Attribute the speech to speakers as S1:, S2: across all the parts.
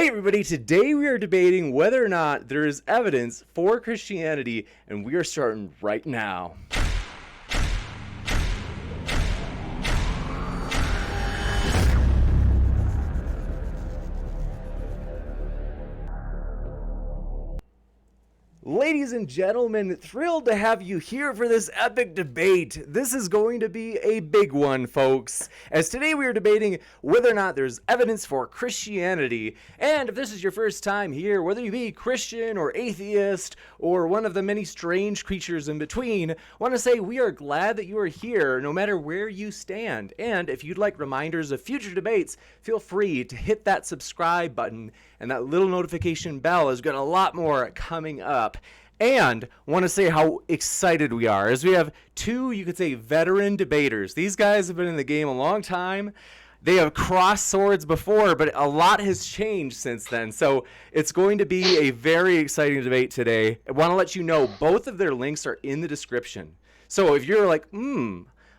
S1: Hey everybody, today we are debating whether or not there is evidence for Christianity, and we are starting right now. Ladies and gentlemen, thrilled to have you here for this epic debate. This is going to be a big one, folks, as today we are debating whether or not there's evidence for Christianity. And if this is your first time here, whether you be Christian or atheist or one of the many strange creatures in between, I want to say we are glad that you are here no matter where you stand. And if you'd like reminders of future debates, feel free to hit that subscribe button and that little notification bell. Has got a lot more coming up. And want to say how excited we are as we have two, you could say, veteran debaters. These guys have been in the game a long time. They have crossed swords before, but a lot has changed since then. So it's going to be a very exciting debate today. I want to let you know both of their links are in the description. So if you're like,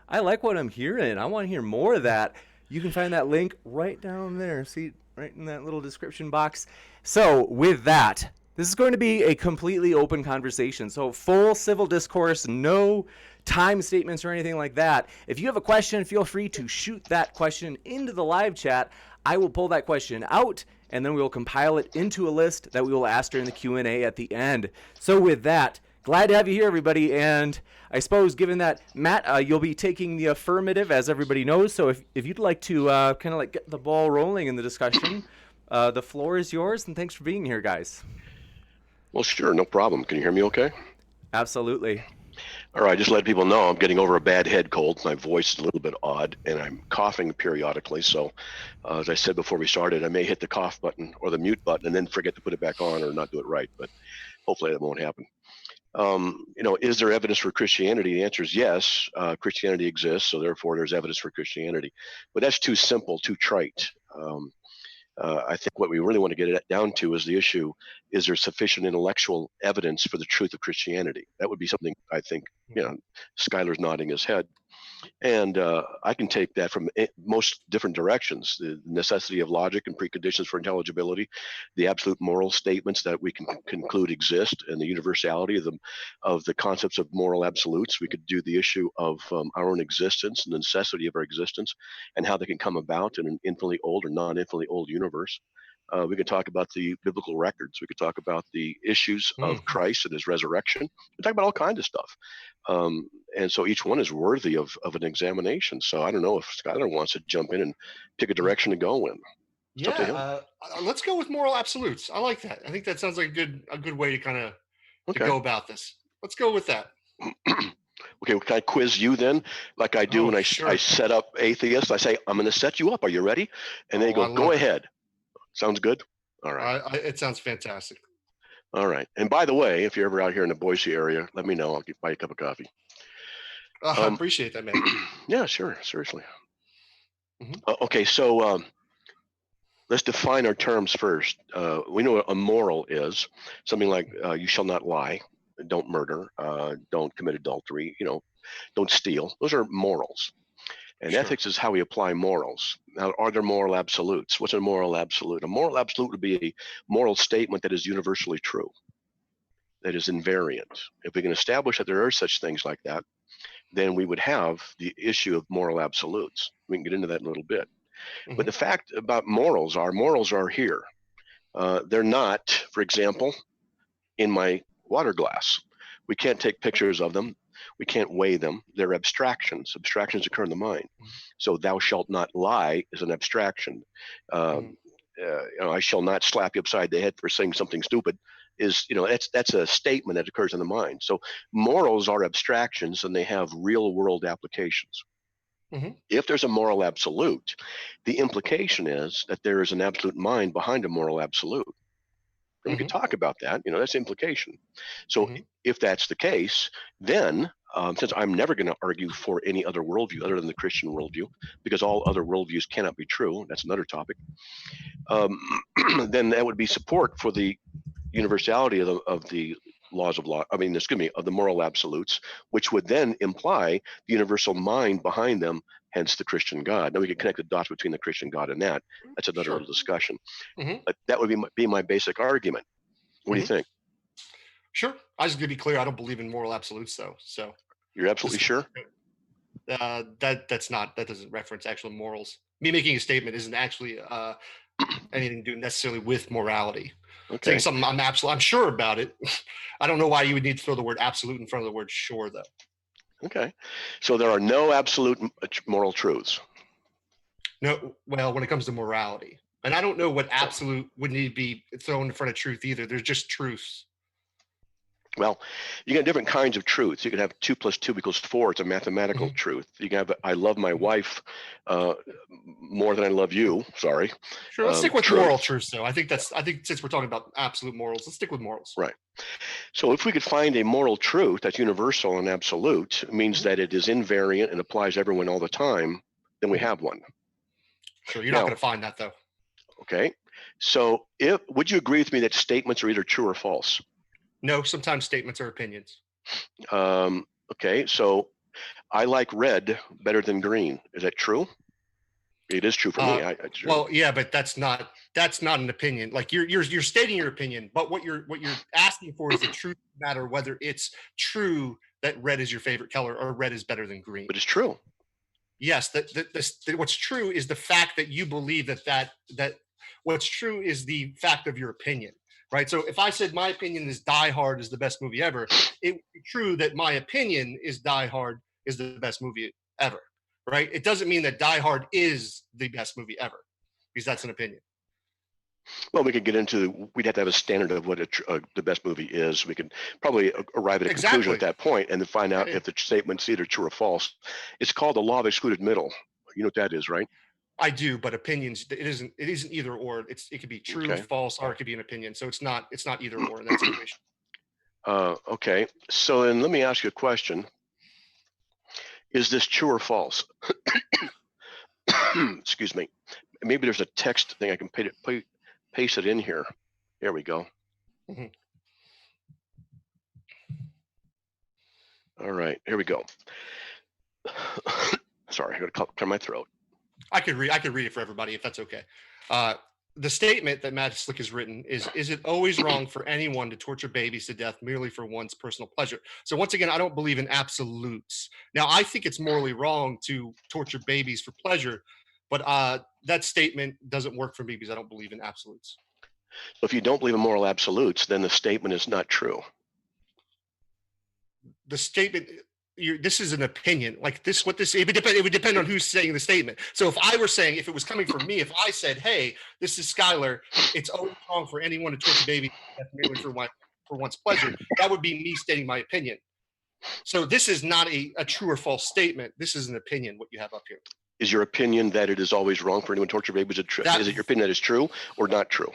S1: I like what I'm hearing, I want to hear more of that, you can find that link right down there. See, right in that little description box. So with that, this is going to be a completely open conversation. So full civil discourse, no time statements or anything like that. If you have a question, feel free to shoot that question into the live chat. I will pull that question out, and then we will compile it into a list that we will ask during the Q&A at the end. So with that, glad to have you here, everybody. And I suppose, given that, Matt, you'll be taking the affirmative, as everybody knows. So if you'd like to kind of like get the ball rolling in the discussion, the floor is yours. And thanks for being here, guys.
S2: Well, sure, no problem. Can you hear me okay?
S1: Absolutely.
S2: All right, just let people know I'm getting over a bad head cold. My voice is a little bit odd, and I'm coughing periodically. So, as I said before we started, I may hit the cough button or the mute button and then forget to put it back on or not do it right. But hopefully that won't happen. Is there evidence for Christianity? The answer is yes. Christianity exists, so therefore there's evidence for Christianity. But that's too simple, too trite. I think what we really want to get it down to is the issue: is there sufficient intellectual evidence for the truth of Christianity? That would be something I think. Skylar's nodding his head. And I can take that from most different directions: the necessity of logic and preconditions for intelligibility, the absolute moral statements that we can conclude exist, and the universality of the concepts of moral absolutes. We could do the issue of our own existence and the necessity of our existence and how they can come about in an infinitely old or non-infinitely old universe. We could talk about the biblical records. We could talk about the issues of Christ and his resurrection. We talk about all kinds of stuff. And so each one is worthy of an examination. So I don't know if Skylar wants to jump in and pick a direction to go in.
S3: Yeah, let's go with moral absolutes. I like that. I think that sounds like a good way to kind of to go about this. Let's go with that.
S2: Okay, well, can I quiz you then, like I do when I set up atheists? I say, I'm going to set you up. Are you ready? And they go ahead. Sounds good? All right.
S3: It sounds fantastic.
S2: All right. And by the way, if you're ever out here in the Boise area, let me know. I'll buy you a cup of coffee.
S3: I appreciate that, man.
S2: Yeah, sure. Seriously. Okay, so let's define our terms first. We know what a moral is. Something like you shall not lie, don't murder, don't commit adultery, don't steal. Those are morals. And ethics is how we apply morals. Now, are there moral absolutes? What's a moral absolute? A moral absolute would be a moral statement that is universally true, that is invariant. If we can establish that there are such things like that, then we would have the issue of moral absolutes. We can get into that in a little bit. But the fact about morals are here. They're not, for example, in my water glass. We can't take pictures of them. We can't weigh them. They're abstractions. Abstractions occur in the mind. So thou shalt not lie is an abstraction. I shall not slap you upside the head for saying something stupid is, that's a statement that occurs in the mind. So morals are abstractions and they have real world applications. If there's a moral absolute, the implication is that there is an absolute mind behind a moral absolute. And we can talk about that, that's the implication. So if that's the case, then since I'm never going to argue for any other worldview other than the Christian worldview, because all other worldviews cannot be true, that's another topic, then that would be support for the universality of the laws of law, of the moral absolutes, which would then imply the universal mind behind them hence the Christian God. Now we can connect the dots between the Christian God and that. That's another little discussion. But that would be my basic argument. What do you think?
S3: Sure. I was just going to be clear. I don't believe in moral absolutes, though. So
S2: you're absolutely sure?
S3: That doesn't reference actual morals. Me making a statement isn't actually anything to do necessarily with morality.
S2: Okay.
S3: Saying something I'm sure about it. I don't know why you would need to throw the word absolute in front of the word sure, though.
S2: Okay. So there are no absolute moral truths.
S3: No. Well, when it comes to morality, and I don't know what absolute would need to be thrown in front of truth either. There's just truths.
S2: Well, you got different kinds of truths. You can have 2 + 2 = 4. It's a mathematical truth. You can have I love my wife more than I love you. Sorry.
S3: Sure. Let's stick with moral truths, though. I think since we're talking about absolute morals, let's stick with morals.
S2: Right. So if we could find a moral truth that's universal and absolute, it means that it is invariant and applies to everyone all the time, then we have one.
S3: Sure. You're not going to find that, though.
S2: Okay. So would you agree with me that statements are either true or false?
S3: No, sometimes statements are opinions.
S2: Okay, so I like red better than green. Is that true? It is true for me.
S3: Well, yeah, but that's not an opinion. Like you're stating your opinion, but what you're asking for is the truth matter, whether it's true that red is your favorite color or red is better than green.
S2: But it's true.
S3: Yes, what's true is the fact that you believe that what's true is the fact of your opinion. Right. So if I said my opinion is Die Hard is the best movie ever, it would be true that my opinion is Die Hard is the best movie ever. Right. It doesn't mean that Die Hard is the best movie ever, because that's an opinion.
S2: Well, we'd have to have a standard of what the best movie is. We could probably arrive at a conclusion at that point and then find out if the statement's either true or false. It's called the law of excluded middle. You know what that is, right?
S3: I do, but opinions, it isn't either or. It could be true, false, or it could be an opinion. So it's not either or in that situation.
S2: Okay. So then let me ask you a question. Is this true or false? Excuse me. Maybe there's a text thing I can paste it in here. There we go. All right, here we go. Sorry, I got to clear my throat.
S3: I could read it for everybody if that's okay. The statement that Matt Slick has written is it always wrong for anyone to torture babies to death merely for one's personal pleasure? So once again, I don't believe in absolutes. Now, I think it's morally wrong to torture babies for pleasure, but that statement doesn't work for me because I don't believe in absolutes.
S2: So if you don't believe in moral absolutes, then the statement is not true.
S3: The statement... this is an opinion. Like this, it would depend on who's saying the statement. So if I were saying, if it was coming from me, if I said, "Hey, this is Skylar," it's always wrong for anyone to torture a baby merely for one's pleasure. That would be me stating my opinion. So this is not a true or false statement. This is an opinion. What you have up here.
S2: Is your opinion that it is always wrong for anyone to torture babies? Is it your opinion that is true or not true?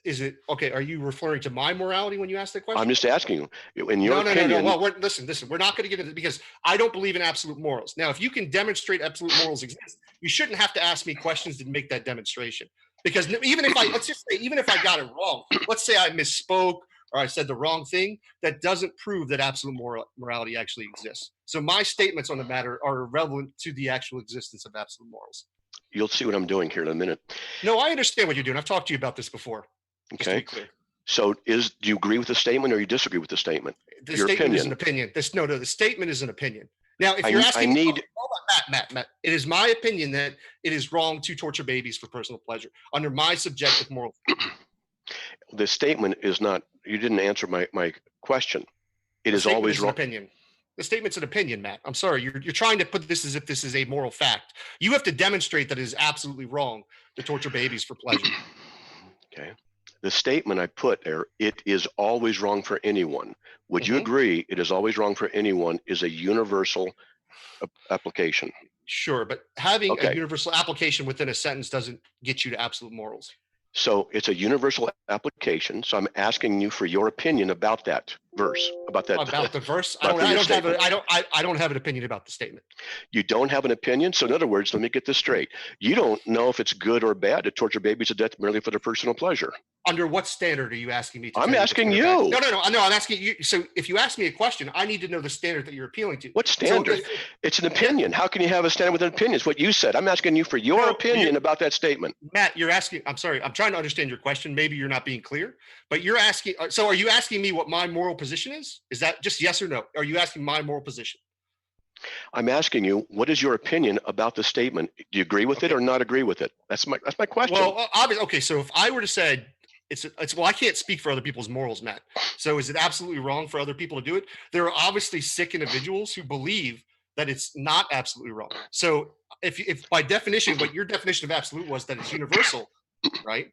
S3: Is it okay? Are you referring to my morality when you ask that question?
S2: I'm just asking you. In your opinion,
S3: no. Well, listen. We're not going to get into it because I don't believe in absolute morals. Now, if you can demonstrate absolute morals exist, you shouldn't have to ask me questions to make that demonstration. Because even if I got it wrong, let's say I misspoke or I said the wrong thing, that doesn't prove that absolute morality actually exists. So my statements on the matter are irrelevant to the actual existence of absolute morals.
S2: You'll see what I'm doing here in a minute.
S3: No, I understand what you're doing. I've talked to you about this before.
S2: Okay. So do you agree with the statement or you disagree with the statement?
S3: The statement is an opinion. The statement is an opinion. Now, if you're asking, Matt, it is my opinion that it is wrong to torture babies for personal pleasure under my subjective moral.
S2: The statement is not, you didn't answer my question. It is always wrong.
S3: Opinion. The statement's an opinion, Matt. I'm sorry. You're trying to put this as if this is a moral fact. You have to demonstrate that it is absolutely wrong to torture babies for pleasure.
S2: Okay. The statement I put there, it is always wrong for anyone. Would you agree it is always wrong for anyone is a universal application?
S3: Sure, but having a universal application within a sentence doesn't get you to absolute morals.
S2: So it's a universal application. So I'm asking you for your opinion about that. verse about that.
S3: About the verse?
S2: About your statement.
S3: I don't have an opinion about the statement.
S2: You don't have an opinion? So in other words, let me get this straight. You don't know if it's good or bad to torture babies to death merely for their personal pleasure.
S3: Under what standard are you asking me to?
S2: I'm asking you.
S3: No, I'm asking you. So if you ask me a question, I need to know the standard that you're appealing to.
S2: What standard? So it's an opinion. How can you have a standard with an opinion? It's what you said. I'm asking you for your opinion about that statement.
S3: Matt, you're asking, I'm sorry, I'm trying to understand your question. Maybe you're not being clear, but you're asking, so are you asking me what my moral position is? Is that just yes or no? Are you asking my moral position?
S2: I'm asking you, what is your opinion about the statement? Do you agree with it or not agree with it? That's my question.
S3: Well, obviously, okay, so if I were to say, well, I can't speak for other people's morals, Matt. So is it absolutely wrong for other people to do it? There are obviously sick individuals who believe that it's not absolutely wrong. So if by definition, what your definition of absolute was that it's universal, right?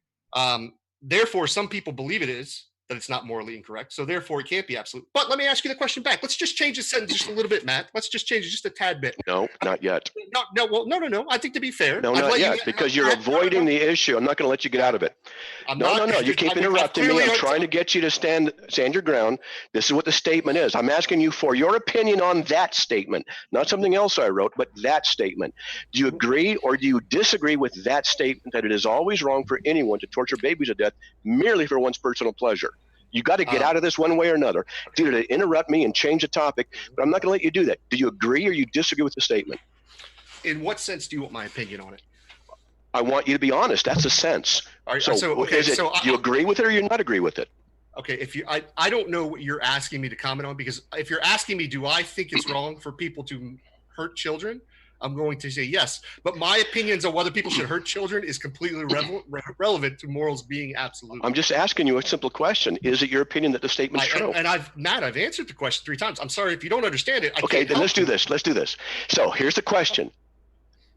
S3: Therefore, some people believe it is, that it's not morally incorrect. So therefore, it can't be absolute. But let me ask you the question back. Let's just change the sentence just a little bit, Matt. Let's just change it just a tad bit.
S2: No, not yet.
S3: No. I think to be fair.
S2: No, not yet, because you're avoiding the issue. I'm not going to let you get out of it. No. You keep interrupting me. I'm trying to get you to stand your ground. This is what the statement is. I'm asking you for your opinion on that statement, not something else I wrote, but that statement. Do you agree or do you disagree with that statement that it is always wrong for anyone to torture babies to death merely for one's personal pleasure? You got to get out of this one way or another. It's either to interrupt me and change the topic, but I'm not going to let you do that. Do you agree or you disagree with the statement?
S3: In what sense do you want my opinion on it?
S2: I want you to be honest. That's a sense. Do you agree with it or you not agree with it?
S3: Okay, I don't know what you're asking me to comment on, because if you're asking me, do I think it's wrong for people to hurt children? I'm going to say yes, but my opinions on whether people should hurt children is completely relevant to morals being absolute.
S2: I'm just asking you a simple question. Is it your opinion that the statement's true?
S3: And I've answered the question 3 times. I'm sorry if you don't understand it.
S2: Okay, then let's do this. Let's do this. So here's the question.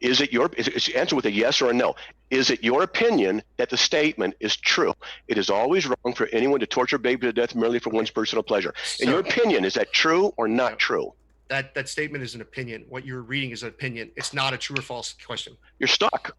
S2: Answer with a yes or a no. Is it your opinion that the statement is true? It is always wrong for anyone to torture a baby to death merely for one's personal pleasure. In your opinion, is that true or not true?
S3: That statement is an opinion. What you're reading is an opinion. It's not a true or false question.
S2: You're stuck.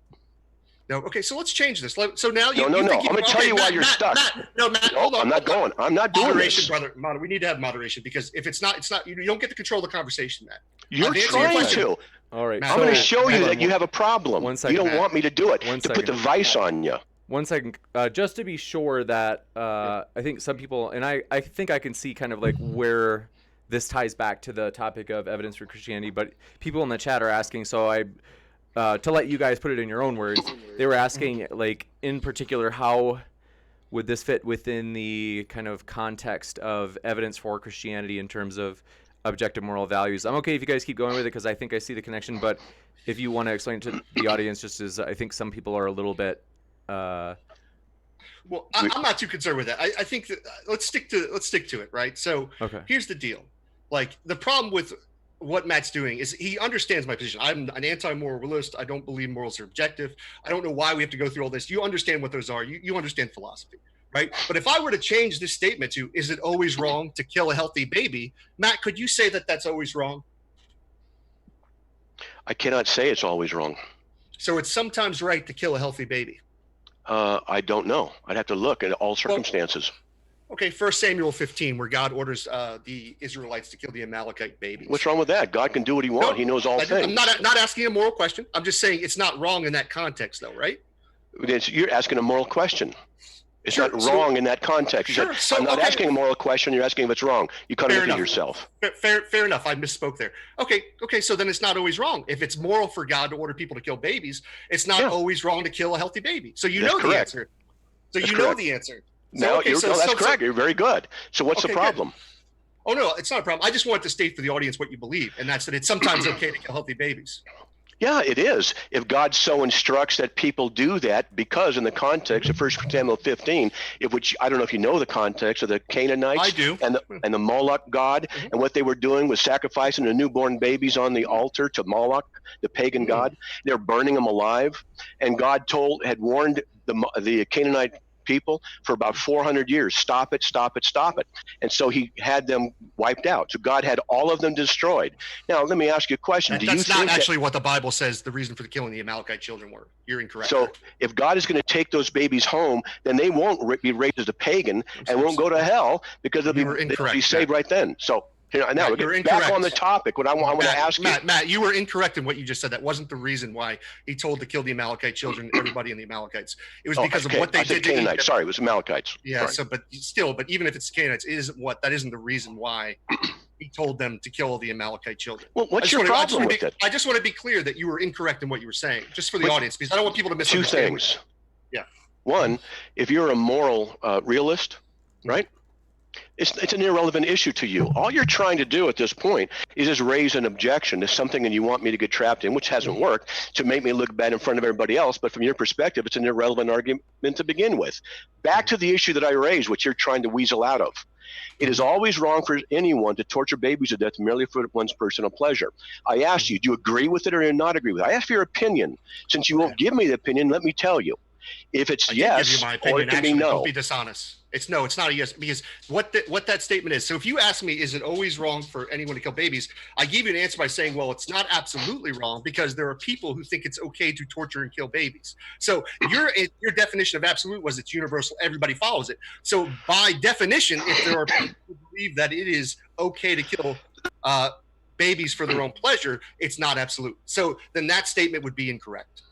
S3: No. Okay. So let's change this. So now
S2: No. I'm going to tell you why you're stuck.
S3: Matt, hold on.
S2: I'm not going. I'm not doing this.
S3: Moderation, brother. We need to have moderation, because if it's not. You don't get to control the conversation, Matt.
S2: You're trying to.
S1: All right.
S3: Matt,
S2: I'm going to show you that you have a problem.
S1: 1 second.
S2: You don't want me to do it. Put the vice
S1: Matt.
S2: on you.
S1: 1 second. Just to be sure that I think some people, and I think I can see kind of like where this ties back to the topic of evidence for Christianity, but people in the chat are asking, so to let you guys put it in your own words, they were asking, like, in particular, how would this fit within the kind of context of evidence for Christianity in terms of objective moral values? I'm okay if you guys keep going with it, because I think I see the connection, but if you want to explain to the audience, just as I think some people are a little bit
S3: well, I'm not too concerned with that. I think that let's stick to it, right? So Here's the deal. Like, the problem with what Matt's doing is he understands my position. I'm an anti-moralist. I don't believe morals are objective. I don't know why we have to go through all this. You understand what those are. You understand philosophy, right? But if I were to change this statement to, is it always wrong to kill a healthy baby? Matt, could you say that that's always wrong?
S2: I cannot say it's always wrong.
S3: So it's sometimes right to kill a healthy baby.
S2: I don't know. I'd have to look at all circumstances.
S3: Okay, 1 Samuel 15, where God orders the Israelites to kill the Amalekite babies.
S2: What's wrong with that? God can do what he wants. No, he knows all things.
S3: I'm not asking a moral question. I'm just saying it's not wrong in that context, though, right?
S2: You're asking a moral question. It's not wrong in that context. I'm not asking a moral question. You're asking if it's wrong. You contradict yourself.
S3: Fair enough. I misspoke there. Okay. So then it's not always wrong. If it's moral for God to order people to kill babies, it's not always wrong to kill a healthy baby. So you know the answer. So you know the answer.
S2: No, that's correct. You're very good. So what's the problem?
S3: Good. Oh, no, it's not a problem. I just wanted to state for the audience what you believe, and that's that it's sometimes okay to kill healthy babies.
S2: Yeah, it is. If God so instructs that people do that, because in the context of 1 Samuel 15, which I don't know if you know the context of the Canaanites.
S3: I do.
S2: And the Moloch god, and what they were doing was sacrificing the newborn babies on the altar to Moloch, the pagan god. They're burning them alive. And God had warned the Canaanite people for about 400 years. Stop it, stop it, stop it. And so he had them wiped out. So God had all of them destroyed. Now, let me ask you a question.
S3: That's not actually what the Bible says the reason for the killing the Amalekite children were. You're incorrect.
S2: So if God is going to take those babies home, then they won't be raised as a pagan and won't go to hell because they'll be saved right then. So now we're back on the topic. What I want to ask you,
S3: Matt, you were incorrect in what you just said. That wasn't the reason why he told to kill the Amalekite children, everybody in the Amalekites. It was because of what they did to
S2: Canaanites. Sorry, it was Amalekites.
S3: Yeah. Sorry. But even if it's Canaanites, that isn't the reason why he told them to kill the Amalekite children.
S2: Well, what's your problem with it?
S3: I just want to be clear that you were incorrect in what you were saying, just for the audience, because I don't want people to misunderstand.
S2: 2 things.
S3: Yeah.
S2: One, if you're a moral realist, right? It's an irrelevant issue to you. All you're trying to do at this point is just raise an objection to something that you want me to get trapped in, which hasn't worked, to make me look bad in front of everybody else. But from your perspective, it's an irrelevant argument to begin with. Back to the issue that I raised, which you're trying to weasel out of. It is always wrong for anyone to torture babies to death merely for one's personal pleasure. I asked you, do you agree with it or do you not agree with it? I asked for your opinion. Since you won't give me the opinion, let me tell you. If it's yes, or it can be no.
S3: Don't be dishonest. It's no, it's not a yes, because what that statement is. So if you ask me, is it always wrong for anyone to kill babies? I gave you an answer by saying, well, it's not absolutely wrong because there are people who think it's okay to torture and kill babies. So your definition of absolute was it's universal. Everybody follows it. So by definition, if there are people who believe that it is okay to kill babies for their own pleasure, it's not absolute. So then that statement would be incorrect.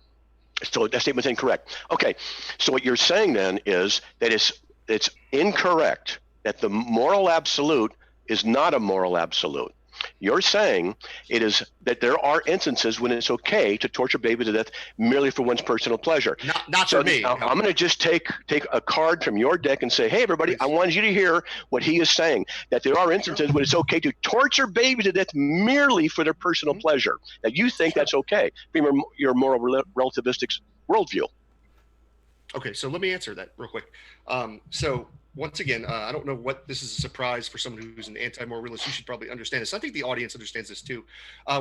S2: So that statement's incorrect. Okay, so what you're saying then is that it's incorrect that the moral absolute is not a moral absolute. You're saying it is that there are instances when it's okay to torture babies to death merely for one's personal pleasure.
S3: Not for me.
S2: I'm going to just take a card from your deck and say, hey, everybody, I want you to hear what he is saying, that there are instances when it's okay to torture babies to death merely for their personal pleasure. That you think that's okay from your moral relativistic worldview.
S3: Okay, so let me answer that real quick. So once again, I don't know what this is a surprise for someone who's an anti-moral realist. You should probably understand this. I think the audience understands this too.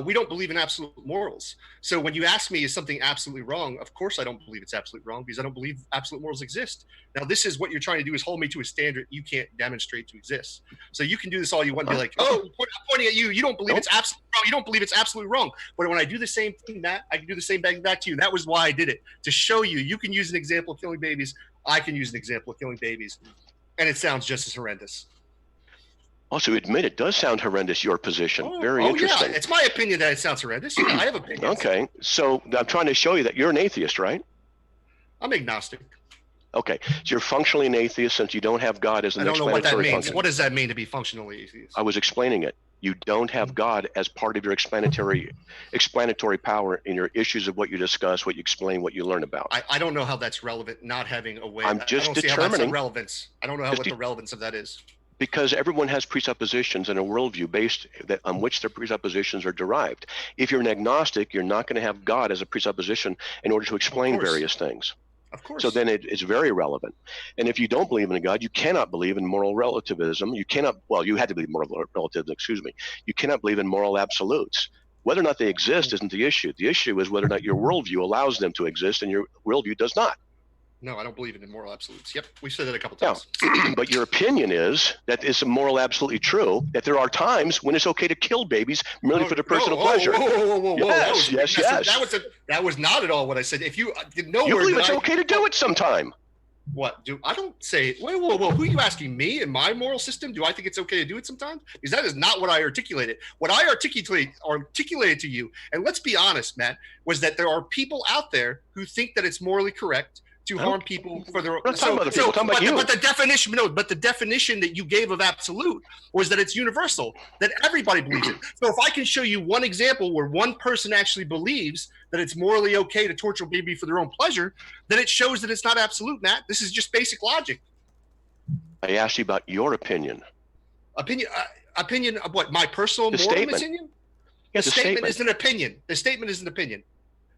S3: We don't believe in absolute morals. So when you ask me, is something absolutely wrong? Of course, I don't believe it's absolutely wrong because I don't believe absolute morals exist. Now, this is what you're trying to do is hold me to a standard you can't demonstrate to exist. So you can do this all you want and be like, oh, I'm pointing at you. You don't believe it's absolutely wrong. You don't believe it's absolutely wrong. But when I do the same thing, Matt, I can do the same thing back to you. That was why I did it, to show you. You can use an example of killing babies. I can use an example of killing babies. And it sounds just as horrendous.
S2: Also, admit it does sound horrendous, your position. Very interesting.
S3: Yeah, it's my opinion that it sounds horrendous. Yeah, I have opinions.
S2: Okay, so I'm trying to show you that you're an atheist, right?
S3: I'm agnostic.
S2: Okay, so you're functionally an atheist since you don't have God as an explanatory function. I don't know what that means.
S3: What does that mean to be functionally atheist?
S2: I was explaining it. You don't have God as part of your explanatory power in your issues of what you discuss, what you explain, what you learn about.
S3: I don't know how that's relevant, not having a way.
S2: I'm just
S3: I don't
S2: determining.
S3: See how that's relevance. I don't know what the relevance of that is.
S2: Because everyone has presuppositions and a worldview based on which their presuppositions are derived. If you're an agnostic, you're not going to have God as a presupposition in order to explain various things.
S3: Of course.
S2: So then it's very relevant. And if you don't believe in a God, you cannot believe in moral relativism. You cannot, well, you had to believe in moral relativism, excuse me. You cannot believe in moral absolutes. Whether or not they exist isn't the issue. The issue is whether or not your worldview allows them to exist and your worldview does not.
S3: No, I don't believe in moral absolutes. Yep, we said that a couple times.
S2: Yeah. But your opinion is that it's moral absolutely true, that there are times when it's okay to kill babies merely for their personal pleasure.
S3: Whoa.
S2: Yes.
S3: That was not at all what I said. If you
S2: you believe it's okay to do it sometime.
S3: What? I don't say, whoa. Who are you asking, me and my moral system? Do I think it's okay to do it sometimes? Because that is not what I articulated. What I articulated to you, and let's be honest, Matt, was that there are people out there who think that it's morally correct to harm people for their own. But the definition that you gave of absolute was that it's universal, that everybody believes it. So if I can show you one example where one person actually believes that it's morally okay to torture a baby for their own pleasure, then it shows that it's not absolute, Matt. This is just basic logic.
S2: I asked you about your opinion.
S3: Opinion of what? My personal moral opinion?
S2: Yes,
S3: the statement is an opinion. The statement is an opinion.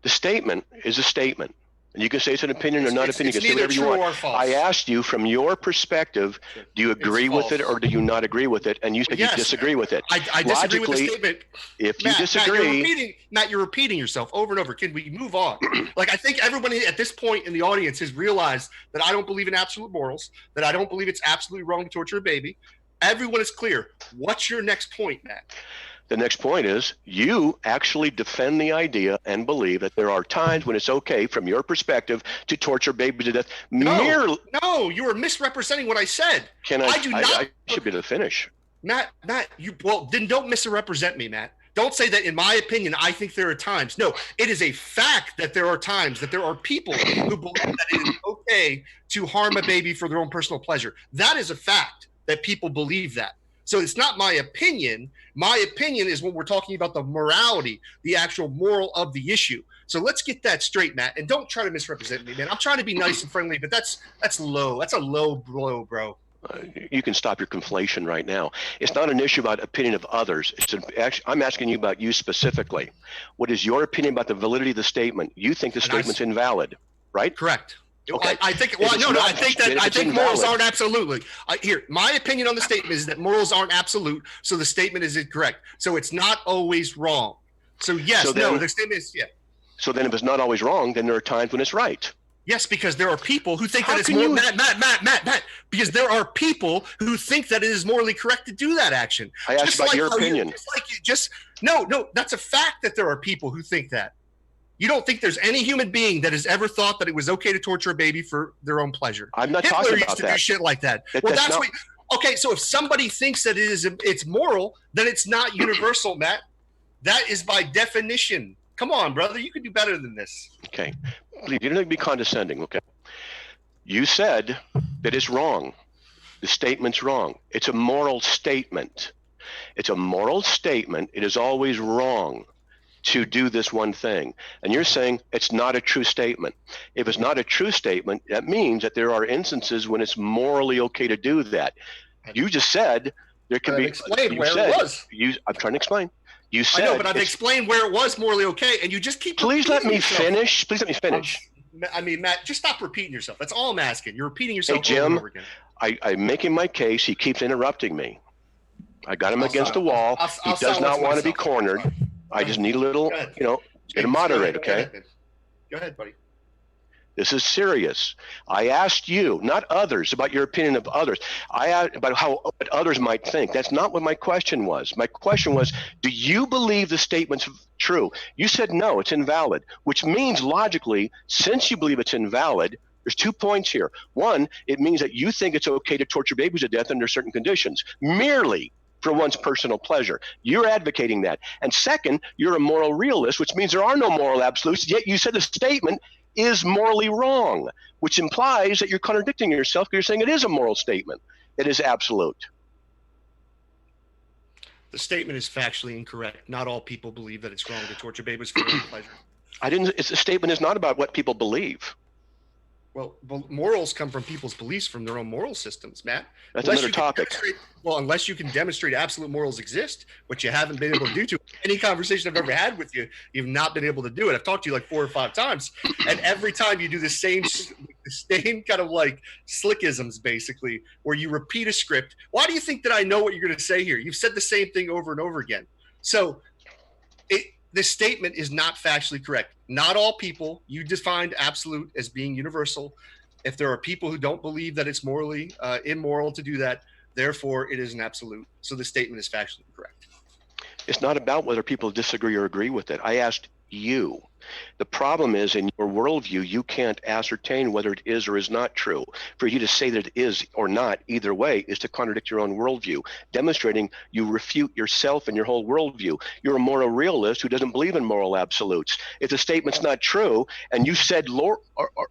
S2: The statement is a statement. And you can say it's an opinion or not opinion. You
S3: It's
S2: can say
S3: neither
S2: whatever you
S3: true
S2: want.
S3: or false.
S2: I asked you from your perspective, do you agree with it or do you not agree with it? And you said you
S3: Yes.
S2: disagree with it.
S3: I disagree with the statement.
S2: If you
S3: disagree,
S2: disagree,
S3: you're repeating yourself over and over. Can we move on? Like, I think everybody at this point in the audience has realized that I don't believe in absolute morals, that I don't believe it's absolutely wrong to torture a baby. Everyone is clear. What's your next point, Matt?
S2: the next point is you actually defend the idea and believe that there are times when it's okay, from your perspective, to torture babies to death.
S3: No, you are misrepresenting what I said.
S2: I should be able to finish.
S3: Matt, then don't misrepresent me, Matt. Don't say that in my opinion, I think there are times. No, it is a fact that there are times, that there are people who believe that it is okay to harm a baby for their own personal pleasure. That is a fact that people believe that. So it's not my opinion. My opinion is when we're talking about the morality, the actual moral of the issue. So let's get that straight, Matt. And don't try to misrepresent me, man. I'm trying to be nice and friendly, but that's low. That's a low blow, bro.
S2: You can stop your conflation right now. It's not an issue about opinion of others. I'm asking you about you specifically. What is your opinion about the validity of the statement? You think the statement's invalid, right?
S3: Correct.
S2: Okay.
S3: I think. Well, no. I think morals aren't absolutely. Here, my opinion on the statement is that morals aren't absolute, so the statement is incorrect. So it's not always wrong. So yes, the statement is
S2: So then, if it's not always wrong, then there are times when it's right.
S3: Yes, because there are people who think that it's more Matt. Because there are people who think that it is morally correct to do that action.
S2: I asked about your opinion.
S3: No. That's a fact that there are people who think that. You don't think there's any human being that has ever thought that it was okay to torture a baby for their own pleasure.
S2: I'm not
S3: Hitler
S2: talking
S3: used
S2: about
S3: to
S2: that.
S3: do shit like that. Okay, so if somebody thinks that it's moral, then it's not universal, Matt. That is by definition. Come on, brother. You could do better than this.
S2: Okay. Please, you don't be condescending, okay? You said that it's wrong. The statement's wrong. It's a moral statement. It's a moral statement. It is always wrong to do this one thing. And you're saying it's not a true statement. If it's not a true statement, that means that there are instances when it's morally okay to do that. You just said there could be.
S3: Explain where it was.
S2: I'm trying to explain. You said.
S3: I know, but I've explained where it was morally okay, and you just keep.
S2: Please let me finish. Please let me finish.
S3: I mean, Matt, just stop repeating yourself. That's all I'm asking. You're repeating yourself.
S2: Hey, Jim,
S3: over and over again.
S2: I'm making my case. He keeps interrupting me. I got him against the wall. He does not want to be cornered. I just need a little, get a moderate, okay?
S3: Go ahead, buddy.
S2: This is serious. I asked you, not others, about your opinion of others. I asked about what others might think. That's not what my question was. My question was, do you believe the statement's true? You said no, it's invalid, which means logically, since you believe it's invalid, there's 2 points here. One, it means that you think it's okay to torture babies to death under certain conditions, merely for one's personal pleasure. You're advocating that. And second, you're a moral realist, which means there are no moral absolutes, yet you said the statement is morally wrong, which implies that you're contradicting yourself because you're saying it is a moral statement. It is absolute.
S3: The statement is factually incorrect. Not all people believe that it's wrong to torture babies for their own pleasure.
S2: The statement is not about what people believe.
S3: Well, morals come from people's beliefs, from their own moral systems, Matt.
S2: That's another topic.
S3: Unless you can demonstrate absolute morals exist, which you haven't been able to do to any conversation I've ever had with you, you've not been able to do it. I've talked to you like 4 or 5 times, and every time you do the same kind of like slickisms, basically, where you repeat a script. Why do you think that I know what you're going to say here? You've said the same thing over and over again. So this statement is not factually correct. Not all people. You defined absolute as being universal. If there are people who don't believe that it's morally immoral to do that, therefore it is an absolute. So the statement is factually correct.
S2: It's not about whether people disagree or agree with it. I asked you. The problem is, in your worldview, you can't ascertain whether it is or is not true. For you to say that it is or not, either way, is to contradict your own worldview, demonstrating you refute yourself and your whole worldview. You're a moral realist who doesn't believe in moral absolutes. If the statement's not true, and you said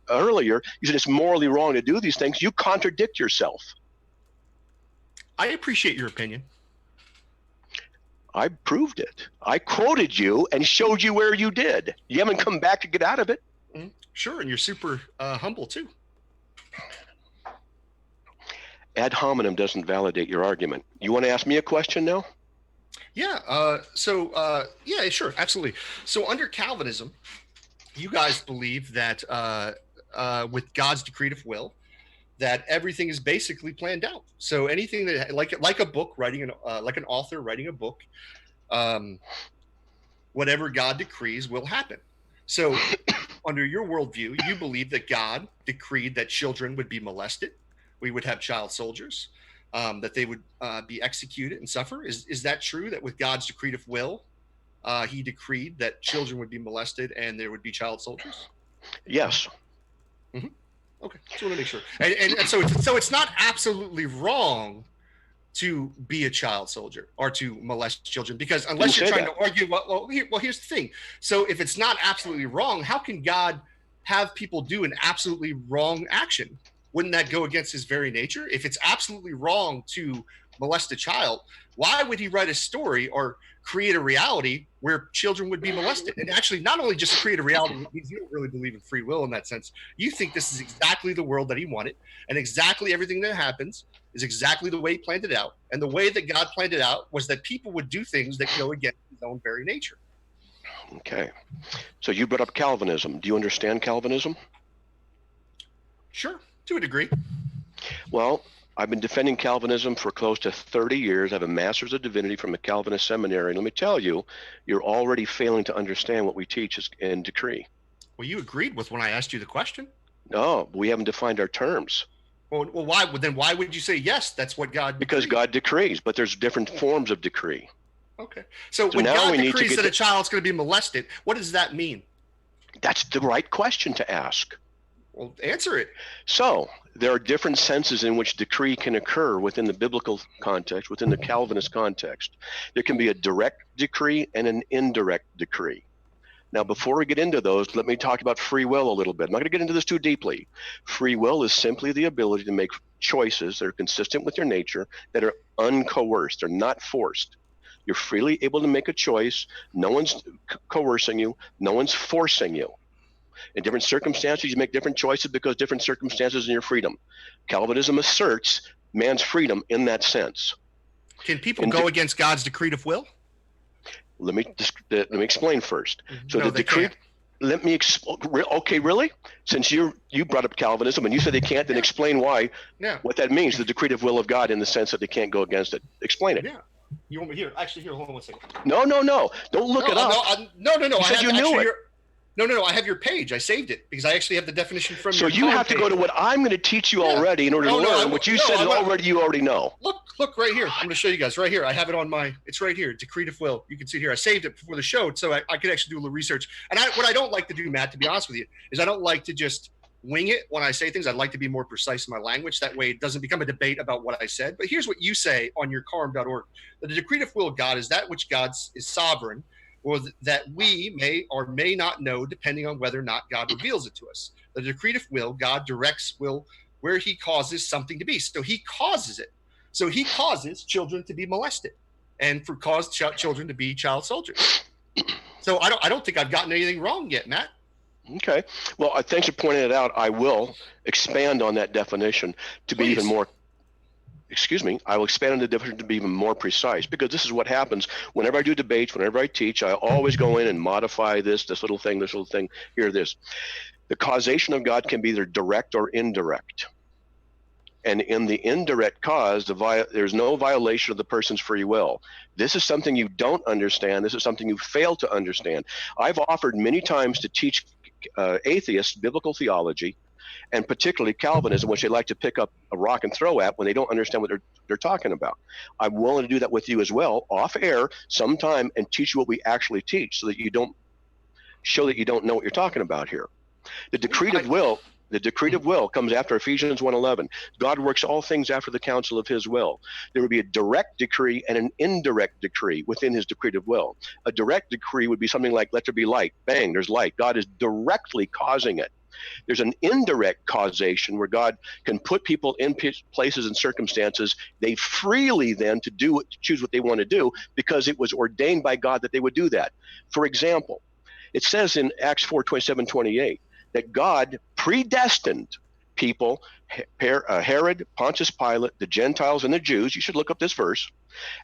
S2: earlier, you said it's morally wrong to do these things, you contradict yourself.
S3: I appreciate your opinion.
S2: I proved it. I quoted you and showed you where you did. You haven't come back to get out of it.
S3: Sure, and you're super humble too.
S2: Ad hominem doesn't validate your argument. You want to ask me a question now?
S3: Yeah. Yeah, sure, absolutely. So under Calvinism, you guys believe that with God's decretive will, that everything is basically planned out. So anything that like a book writing like an author writing a book, whatever God decrees will happen. So under your worldview, you believe that God decreed that children would be molested, we would have child soldiers, that they would be executed and suffer. Is that true? That with God's decretive will, he decreed that children would be molested and there would be child soldiers?
S2: Yes.
S3: Mm-hmm. Okay, just want to make sure. And so it's not absolutely wrong to be a child soldier or to molest children, because unless you're trying to argue, well, here's the thing. So if it's not absolutely wrong, how can God have people do an absolutely wrong action? Wouldn't that go against his very nature? If it's absolutely wrong to molest a child, why would he write a story or create a reality where children would be molested? And actually, not only just create a reality, because you don't really believe in free will in that sense. You think this is exactly the world that he wanted, and exactly everything that happens is exactly the way he planned it out. And the way that God planned it out was that people would do things that go against his own very nature.
S2: Okay. So you brought up Calvinism. Do you understand Calvinism?
S3: Sure, to a degree.
S2: Well, I've been defending Calvinism for close to 30 years. I have a master's of divinity from a Calvinist seminary. And let me tell you, you're already failing to understand what we teach in decree.
S3: Well, you agreed with when I asked you the question.
S2: No, we haven't defined our terms.
S3: Well, why? Then why would you say yes? That's what God decreed?
S2: Because God decrees, but there's different forms of decree.
S3: Okay. So when
S2: now
S3: God decrees that a child's going to be molested, what does that mean?
S2: That's the right question to ask.
S3: Well, answer it.
S2: So there are different senses in which decree can occur within the biblical context, within the Calvinist context. There can be a direct decree and an indirect decree. Now, before we get into those, let me talk about free will a little bit. I'm not going to get into this too deeply. Free will is simply the ability to make choices that are consistent with your nature, that are uncoerced. They're not forced. You're freely able to make a choice. No one's coercing you. No one's forcing you. In different circumstances, you make different choices because different circumstances in your freedom. Calvinism asserts man's freedom in that sense.
S3: Can people go against God's decretive will?
S2: Let me explain first. So
S3: no,
S2: the decree. Let me explain. Okay, really? Since you brought up Calvinism and you said they can't, then explain why. Yeah. What that means, the decretive will of God, in the sense that they can't go against it. Explain it.
S3: Yeah. You want me here? Actually, here. Hold on one second.
S2: No. Don't look it up.
S3: No.
S2: You said you knew it.
S3: No. I have your page. I saved it because I actually have the definition from.
S2: So you have to go to what I'm going to teach you already in order to learn what you said you already know.
S3: Look right here. I'm going to show you guys right here. I have it on it's right here. Decretive will. You can see it here. I saved it before the show, so I could actually do a little research. And what I don't like to do, Matt, to be honest with you, is I don't like to just wing it when I say things. I'd like to be more precise in my language. That way it doesn't become a debate about what I said. But here's what you say on your carm.org. The decretive will of God is that which God is sovereign, or that we may or may not know, depending on whether or not God reveals it to us. The decretive will, God directs will where he causes something to be. So he causes it. So he causes children to be molested and cause children to be child soldiers. So I don't think I've gotten anything wrong yet, Matt.
S2: Okay. Well, thanks for pointing it out. I will expand on that definition to be even more. I will expand on the definition to be even more precise, because this is what happens whenever I do debates, whenever I teach. I always go in and modify this little thing, here, this. The causation of God can be either direct or indirect. And in the indirect cause, there's no violation of the person's free will. This is something you don't understand. This is something you fail to understand. I've offered many times to teach atheists biblical theology, and particularly Calvinism, which they like to pick up a rock and throw at when they don't understand what they're talking about. I'm willing to do that with you as well, off air sometime, and teach you what we actually teach, so that you don't show that you don't know what you're talking about here. The decretive will comes after Ephesians 1:11. God works all things after the counsel of his will. There would be a direct decree and an indirect decree within his decretive will. A direct decree would be something like, let there be light. Bang, there's light. God is directly causing it. There's an indirect causation where God can put people in places and circumstances they freely then to choose what they want to do, because it was ordained by God that they would do that. For example, it says in Acts 4:27-28 that God predestined people, Herod, Pontius Pilate, the Gentiles, and the Jews. You should look up this verse,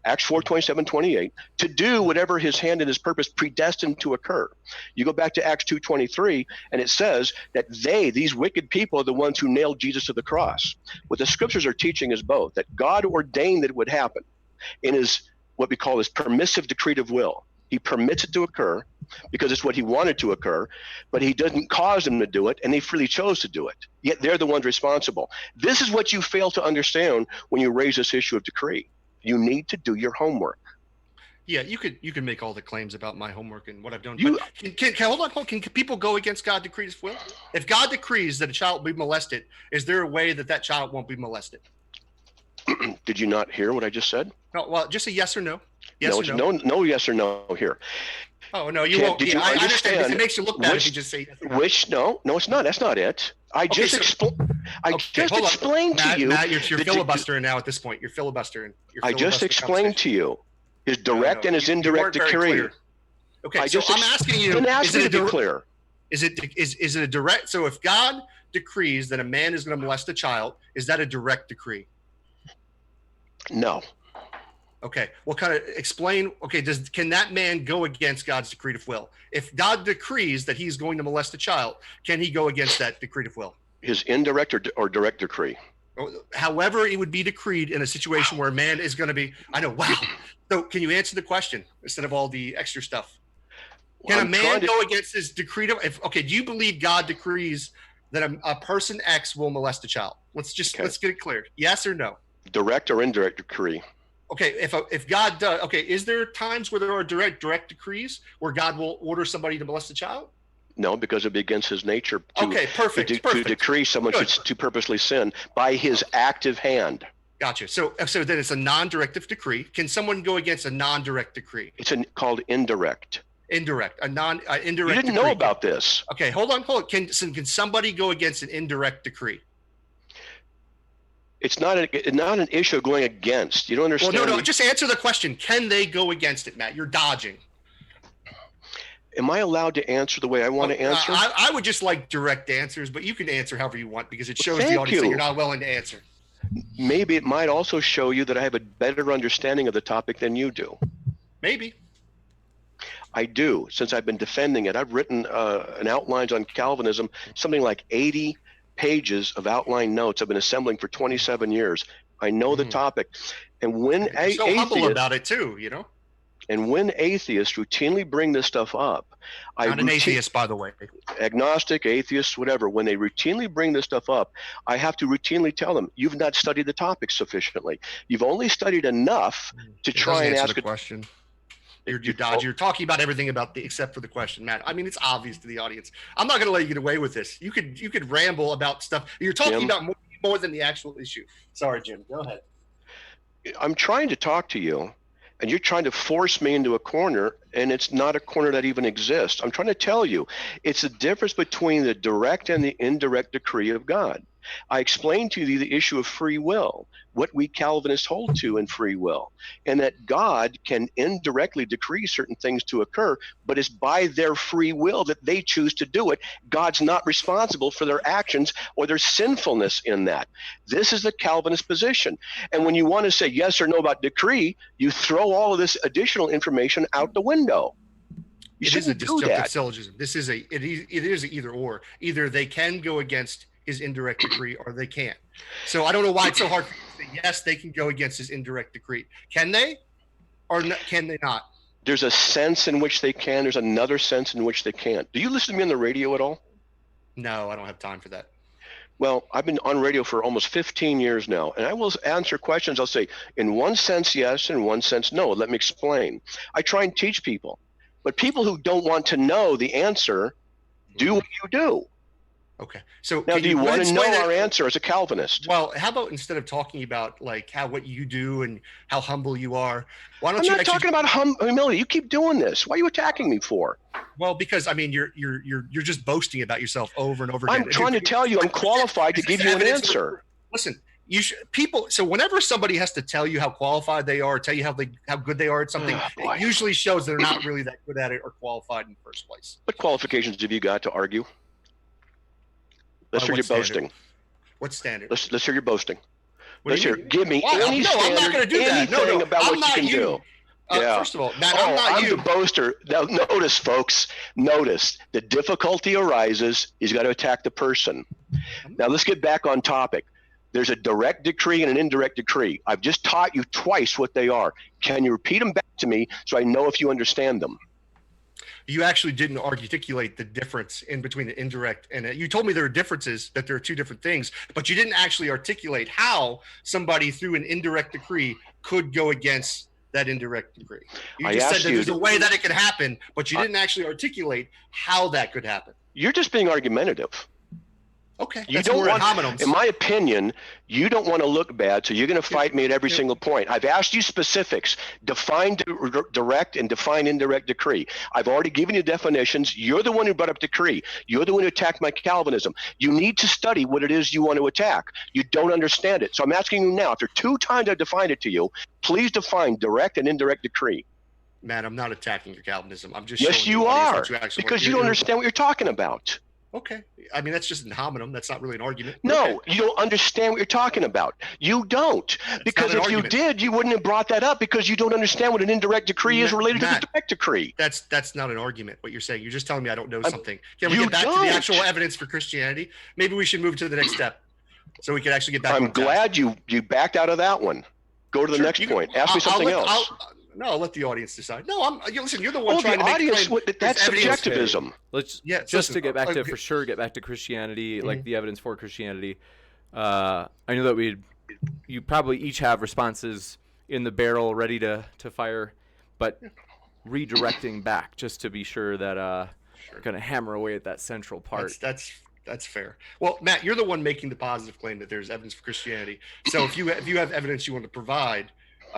S2: Acts 4:27-28, to do whatever his hand and his purpose predestined to occur. You go back to Acts 2:23, and it says that these wicked people, are the ones who nailed Jesus to the cross. What the scriptures are teaching is both, that God ordained that it would happen in his, what we call his permissive decretive will. He permits it to occur because it's what he wanted to occur, but he doesn't cause them to do it, and they freely chose to do it. Yet they're the ones responsible. This is what you fail to understand when you raise this issue of decree. You need to do your homework.
S3: Yeah, you can make all the claims about my homework and what I've done. Hold on. Can people go against God decrees will? If God decrees that a child will be molested, is there a way that child won't be molested?
S2: Did you not hear what I just said?
S3: No, well, just a yes or no. Yes or no.
S2: No yes or no here.
S3: Oh no, you won't. I understand. It makes you look bad if you just say yes.
S2: No, it's not. That's not it. I just explained to you.
S3: Matt, you're filibustering now at this point. You're filibustering.
S2: I just explained to you his direct and his indirect decree.
S3: Okay, so I'm asking you.
S2: Is it clear?
S3: Is it a direct? So if God decrees that a man is going to molest a child, is that a direct decree?
S2: No.
S3: Okay. Well, kind of explain. Okay. Can that man go against God's decretive will? If God decrees that he's going to molest a child, can he go against that decretive will?
S2: His indirect or direct decree?
S3: However, it would be decreed in a situation where a man is going to be. I know. Wow. So, can you answer the question instead of all the extra stuff? Can a man go against his decretive? Do you believe God decrees that a person X will molest a child? Let's get it cleared. Yes or no?
S2: Direct or indirect decree?
S3: Okay, if God does, is there times where there are direct decrees where God will order somebody to molest a child?
S2: No, because it would be against his nature
S3: perfect.
S2: To decree someone to purposely sin by his active hand.
S3: Gotcha. So then it's a non-directive decree. Can someone go against a non-direct decree?
S2: It's called indirect.
S3: Indirect. Indirect.
S2: You didn't know about this.
S3: Okay, hold on. Can somebody go against an indirect decree?
S2: It's not an issue of going against. You don't understand.
S3: Well, no. Just answer the question. Can they go against it, Matt? You're dodging.
S2: Am I allowed to answer the way I want to answer?
S3: I would just like direct answers, but you can answer however you want because it shows the audience that you're not willing to answer.
S2: Maybe it might also show you that I have a better understanding of the topic than you do.
S3: Maybe.
S2: I do. Since I've been defending it, I've written an outlines on Calvinism, something like 80 pages of outline notes I've been assembling for 27 years. I know the topic. And when
S3: you're so humble about it too, you know?
S2: And when atheists routinely bring this stuff up,
S3: not an atheist, by the way.
S2: Agnostic, atheists, whatever, when they routinely bring this stuff up, I have to routinely tell them, you've not studied the topic sufficiently. You've only studied enough to try and ask
S3: a question. You're talking about everything except for the question, Matt. I mean, it's obvious to the audience. I'm not going to let you get away with this. You could ramble about stuff. You're talking about more than the actual issue. Sorry, Jim. Go ahead.
S2: I'm trying to talk to you, and you're trying to force me into a corner, and it's not a corner that even exists. I'm trying to tell you, it's the difference between the direct and the indirect decree of God. I explained to you the issue of free will, what we Calvinists hold to in free will, and that God can indirectly decree certain things to occur, but it's by their free will that they choose to do it. God's not responsible for their actions or their sinfulness in that. This is the Calvinist position. And when you want to say yes or no about decree, you throw all of this additional information out the window.
S3: It is a disjunctive syllogism. It is either or. Either they can go against his indirect decree or they can't. So I don't know why it's so hard to say yes, they can go against his indirect decree. Can they or can they not?
S2: There's a sense in which they can. There's another sense in which they can't. Do you listen to me on the radio at all?
S3: No, I don't have time for that.
S2: Well, I've been on radio for almost 15 years now, and I will answer questions. I'll say, in one sense, yes, in one sense, no. Let me explain. I try and teach people. But people who don't want to know the answer do what you do.
S3: Okay. So
S2: now, do you want to know our answer as a Calvinist?
S3: Well, how about instead of talking about like what you do and how humble you are, why don't you?
S2: I'm not talking about humility. You keep doing this. Why are you attacking me for?
S3: Well, because I mean, you're just boasting about yourself over and over again.
S2: I'm trying to tell you, I'm qualified to give you an answer.
S3: Listen, people. So whenever somebody has to tell you how qualified they are, tell you how good they are at something, it usually shows they're not really that good at it or qualified in the first place.
S2: What qualifications have you got to argue? Let's forget boasting.
S3: What standard?
S2: Let's hear your boasting.
S3: What do you
S2: Let's hear.
S3: mean?
S2: Give me
S3: Why?
S2: any
S3: No, I'm not
S2: standard,
S3: going to do that. No,
S2: anything
S3: no,
S2: about
S3: I'm
S2: what you
S3: not
S2: can do. Yeah.
S3: First of all, Matt, I'm not you.
S2: the boaster. Now, notice, folks, notice the difficulty arises. He's got to attack the person. Now, let's get back on topic. There's a direct decree and an indirect decree. I've just taught you twice what they are. Can you repeat them back to me so I know if you understand them?
S3: You actually didn't articulate the difference in between the indirect and you told me there are differences, that there are two different things, but you didn't actually articulate how somebody through an indirect decree could go against that indirect decree. You just said that there's a way that it could happen, but you didn't actually articulate how that could happen.
S2: You're just being argumentative.
S3: Okay.
S2: You don't want, in my opinion, you don't want to look bad, so you're going to fight me at every single point. I've asked you specifics. Define direct and define indirect decree. I've already given you definitions. You're the one who brought up decree. You're the one who attacked my Calvinism. You need to study what it is you want to attack. You don't understand it. So I'm asking you now, after 2 times I've defined it to you, please define direct and indirect decree.
S3: Matt, I'm not attacking your Calvinism. I'm just
S2: yes, you are, because you don't understand what you're talking about.
S3: Okay. I mean, that's just an homonym. That's not really an argument.
S2: No,
S3: okay.
S2: You don't understand what you're talking about. You don't. Because if you did, you wouldn't have brought that up, because you don't understand what an indirect decree is related to the direct decree.
S3: That's not an argument, what you're saying. You're just telling me I don't know something. Can we get back to the actual evidence for Christianity? Maybe we should move to the next step so we can actually get back to
S2: I'm glad you backed out of that one. Go to the next point. Ask me something else.
S3: No, I'll let the audience decide. No, listen, you're the one trying to make
S2: the audience, that's subjectivism.
S1: Let's to get back to for sure get back to Christianity, like the evidence for Christianity. I know that you probably each have responses in the barrel ready to fire, but redirecting back just to be sure that going to hammer away at that central part.
S3: That's fair. Well, Matt, you're the one making the positive claim that there's evidence for Christianity. So if you have evidence you want to provide,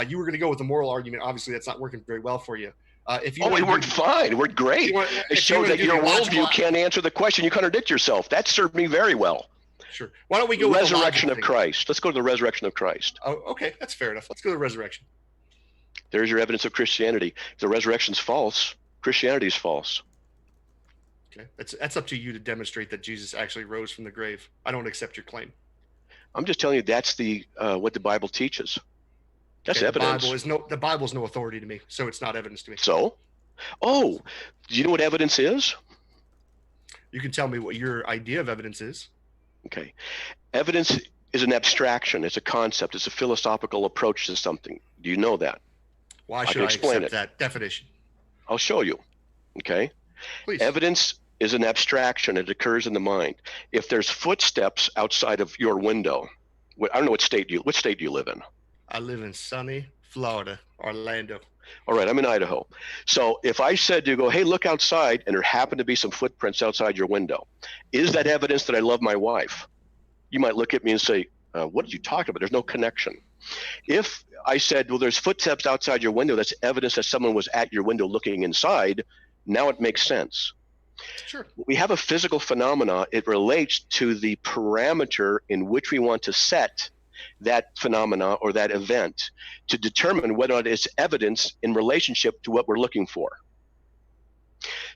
S3: you were going to go with the moral argument. Obviously, that's not working very well for you. It
S2: worked fine. It worked great. It shows that your worldview can't answer the question. You contradict yourself. That served me very well.
S3: Sure. Why don't we go
S2: with the resurrection of Christ? Let's go to the resurrection of Christ.
S3: Oh, okay. That's fair enough. Let's go to the resurrection.
S2: There's your evidence of Christianity. If the resurrection's false, Christianity is false.
S3: Okay. That's up to you to demonstrate that Jesus actually rose from the grave. I don't accept your claim.
S2: I'm just telling you that's what the Bible teaches. That's evidence.
S3: The Bible is no authority to me, so it's not evidence to me.
S2: So? Do you know what evidence is?
S3: You can tell me what your idea of evidence is.
S2: Okay. Evidence is an abstraction. It's a concept. It's a philosophical approach to something. Do you know that?
S3: Why should I accept that definition?
S2: I'll show you. Okay?
S3: Please.
S2: Evidence is an abstraction. It occurs in the mind. If there's footsteps outside of your window, I don't know what state do you live in?
S3: I live in sunny Florida, Orlando.
S2: All right, I'm in Idaho. So if I said to you, hey, look outside, and there happen to be some footprints outside your window, is that evidence that I love my wife? You might look at me and say, what are you talking about? There's no connection. If I said, well, there's footsteps outside your window, that's evidence that someone was at your window looking inside, now it makes sense.
S3: Sure.
S2: We have a physical phenomena. It relates to the parameter in which we want to set that phenomena or that event to determine whether or not it's evidence in relationship to what we're looking for.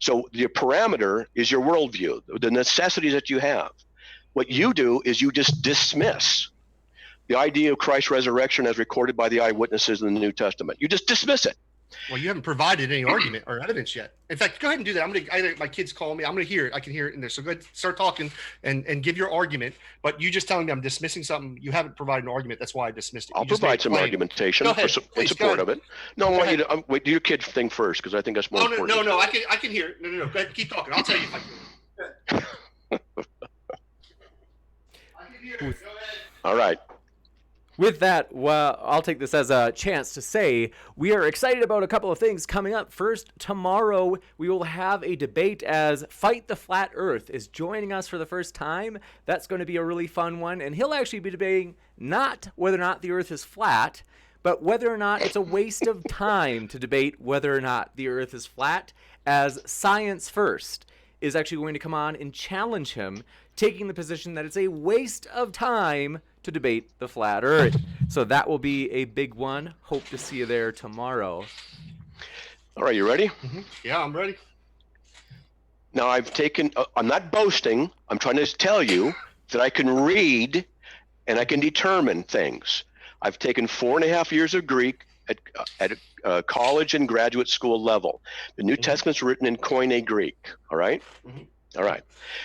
S2: So your parameter is your worldview, the necessities that you have. What you do is you just dismiss the idea of Christ's resurrection as recorded by the eyewitnesses in the New Testament. You just dismiss it.
S3: Well, you haven't provided any argument or evidence yet. In fact, go ahead and do that. My kids call me. I'm going to hear it. I can hear it in there. So go ahead, start talking and give your argument. But you just telling me I'm dismissing something. You haven't provided an argument. That's why I dismissed it.
S2: I'll provide some argumentation in support of it. No, I want you to wait. Do your kid thing first, because I think that's more important.
S3: No. I can hear it. No. Go ahead, keep talking. I'll tell you if I can. I can hear it. Go ahead.
S2: All right.
S1: With that, well, I'll take this as a chance to say we are excited about a couple of things coming up. First, tomorrow we will have a debate as Fight the Flat Earth is joining us for the first time. That's going to be a really fun one, and he'll actually be debating not whether or not the Earth is flat, but whether or not it's a waste of time to debate whether or not the Earth is flat, as Science First is actually going to come on and challenge him, taking the position that it's a waste of time to debate the flat Earth. So that will be a big one. Hope to see you there tomorrow.
S2: All right, you ready?
S3: Mm-hmm. Yeah, I'm ready.
S2: Now I'm not boasting. I'm trying to tell you that I can read and I can determine things. I've taken 4.5 years of Greek at college and graduate school level. The New Testament's written in Koine Greek, all right? All right.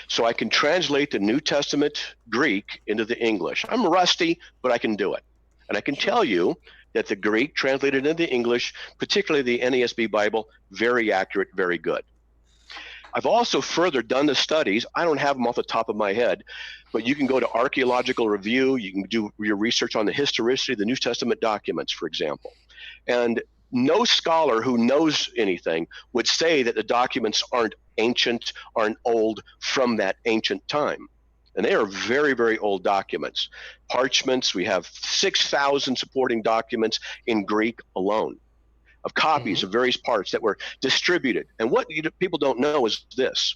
S2: So I can translate the New Testament Greek into the English. I'm rusty, but I can do it. And I can tell you that the Greek translated into the English, particularly the NASB Bible, very accurate, very good. I've also further done the studies. I don't have them off the top of my head, but you can go to Archaeological Review. You can do your research on the historicity of the New Testament documents, for example. And no scholar who knows anything would say that the documents aren't ancient, aren't old from that ancient time. And they are very, very old documents. Parchments, we have 6,000 supporting documents in Greek alone of copies of various parts that were distributed. And what people don't know is this,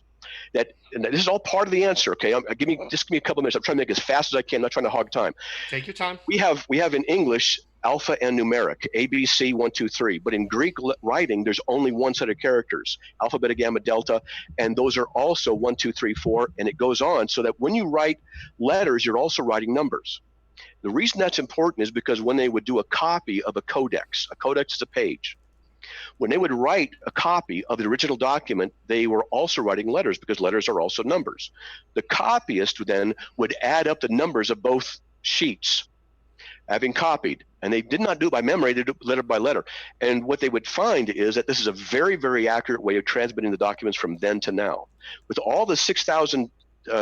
S2: that, and this is all part of the answer, okay? Just give me a couple minutes. I'm trying to make it as fast as I can, not trying to hog time.
S3: Take your time.
S2: We have in English alpha and numeric, A, B, C, 1, 2, 3. But in Greek writing, there's only one set of characters, alpha, beta, gamma, delta, and those are also 1, 2, 3, 4, and it goes on so that when you write letters, you're also writing numbers. The reason that's important is because when they would do a copy of a codex is a page. When they would write a copy of the original document, they were also writing letters because letters are also numbers. The copyist then would add up the numbers of both sheets, having copied, and they did not do it by memory, they did it letter by letter. And what they would find is that this is a very, very accurate way of transmitting the documents from then to now. With all the 6,000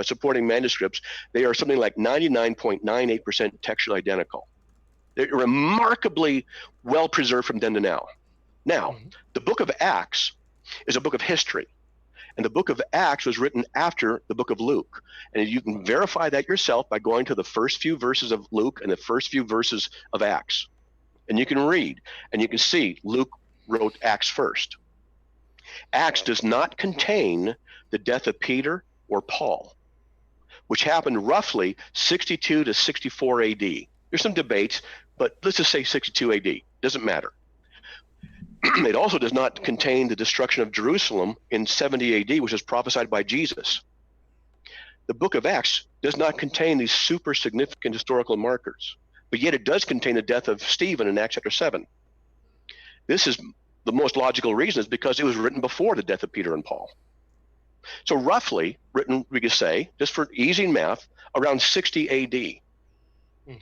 S2: supporting manuscripts, they are something like 99.98% textually identical. They're remarkably well preserved from then to now. Now, the book of Acts is a book of history. And the book of Acts was written after the book of Luke. And you can verify that yourself by going to the first few verses of Luke and the first few verses of Acts. And you can read, and you can see Luke wrote Acts first. Acts does not contain the death of Peter or Paul, which happened roughly 62 to 64 AD. There's some debates, but let's just say 62 AD. Doesn't matter. It also does not contain the destruction of Jerusalem in 70 AD, which is prophesied by Jesus. The book of Acts does not contain these super significant historical markers, but yet it does contain the death of Stephen in Acts chapter 7. This is the most logical reason is because it was written before the death of Peter and Paul. So roughly written, we could say, just for easy math, around 60 AD.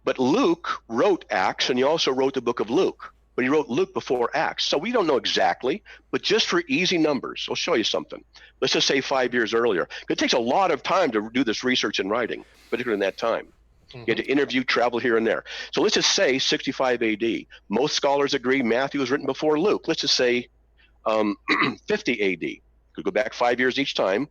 S2: But Luke wrote Acts, and he also wrote the book of Luke. But he wrote Luke before Acts. So we don't know exactly, but just for easy numbers, I'll show you something. Let's just say 5 years earlier. It takes a lot of time to do this research and writing, particularly in that time. You had to interview, travel here and there. So let's just say 65 AD. Most scholars agree Matthew was written before Luke. Let's just say 50 AD. Could go back 5 years each time.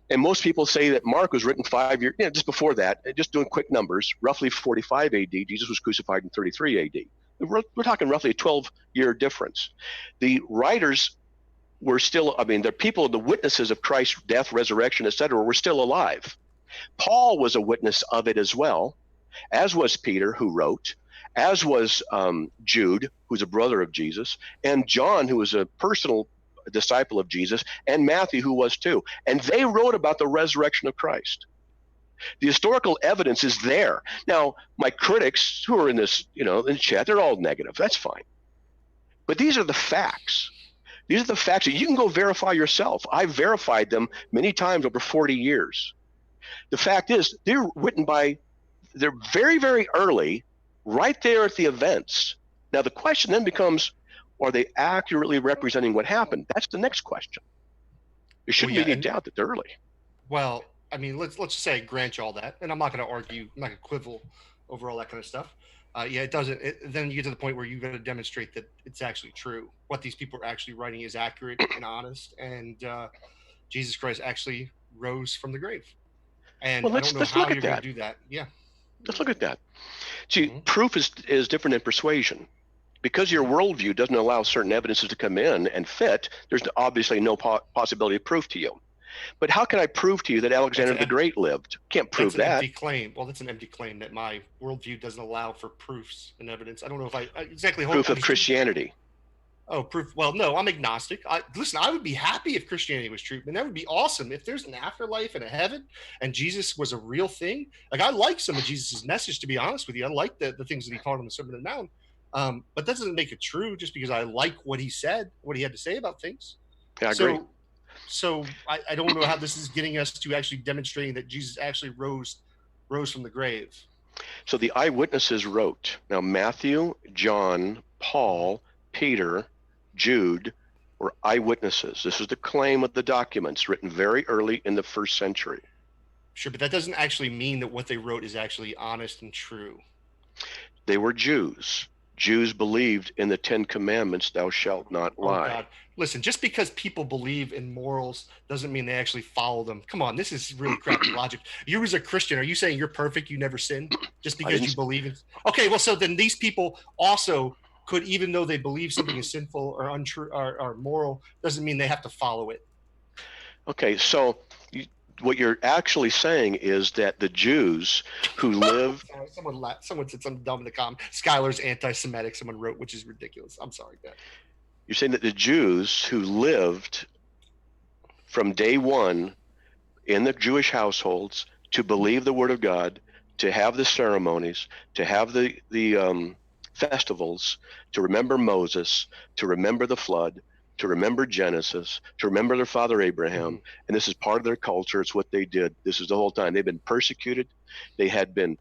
S2: And most people say that Mark was written 5 years, just before that, just doing quick numbers, roughly 45 AD. Jesus was crucified in 33 AD. We're talking roughly a 12-year difference. The writers were still, the people, the witnesses of Christ's death, resurrection, etc., were still alive. Paul was a witness of it as well, as was Peter, who wrote, as was Jude, who's a brother of Jesus, and John, who was a personal disciple of Jesus, and Matthew, who was too. And they wrote about the resurrection of Christ. The historical evidence is there. Now, my critics who are in this, in the chat, they're all negative. That's fine. But these are the facts. These are the facts that you can go verify yourself. I've verified them many times over 40 years. The fact is, they're very, very early, right there at the events. Now, the question then becomes, are they accurately representing what happened? That's the next question. There shouldn't be any doubt that they're early.
S3: Well, let's just say I grant you all that, and I'm not going to argue, I'm not going to quibble over all that kind of stuff. It doesn't. Then you get to the point where you've got to demonstrate that it's actually true. What these people are actually writing is accurate and honest, and Jesus Christ actually rose from the grave. And I don't know how you're going to do that. Yeah.
S2: Let's look at that. See, proof is different than persuasion. Because your worldview doesn't allow certain evidences to come in and fit, there's obviously no possibility of proof to you. But how can I prove to you that Alexander the Great lived? Can't prove that.
S3: That's an empty claim. Well, that's an empty claim that my worldview doesn't allow for proofs and evidence. I don't know if I exactly
S2: proof of Christianity.
S3: Oh, proof. Well, no, I'm agnostic. Listen, I would be happy if Christianity was true, and that would be awesome. If there's an afterlife and a heaven and Jesus was a real thing, like I like some of Jesus's message, to be honest with you. I like the things that he taught on the Sermon on the Mount. But that doesn't make it true just because I like what he said, what he had to say about things.
S2: Yeah, I agree.
S3: So I don't know how this is getting us to actually demonstrating that Jesus actually rose from the grave.
S2: So the eyewitnesses wrote. Now, Matthew, John, Paul, Peter, Jude were eyewitnesses. This is the claim of the documents written very early in the first century.
S3: Sure, but that doesn't actually mean that what they wrote is actually honest and true.
S2: They were Jews. Jews believed in the 10 Commandments, thou shalt not lie.
S3: Oh God. Listen, just because people believe in morals doesn't mean they actually follow them. Come on, this is really crappy logic. You as a Christian, are you saying you're perfect, you never sin, just because you believe in? Okay, well, so then these people also could, even though they believe something is sinful or untrue or moral, doesn't mean they have to follow it.
S2: Okay, so what you're actually saying is that the Jews who live...
S3: Someone said something dumb in the comment. Skylar's anti-Semitic, someone wrote, which is ridiculous. I'm sorry, guys.
S2: You're saying that the Jews who lived from day one in the Jewish households to believe the word of God, to have the ceremonies, to have the festivals, to remember Moses, to remember the flood, to remember Genesis, to remember their father Abraham, and this is part of their culture. It's what they did. This is the whole time. They've been persecuted. They had been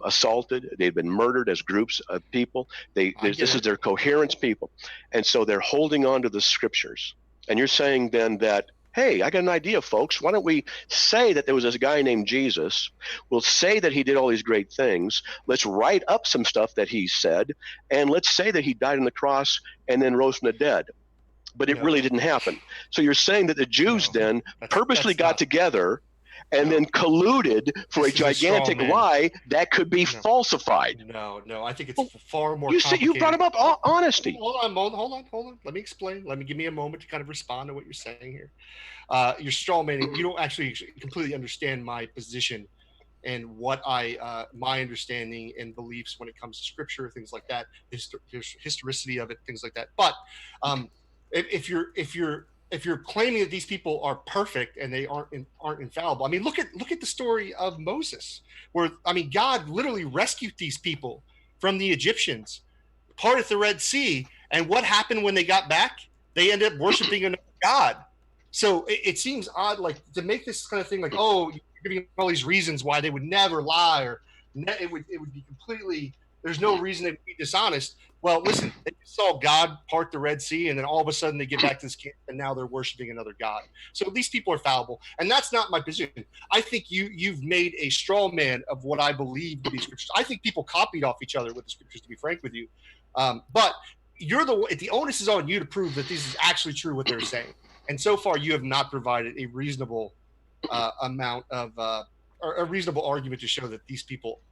S2: assaulted. They'd been murdered as groups of people. This is their coherence people. And so they're holding on to the scriptures. And you're saying then that, hey, I got an idea, folks. Why don't we say that there was this guy named Jesus? We'll say that he did all these great things. Let's write up some stuff that he said, and let's say that he died on the cross and then rose from the dead. But it really didn't happen. So you're saying that the Jews then purposely got together and then colluded for a gigantic lie that could be falsified.
S3: No, I think it's far more
S2: complicated. You brought him up honesty.
S3: Hold on. Let me explain. Give me a moment to kind of respond to what you're saying here. You're straw manning. You don't actually completely understand my position and what my understanding and beliefs when it comes to scripture, things like that, historicity of it, things like that. But if you're claiming that these people are perfect and they aren't infallible, I mean, look at the story of Moses, where God literally rescued these people from the Egyptians, parted the Red Sea, and what happened when they got back? They ended up worshiping another god. So it seems odd, like, to make this kind of thing like, oh, you're giving all these reasons why they would never lie, or it would be completely, there's no reason to be dishonest. Well, listen, they saw God part the Red Sea, and then all of a sudden they get back to this camp, and now they're worshiping another god. So these people are fallible, and that's not my position. I think you've made a straw man of what I believe to be scriptures. I think people copied off each other with the scriptures, to be frank with you. But you're the onus is on you to prove that this is actually true what they're saying. And so far, you have not provided a reasonable amount of or a reasonable argument to show that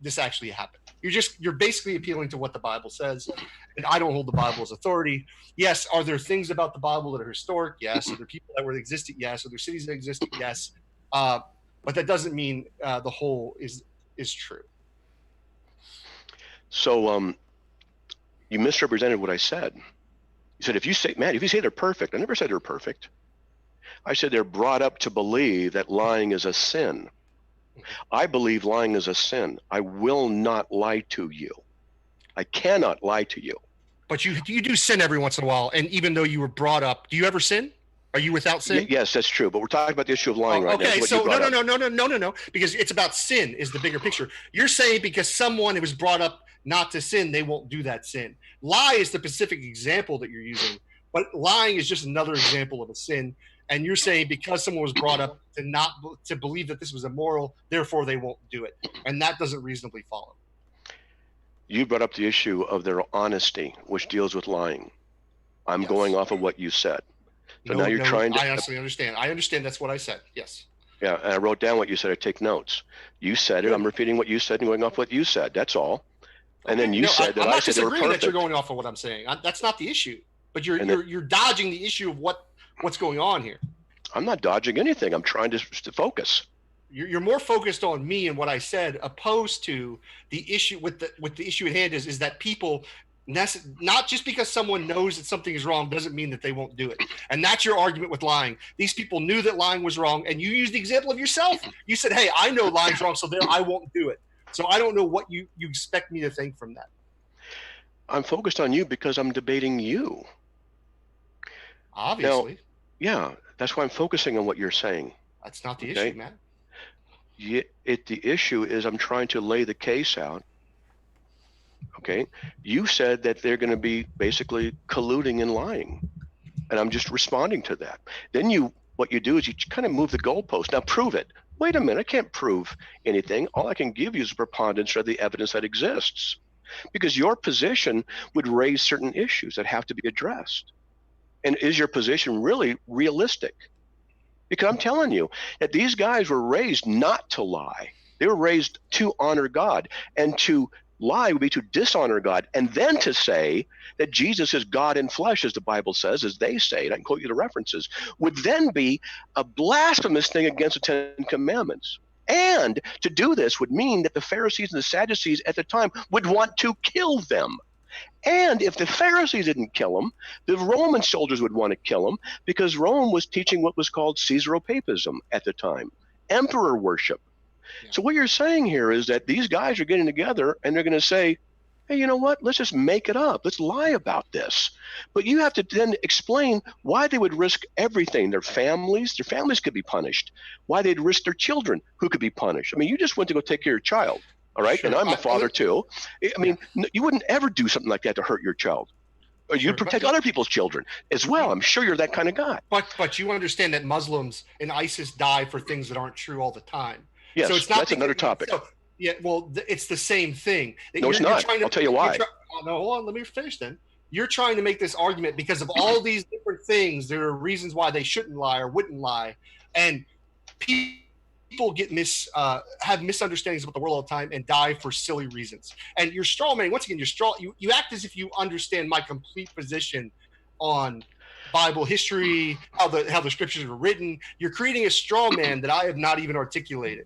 S3: this actually happened. You're basically appealing to what the Bible says, and I don't hold the Bible as authority. Yes, are there things about the Bible that are historic? Yes. Are there people that were existed? Yes. Are there cities that existed? Yes. But that doesn't mean the whole is true.
S2: So you misrepresented what I said. You said, if you say they're perfect, I never said they're perfect. I said they're brought up to believe that lying is a sin. I believe lying is a sin. I will not lie to you. I cannot lie to you.
S3: But you do sin every once in a while, and even though you were brought up, do you ever sin? Are you without sin?
S2: Yes, that's true. But we're talking about the issue of lying right now.
S3: Okay, so no, because it's about sin is the bigger picture. You're saying because someone was brought up not to sin, they won't do that sin. Lie is the specific example that you're using, but lying is just another example of a sin. And you're saying because someone was brought up to believe that this was immoral, therefore they won't do it. And that doesn't reasonably follow. You
S2: brought up the issue of their honesty, which deals with lying. I'm going off of what you said. So now you're trying to...
S3: I honestly understand. I understand that's what I said. Yes.
S2: Yeah, and I wrote down what you said. I take notes. You said it. I'm repeating what you said and going off what you said. That's all. And then you said that I said they were perfect.
S3: I'm not disagreeing that you're going off of what I'm saying. That's not the issue. But you're dodging the issue of what's going on here.
S2: I'm not dodging anything. I'm trying to focus.
S3: You're more focused on me and what I said, opposed to the issue with the issue at hand is that people And that's not just because someone knows that something is wrong doesn't mean that they won't do it. And that's your argument with lying. These people knew that lying was wrong, and you used the example of yourself. You said, hey, I know lying's wrong, so I won't do it. So I don't know what you expect me to think from that.
S2: I'm focused on you because I'm debating you.
S3: Obviously.
S2: Now, yeah, that's why I'm focusing on what you're saying.
S3: That's not the issue, man.
S2: The issue is I'm trying to lay the case out. Okay, you said that they're going to be basically colluding and lying, and I'm just responding to that. Then what you do is you kind of move the goalpost. Now prove it. Wait a minute, I can't prove anything. All I can give you is a preponderance of the evidence that exists, because your position would raise certain issues that have to be addressed. And is your position really realistic? Because I'm telling you that these guys were raised not to lie. They were raised to honor God, and to lie would be to dishonor God, and then to say that Jesus is God in flesh, as the Bible says, as they say, and I can quote you the references, would then be a blasphemous thing against the Ten Commandments. And to do this would mean that the Pharisees and the Sadducees at the time would want to kill them. And if the Pharisees didn't kill them, the Roman soldiers would want to kill them, because Rome was teaching what was called Caesaropapism at the time, emperor worship. Yeah. So what you're saying here is that these guys are getting together and they're going to say, hey, you know what? Let's just make it up. Let's lie about this. But you have to then explain why they would risk everything. Their families could be punished. Why they'd risk their children, who could be punished. I mean, you just went to go take care of your child. All right. Sure. And I'm a father too. I mean, you wouldn't ever do something like that to hurt your child. Or you'd protect other people's children as well. I'm sure you're that kind of guy.
S3: But you understand that Muslims and ISIS die for things that aren't true all the time.
S2: Yes, so it's not, that's another topic.
S3: So, yeah, well, it's the same thing.
S2: No, it's not. I'll tell you why.
S3: No, hold on. Let me finish then. You're trying to make this argument because of all these different things. There are reasons why they shouldn't lie or wouldn't lie. And people have misunderstandings about the world all the time and die for silly reasons. And you're straw man. Once again, you act as if you understand my complete position on Bible history, how the scriptures were written. You're creating a straw man that I have not even articulated.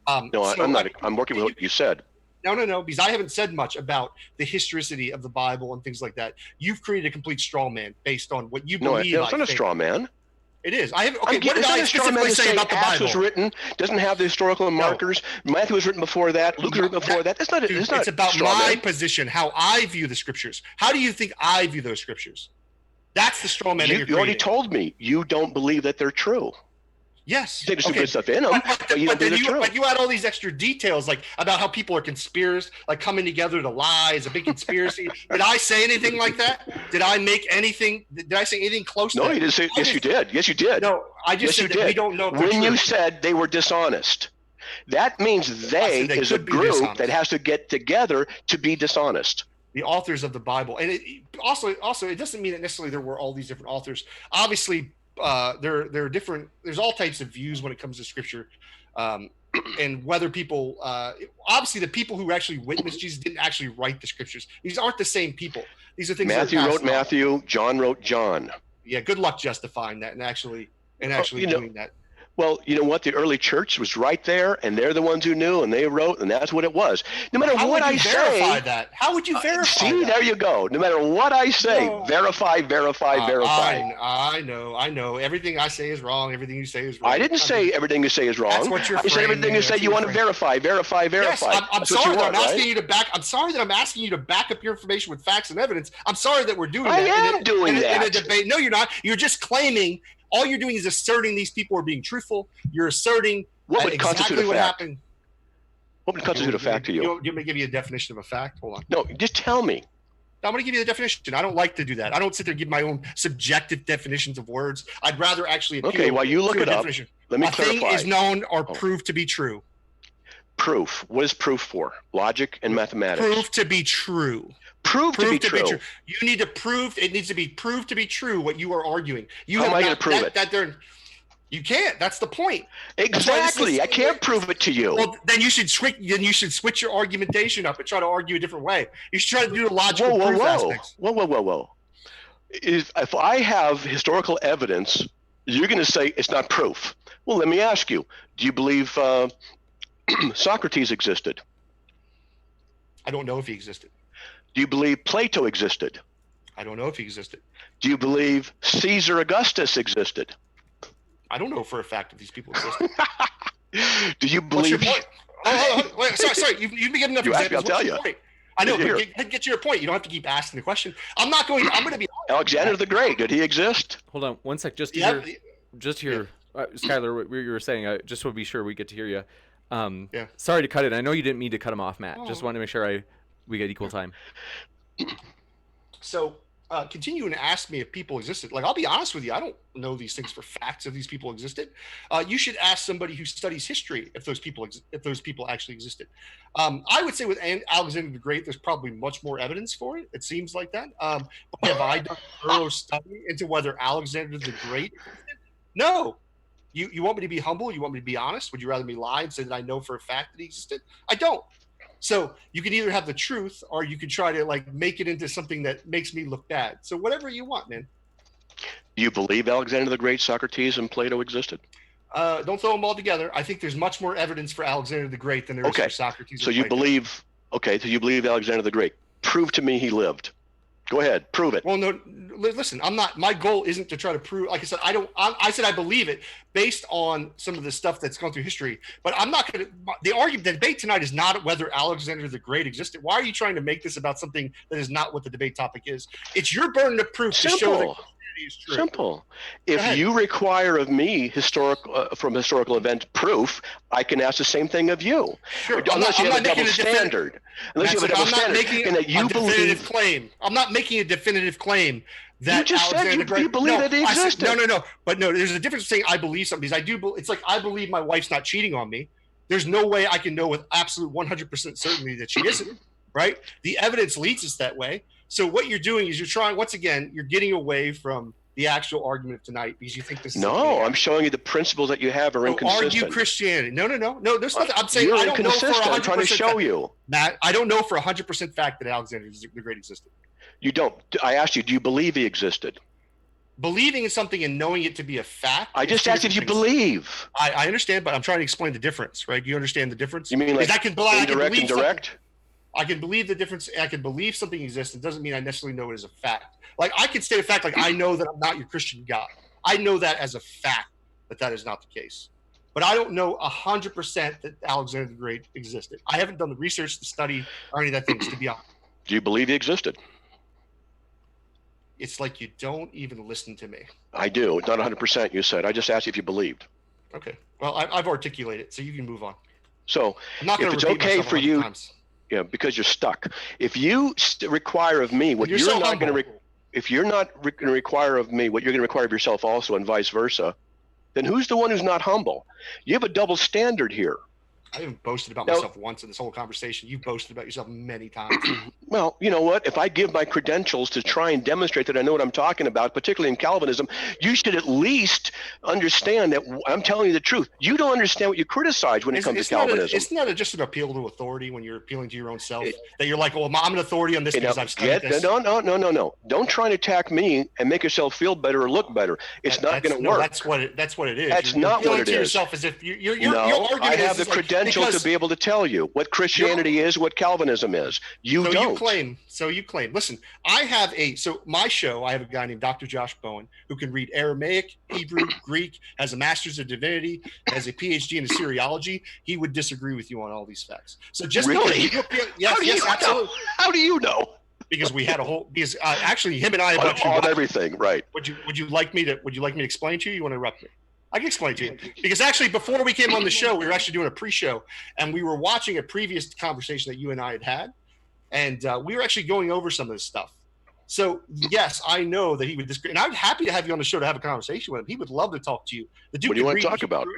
S2: I'm not. I'm working with what you said.
S3: No, because I haven't said much about the historicity of the Bible and things like that. You've created a complete straw man based on what you believe.
S2: No, it's not a straw man.
S3: It is. What did I specifically say about the Bible?
S2: Acts was written, doesn't have the historical markers. Matthew was written before that. Luke was written before that. That's not. It's
S3: about my position, how I view the scriptures. How do you think I view those scriptures? That's the straw man.
S2: You already told me you don't believe that they're true.
S3: Yes.
S2: You think there's some good stuff in them, but you don't believe they're true.
S3: But you add all these extra details, like about how people are conspirators, like coming together to lie. It's a big conspiracy. Did I say anything like that? Did I say anything close to that?
S2: No, you didn't say. Yes, you did. Yes, you did.
S3: No, I just said that we don't know.
S2: When you said they were dishonest, that means they is a group that has to get together to be dishonest.
S3: The authors of the Bible, and it also it doesn't mean that necessarily there were all these different authors. Obviously, there are different. There's all types of views when it comes to scripture, and whether people obviously the people who actually witnessed Jesus didn't actually write the scriptures. These aren't the same people. These are things.
S2: Matthew wrote Matthew. John wrote John.
S3: Yeah, good luck justifying that and actually doing that.
S2: Well, you know what? The early church was right there, and they're the ones who knew, and they wrote, and that's what it was. No matter what I say,
S3: how would you verify
S2: see,
S3: that?
S2: There you go. No matter what I say, verify.
S3: I know. Everything I say is wrong. Everything you say is wrong.
S2: I didn't say everything you say is wrong.
S3: That's what you're
S2: I said everything you say you want to verify.
S3: Yes, I'm sorry that I'm asking you to back. I'm sorry that I'm asking you to back up your information with facts and evidence. I'm sorry that we're doing that.
S2: I am doing that
S3: in a debate. No, you're not. You're just claiming. All you're doing is asserting these people are being truthful. You're asserting exactly what happened.
S2: What would constitute a fact to you?
S3: You want me to give you a definition of a fact? Hold on.
S2: No, just tell me.
S3: I'm going to give you the definition. I don't like to do that. I don't sit there and give my own subjective definitions of words. I'd rather actually appeal
S2: while you look it up, let me clarify.
S3: A thing is known or proved to be true.
S2: Proof. What is proof for? Logic and mathematics.
S3: Proof to be true.
S2: Prove to be true.
S3: You need to prove. It needs to be proved to be true what you are arguing.
S2: How am I going to prove it?
S3: You can't. That's the point.
S2: Exactly. I can't prove it to you.
S3: Well, then you should switch. Switch your argumentation up and try to argue a different way. You should try to do the logical proof aspects.
S2: Whoa. If I have historical evidence, you're going to say it's not proof. Well, let me ask you: do you believe Socrates existed?
S3: I don't know if he existed.
S2: Do you believe Plato existed?
S3: I don't know if he existed.
S2: Do you believe Caesar Augustus existed?
S3: I don't know for a fact if these people existed.
S2: Do you
S3: What's your
S2: believe?
S3: point? Oh, wait, sorry. You've been giving enough
S2: You asked me,
S3: examples.
S2: I'll
S3: What's
S2: tell
S3: your
S2: you.
S3: point? I know,
S2: Here.
S3: but get to your point. You don't have to keep asking the question. I'm going to be
S2: Alexander the Great, did he exist?
S1: Hold on one sec. Just
S3: Yeah.
S1: here. Skylar, what you were saying, I just want to be sure we get to hear you.
S3: Yeah.
S1: Sorry to cut it. I know you didn't mean to cut him off, Matt. Just
S3: Oh.
S1: wanted to make sure we get equal time.
S3: So continuing to ask me if people existed. Like, I'll be honest with you, I don't know these things for facts if these people existed. You should ask somebody who studies history if those people actually existed. I would say with Alexander the Great, there's probably much more evidence for it. It seems like that. But have I done a thorough study into whether Alexander the Great existed? No. You want me to be humble? You want me to be honest? Would you rather me lie and say that I know for a fact that he existed? I don't. So you can either have the truth or you can try to like make it into something that makes me look bad. So whatever you want, man.
S2: Do you believe Alexander the Great, Socrates, and Plato existed?
S3: Don't throw them all together. I think there's much more evidence for Alexander the Great than there is for Socrates.
S2: So you believe Alexander the Great. Prove to me he lived. Go ahead, prove it.
S3: Well, no, listen, I'm not, my goal isn't to try to prove, like I said, I said I believe it based on some of the stuff that's gone through history, but I'm not going to, the debate tonight is not whether Alexander the Great existed. Why are you trying to make this about something that is not what the debate topic is? It's your burden of proof to show that Christianity is true.
S2: Simple. If you require of me from historical event proof, I can ask the same thing of you.
S3: Sure.
S2: Unless you have a double standard. Unless you have a double standard.
S3: I'm not making a definitive claim. I'm not making a definitive claim that
S2: you just
S3: Alexander
S2: said
S3: the Great,
S2: you believe that he existed.
S3: No. But no, there's a difference between saying I believe something. Because it's like I believe my wife's not cheating on me. There's no way I can know with absolute 100% certainty that she isn't, right? The evidence leads us that way. So what you're doing is you're trying, once again, you're getting away from the actual argument of tonight because you think this is
S2: I'm showing you the principles that you have are inconsistent.
S3: Argue Christianity. No, there's nothing. I'm saying
S2: you're
S3: I don't know for 100%.
S2: I'm trying to show you.
S3: Matt, I don't know for 100% fact that Alexander the Great existed.
S2: You don't. I asked you, do you believe he existed?
S3: Believing in something and knowing it to be a fact.
S2: I just asked if you believe.
S3: I understand, but I'm trying to explain the difference, right? Do you understand the difference?
S2: You mean like indirect and direct?
S3: I can believe the difference. I can believe something exists. It doesn't mean I necessarily know it as a fact. Like I can state a fact, like I know that I'm not your Christian God. I know that as a fact that is not the case. But I don't know 100% that Alexander the Great existed. I haven't done the research, the study, or any of that things, to be honest.
S2: Do you believe he existed?
S3: It's like you don't even listen to me.
S2: I do. Not 100%, you said. I just asked you if you believed.
S3: Okay. Well, I've articulated, so you can move on.
S2: So
S3: I'm not
S2: if it's okay for you, because you're stuck. If you require of me what you're not going to, if you're not going to require of me what you're going to require of yourself also, and vice versa, then who's the one who's not humble? You have a double standard here.
S3: I haven't boasted about myself once in this whole conversation. You've boasted about yourself many times.
S2: Well, you know what? If I give my credentials to try and demonstrate that I know what I'm talking about, particularly in Calvinism, you should at least understand that I'm telling you the truth. You don't understand what you criticize when it comes to Calvinism.
S3: Isn't that just an appeal to authority when you're appealing to your own self? That you're like, well, I'm an authority on this because I've studied this.
S2: No. Don't try and attack me and make yourself feel better or look better. It's not going to work.
S3: That's what it is.
S2: That's not what it is.
S3: Yourself as if you're
S2: I have the credentials to be able to tell you what Christianity is, what Calvinism is. You don't.
S3: So you claim. Listen, I have a guy named Dr. Josh Bowen who can read Aramaic, Hebrew, Greek, has a master's of divinity, has a PhD in Assyriology. He would disagree with you on all these facts. So just
S2: really?
S3: Yes, absolutely.
S2: How do you know?
S3: Because we had actually him and I about
S2: on everything, right?
S3: Would you like me to explain to you? You want to interrupt me? I can explain to you because actually before we came on the show, we were actually doing a pre-show and we were watching a previous conversation that you and I had, and we were actually going over some of this stuff. So yes, I know that he would disagree, and I'm happy to have you on the show to have a conversation with him. He would love to talk to you.
S2: What do you want to talk about?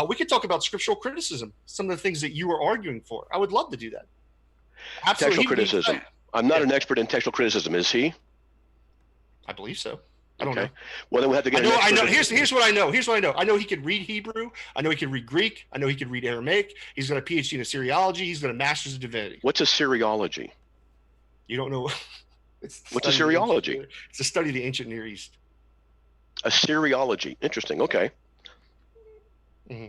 S3: We could talk about scriptural criticism, some of the things that you were arguing for. I would love to do that.
S2: Absolutely. Textual criticism. I'm not an expert in textual criticism. Is he?
S3: I believe so. I don't know.
S2: Well, then we have to get.
S3: I know. Here's what I know. I know he could read Hebrew. I know he could read Greek. I know he could read Aramaic. He's got a PhD in Assyriology. He's got a master's of divinity.
S2: What's Assyriology?
S3: You don't know?
S2: What's Assyriology?
S3: It's a study of the ancient Near East.
S2: Assyriology. Interesting. Okay.
S3: Mm-hmm.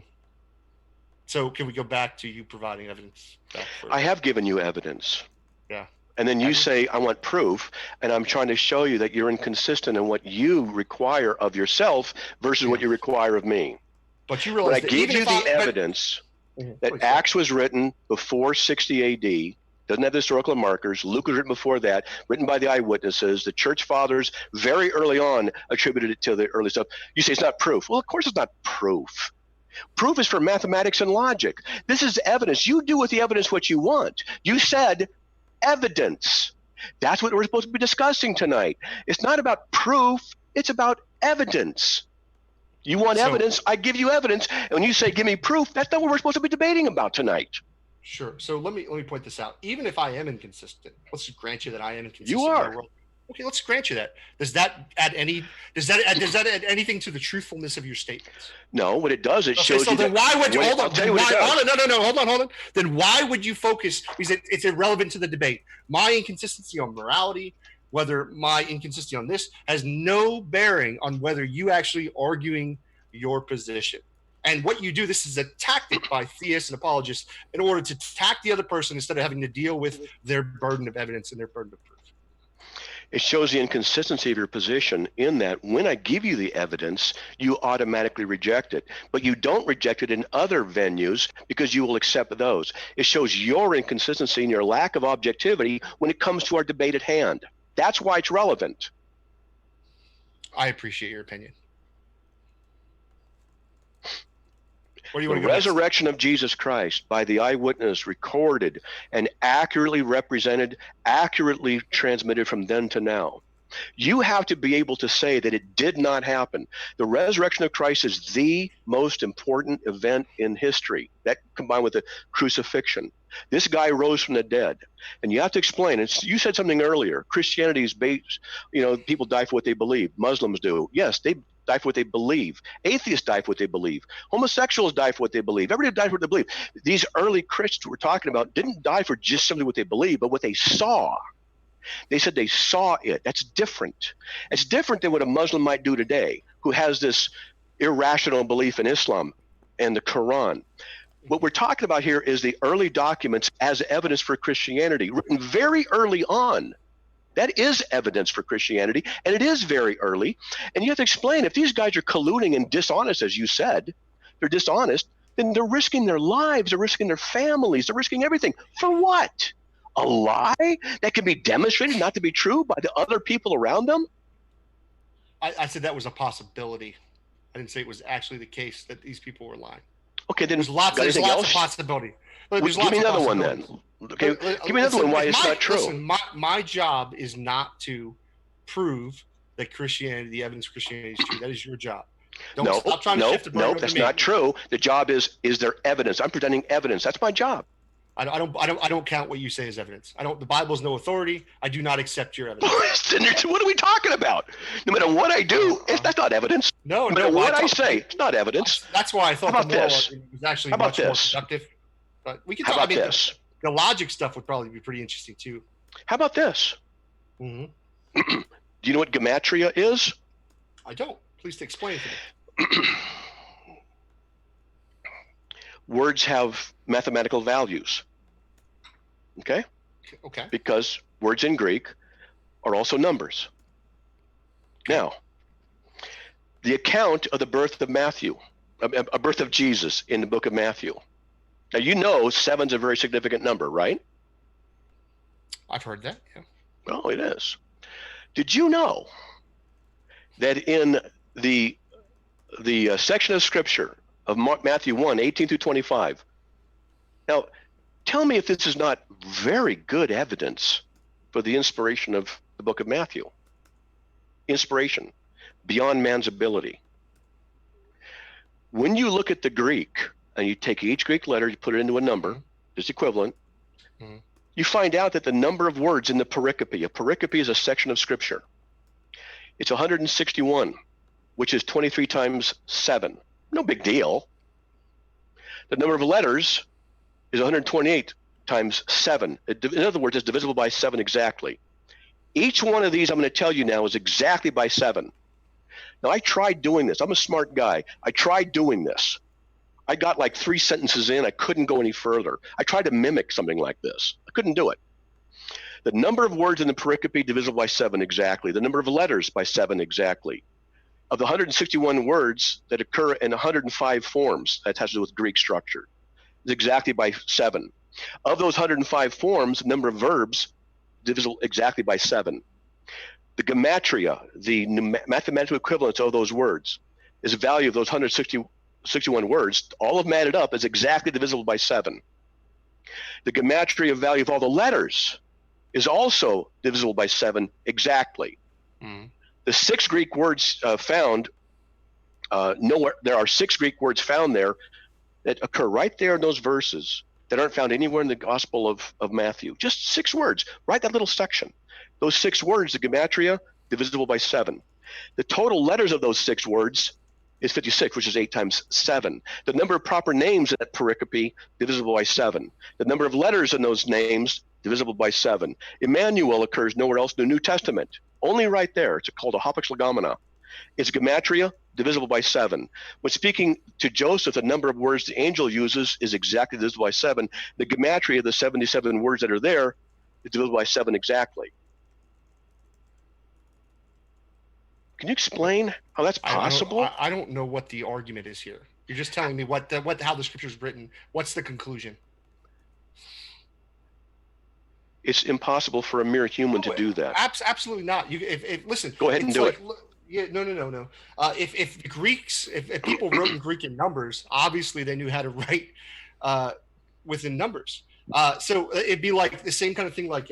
S3: So can we go back to you providing evidence?
S2: I have given you evidence.
S3: Yeah.
S2: And then you say, I want proof, and I'm trying to show you that you're inconsistent in what you require of yourself versus what you require of me.
S3: But you
S2: When
S3: realize
S2: I give you the evidence that Acts was written before 60 AD, doesn't have the historical markers. Luke was written before that, written by the eyewitnesses. The church fathers very early on attributed it to the early stuff. You say it's not proof. Well, of course it's not proof. Proof is for mathematics and logic. This is evidence. You do with the evidence what you want. You said evidence. That's what we're supposed to be discussing tonight. It's not about proof. It's about evidence. You want evidence, I give you evidence. And when you say, give me proof, that's not what we're supposed to be debating about tonight.
S3: Sure. So let me point this out. Even if I am inconsistent, let's just grant you that I am inconsistent.
S2: You are.
S3: Okay, let's grant you that. Does that add anything to the truthfulness of your statements?
S2: No, what it does, it shows
S3: so
S2: you.
S3: Then why would you hold on?
S2: Hold
S3: on. Then why would you focus? Because it's irrelevant to the debate. My inconsistency on morality, whether my inconsistency on this, has no bearing on whether you actually arguing your position. And what you do, this is a tactic by theists and apologists in order to attack the other person instead of having to deal with their burden of evidence and their burden of proof.
S2: It shows the inconsistency of your position in that when I give you the evidence, you automatically reject it. But you don't reject it in other venues because you will accept those. It shows your inconsistency and your lack of objectivity when it comes to our debate at hand. That's why it's relevant.
S3: I appreciate your opinion. What do you
S2: The
S3: want to go
S2: resurrection of Jesus Christ by the eyewitness recorded and accurately represented, accurately transmitted from then to now. You have to be able to say that it did not happen. The resurrection of Christ is the most important event in history. That combined with the crucifixion. This guy rose from the dead. And you have to explain, you said something earlier, Christianity is based, people die for what they believe. Muslims do. Yes, they die for what they believe. Atheists die for what they believe. Homosexuals die for what they believe. Everybody died for what they believe. These early Christians we're talking about didn't die for just simply what they believe, but what they saw. They said they saw it. That's different. It's different than what a Muslim might do today, who has this irrational belief in Islam and the Quran. What we're talking about here is the early documents as evidence for Christianity, written very early on. That is evidence for Christianity, and it is very early. And you have to explain, if these guys are colluding and dishonest, as you said, they're dishonest, then they're risking their lives, they're risking their families, they're risking everything. For what? A lie that can be demonstrated not to be true by the other people around them?
S3: I said that was a possibility. I didn't say it was actually the case that these people were lying.
S2: Okay, then
S3: there's lots of possibility.
S2: Give me another one then. Okay, give me another one why it's not true.
S3: Listen, my job is not to prove that Christianity, the evidence of Christianity is true. That is your job. Stop trying to shift the burden over
S2: that's
S3: to me.
S2: not true. The job is there evidence? I'm presenting evidence. That's my job.
S3: I don't count what you say as evidence. The Bible is no authority. I do not accept your evidence.
S2: What are we talking about? No matter what I do, that's not evidence.
S3: No
S2: matter what I say, it's not evidence.
S3: That's why I thought the moral argument was actually much more productive. But we can talk about this. The logic stuff would probably be pretty interesting too.
S2: How about this?
S3: Mm-hmm.
S2: Do you know what gematria is?
S3: I don't. Please explain it to me.
S2: Words have mathematical values. Okay?
S3: Okay.
S2: Because words in Greek are also numbers. Now, the account of the birth of Matthew, a birth of Jesus in the book of Matthew. Now, 7's a very significant number, right?
S3: I've heard that, yeah.
S2: Oh, it is. Did you know that in the section of Scripture of Matthew 1, 18 through 25, now, tell me if this is not very good evidence for the inspiration of the book of Matthew. Inspiration, beyond man's ability. When you look at the Greek, and you take each Greek letter, you put it into a number, just equivalent, you find out that the number of words in the pericope, a pericope is a section of Scripture, it's 161, which is 23 times 7. No big deal. The number of letters is 128 times 7. In other words, it's divisible by 7 exactly. Each one of these I'm going to tell you now is exactly by 7. Now, I tried doing this. I'm a smart guy. I tried doing this. I got like 3 sentences in. I couldn't go any further. I tried to mimic something like this. I couldn't do it. The number of words in the pericope divisible by 7 exactly. The number of letters by 7 exactly. Of the 161 words that occur in 105 forms, that has to do with Greek structure, is exactly by 7. Of those 105 forms, the number of verbs divisible exactly by 7. The gematria, the mathematical equivalence of those words, is a value of those 161 words, all of them added up, is exactly divisible by 7. The gematria value of all the letters is also divisible by 7 exactly. The 6 Greek words found nowhere. There are 6 Greek words found there that occur right there in those verses that aren't found anywhere in the Gospel of Matthew. Just 6 words, right that little section. Those 6 words, the gematria, divisible by 7. The total letters of those 6 words is 56, which is 8 times 7. The number of proper names in that pericope, divisible by 7. The number of letters in those names, divisible by 7. Emmanuel occurs nowhere else in the New Testament. Only right there. It's called a hapax legomena. It's gematria, divisible by 7. When speaking to Joseph, the number of words the angel uses is exactly divisible by 7. The gematria of the 77 words that are there is divisible by 7 exactly. Can you explain how that's possible?
S3: I don't know what the argument is here. You're just telling me how the scripture is written. What's the conclusion?
S2: It's impossible for a mere human to do that.
S3: Absolutely not. Listen.
S2: Go ahead and do it.
S3: Yeah, no. If people wrote in Greek in numbers, obviously they knew how to write within numbers. So it'd be like the same kind of thing like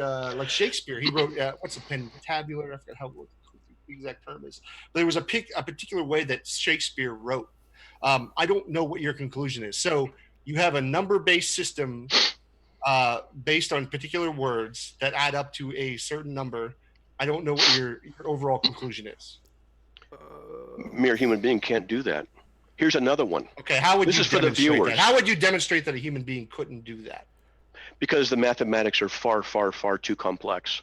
S3: Shakespeare. He wrote what's a pentabular? I forgot how the exact term is. But there was a particular way that Shakespeare wrote. I don't know what your conclusion is. So you have a number-based system based on particular words that add up to a certain number. I don't know what your overall conclusion is.
S2: Mere human being can't do that. Here's another one.
S3: Okay, how would
S2: this
S3: you
S2: is for the viewers.
S3: That? How would you demonstrate that a human being couldn't do that?
S2: Because the mathematics are far, far, far too complex.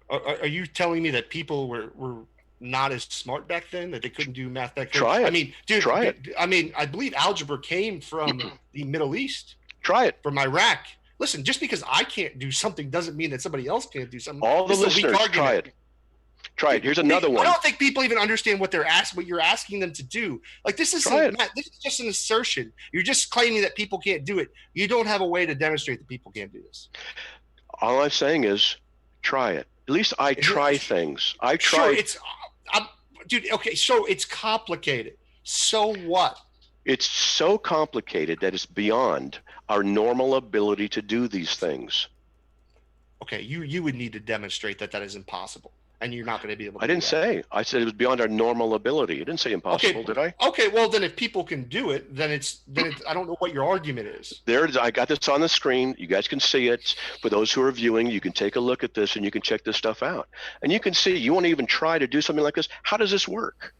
S3: Are you telling me that people were not as smart back then, that they couldn't do math back then?
S2: Try it.
S3: I mean, dude,
S2: try it.
S3: I mean, I believe algebra came from the Middle East.
S2: Try it.
S3: From Iraq. Listen, just because I can't do something doesn't mean that somebody else can't do something.
S2: All the listeners, try it. Try it. Here's another one.
S3: I don't think people even understand what you're asking them to do. Like this is just an assertion. You're just claiming that people can't do it. You don't have a way to demonstrate that people can't do this.
S2: All I'm saying is, try it. At least I try things. I try.
S3: Sure, dude. Okay, so it's complicated. So what?
S2: It's so complicated that it's beyond our normal ability to do these things.
S3: Okay, you would need to demonstrate that is impossible. And you're not going to be able to.
S2: I didn't say. I said it was beyond our normal ability. I didn't say impossible,
S3: okay,
S2: did I?
S3: Okay, well then if people can do it, then it's I don't know what your argument is.
S2: There it is. I got this on the screen. You guys can see it. For those who are viewing, you can take a look at this and you can check this stuff out. And you can see, you want to even try to do something like this. How does this work?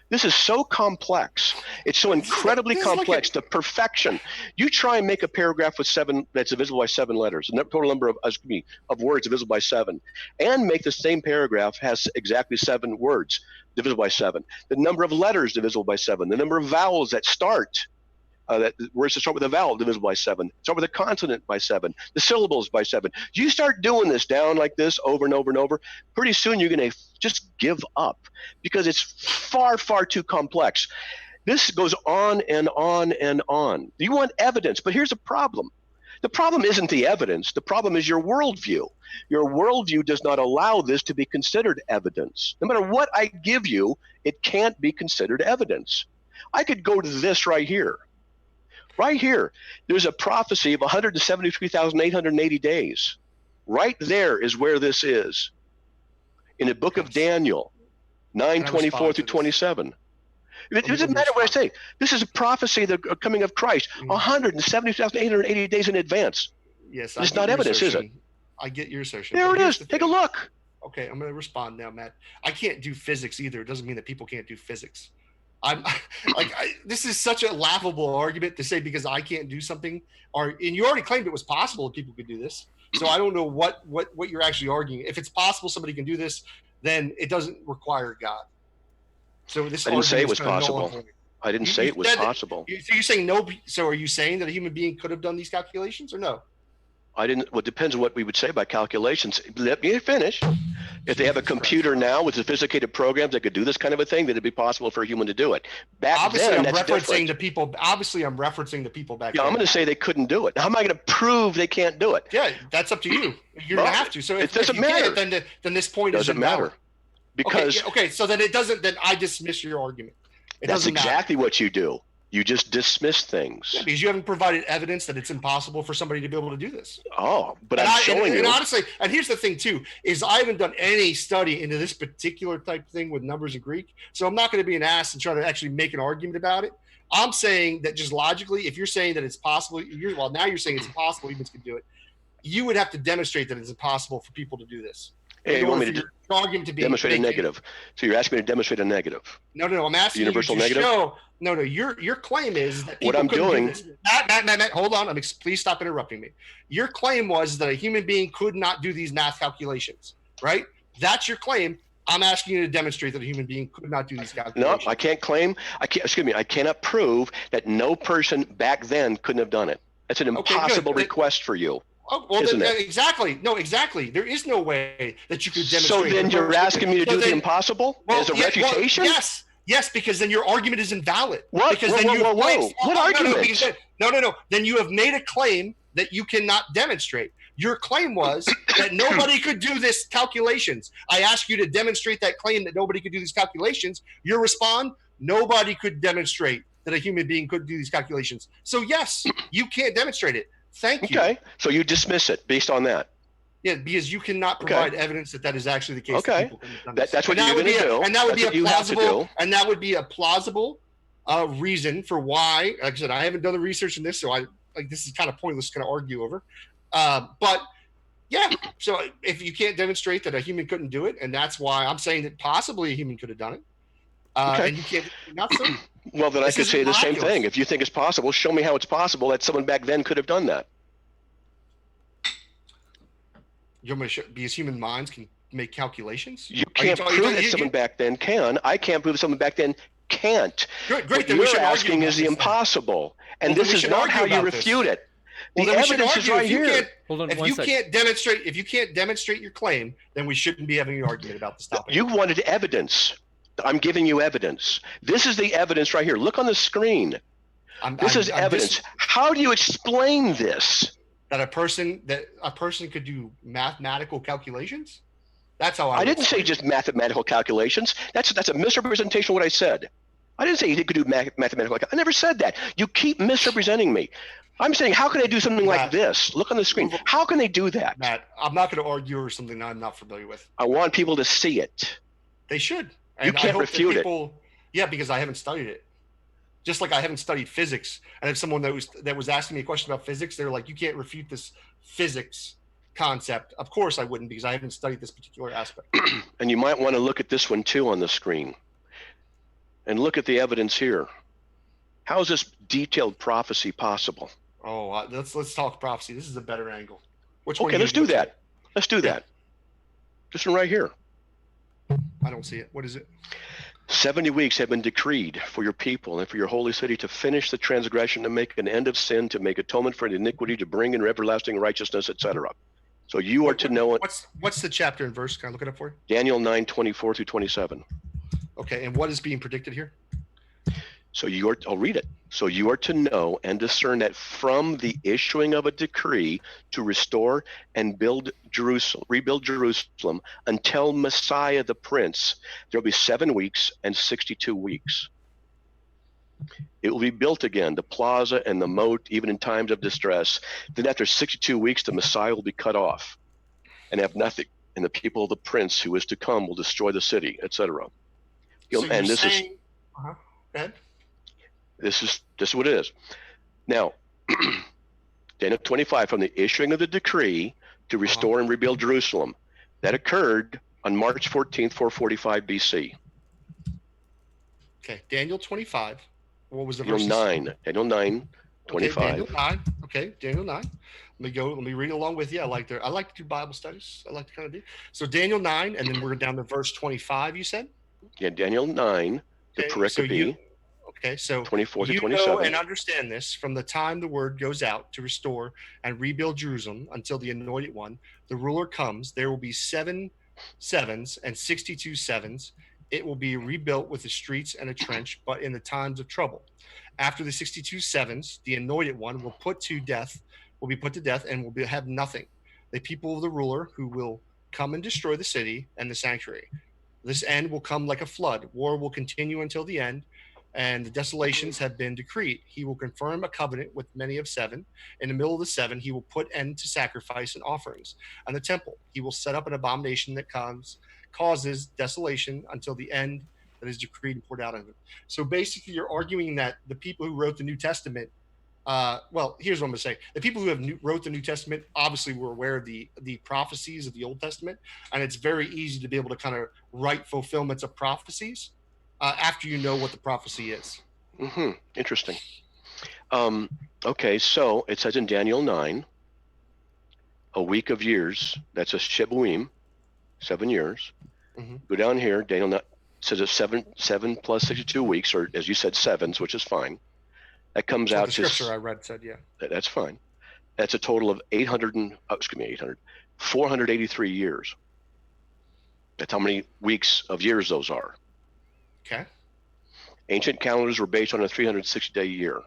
S2: This is so complex. It's so incredibly complex to perfection. You try and make a paragraph with 7 that's divisible by 7 letters, the total number of words divisible by 7, and make the same paragraph has exactly 7 words divisible by 7. The number of letters divisible by 7. The number of vowels that start. Words that start with a vowel divisible by 7. Start with a consonant by 7. The syllables by 7. You start doing this down like this over and over and over, pretty soon you're going to just give up because it's far, far too complex. This goes on and on and on. You want evidence, but here's a problem. The problem isn't the evidence. The problem is your worldview. Your worldview does not allow this to be considered evidence. No matter what I give you, it can't be considered evidence. I could go to this right here. Right here, there's a prophecy of 173,880 days. Right there is where this is. In the book of Daniel, 9:24 through 27. It doesn't matter what I say. This is a prophecy of the coming of Christ, 170,880 days in advance.
S3: Yes,
S2: it's not evidence, is it?
S3: I get your assertion.
S2: There it is. Take a look.
S3: Okay, I'm going to respond now, Matt. I can't do physics either. It doesn't mean that people can't do physics. I'm like, this is such a laughable argument to say because I can't do something, and you already claimed it was possible that people could do this. So I don't know what you're actually arguing. If it's possible somebody can do this, then it doesn't require God. So this
S2: I didn't say it was possible. I didn't say it was possible.
S3: So you're saying no? So are you saying that a human being could have done these calculations or no?
S2: I didn't. Well, it depends on what we would say by calculations. Let me finish. If they have a computer now with sophisticated programs that could do this kind of a thing, that it'd be possible for a human to do it. Back
S3: Obviously,
S2: then,
S3: I'm
S2: that's
S3: referencing
S2: different.
S3: the people. Obviously, I'm referencing the people back
S2: Yeah,
S3: then.
S2: I'm going to say they couldn't do it. How am I going to prove they can't do it?
S3: Yeah, that's up to you. You don't have to. So
S2: it
S3: if
S2: doesn't
S3: you
S2: matter.
S3: can't, then this point
S2: Doesn't matter. Because
S3: okay, so then it doesn't. Then I dismiss your argument.
S2: that's exactly what you do. You just dismiss things.
S3: Yeah, because you haven't provided evidence that it's impossible for somebody to be able to do this.
S2: Oh, but I'm showing you.
S3: And honestly, and here's the thing too, is I haven't done any study into this particular type of thing with numbers and Greek. So I'm not going to be an ass and try to actually make an argument about it. I'm saying that just logically, if you're saying that it's possible, now you're saying it's impossible humans can do it. You would have to demonstrate that it's impossible for people to do this.
S2: Hey, you want me to demonstrate a negative? So you're asking me to demonstrate a negative?
S3: No. I'm asking
S2: universal
S3: you to
S2: negative?
S3: show. No. Your claim is that
S2: what I'm doing.
S3: Matt, hold on. Please stop interrupting me. Your claim was that a human being could not do these math calculations, right? That's your claim. I'm asking you to demonstrate that a human being could not do these calculations.
S2: No, I can't claim. I cannot prove that no person back then couldn't have done it. That's an impossible request for you.
S3: Oh, well, exactly. No, exactly. There is no way that you could demonstrate.
S2: So then you're asking me to do the impossible as a refutation?
S3: Yes, because then your argument is invalid.
S2: What?
S3: Because
S2: whoa. What argument?
S3: No. Then you have made a claim that you cannot demonstrate. Your claim was that nobody could do this calculations. I ask you to demonstrate that claim that nobody could do these calculations. Your respond, nobody could demonstrate that a human being could do these calculations. So yes, you can't demonstrate it. Thank you.
S2: Okay, so you dismiss it based on that.
S3: Yeah, because you cannot provide evidence that is actually the case.
S2: Okay, that's what you're going to do.
S3: And that would be a plausible. And that would be a plausible reason for why. Like I said, I haven't done the research in this, so this is kind of pointless to kind of argue over. But yeah, so if you can't demonstrate that a human couldn't do it, and that's why I'm saying that possibly a human could have done it. And you can't. Not so.
S2: Well, then I could say the same thing. If you think it's possible, show me how it's possible that someone back then could have done that.
S3: You're going to show, because human minds can make calculations?
S2: You can't prove that someone back then can. I can't prove someone back then can't.
S3: Great.
S2: What you're asking is the impossible. And this is not how you refute it. The evidence is right here.
S3: Hold on one second. If you can't demonstrate your claim, then we shouldn't be having an argument about this topic.
S2: You wanted evidence. I'm giving you evidence. This is the evidence right here. Look on the screen. This is evidence. How do you explain this?
S3: That a person could do mathematical calculations? That's how
S2: I didn't say just mathematical calculations. That's a misrepresentation of what I said. I didn't say he could do mathematical. I never said that. You keep misrepresenting me. I'm saying, how can I do something like this? Look on the screen. How can they do that?
S3: Matt, I'm not going to argue over something I'm not familiar with.
S2: I want people to see it.
S3: They should.
S2: And you can't refute it.
S3: Yeah, because I haven't studied it. Just like I haven't studied physics. And if someone that was asking me a question about physics, they're like, you can't refute this physics concept. Of course I wouldn't, because I haven't studied this particular aspect.
S2: And you might want to look at this one too on the screen. And look at the evidence here. How is this detailed prophecy possible?
S3: Oh, let's talk prophecy. This is a better angle.
S2: Okay, let's do that. Let's do that. This one right here.
S3: I don't see it. What is it?
S2: 70 weeks have been decreed for your people and for your holy city to finish the transgression, to make an end of sin, to make atonement for iniquity, to bring in everlasting righteousness, etc. So you are to know it.
S3: What's the chapter and verse? Can I look it up for you?
S2: Daniel 9:24 through 27.
S3: Okay, and what is being predicted here?
S2: So I'll read it. So you are to know and discern that from the issuing of a decree to restore and rebuild Jerusalem until Messiah the Prince, there will be 7 weeks and 62 weeks. It will be built again, the plaza and the moat, even in times of distress. Then after 62 weeks, the Messiah will be cut off and have nothing. And the people of the Prince who is to come will destroy the city, etc.
S3: So and this is. Go ahead.
S2: This is what it is. Now, Daniel 25, from the issuing of the decree to restore and rebuild Jerusalem, that occurred on March 14th, 445 BC.
S3: Okay, Daniel 25. What was the
S2: verse? Daniel 9, 25.
S3: Okay, Daniel 9. Okay, Daniel 9. Let me read along with you. I like to do Bible studies. I like to kind of do. So Daniel 9, and then we're down to verse 25, you said?
S2: Yeah, Daniel 9, the pericope.
S3: Okay, so
S2: 24 to
S3: you
S2: 27.
S3: know and understand this: from the time the word goes out to restore and rebuild Jerusalem until the anointed one, the ruler comes, there will be 7 sevens and 62 sevens. It will be rebuilt with the streets and a trench, but in the times of trouble. After the 62 sevens, the anointed one will be put to death, and will have nothing. The people of the ruler who will come and destroy the city and the sanctuary. This end will come like a flood. War will continue until the end, and the desolations have been decreed. He will confirm a covenant with many of 7. In the middle of the 7, he will put end to sacrifice and offerings on the temple. He will set up an abomination that causes desolation until the end that is decreed and poured out on him. So basically, you're arguing that the people who wrote the New Testament, well, here's what I'm going to say: the people who wrote the New Testament obviously were aware of the prophecies of the Old Testament, and it's very easy to be able to kind of write fulfillments of prophecies after you know what the prophecy is.
S2: Interesting. Okay, so it says in Daniel 9, a week of years. That's a Shebuim, 7 years. Go down here. Daniel 9 says it's 7 plus 62 weeks, or as you said, sevens, which is fine. That comes out
S3: the
S2: to
S3: scripture I read said, yeah.
S2: That's fine. That's a total of 483 years. That's how many weeks of years those are.
S3: Okay.
S2: Ancient calendars were based on a 360-day year,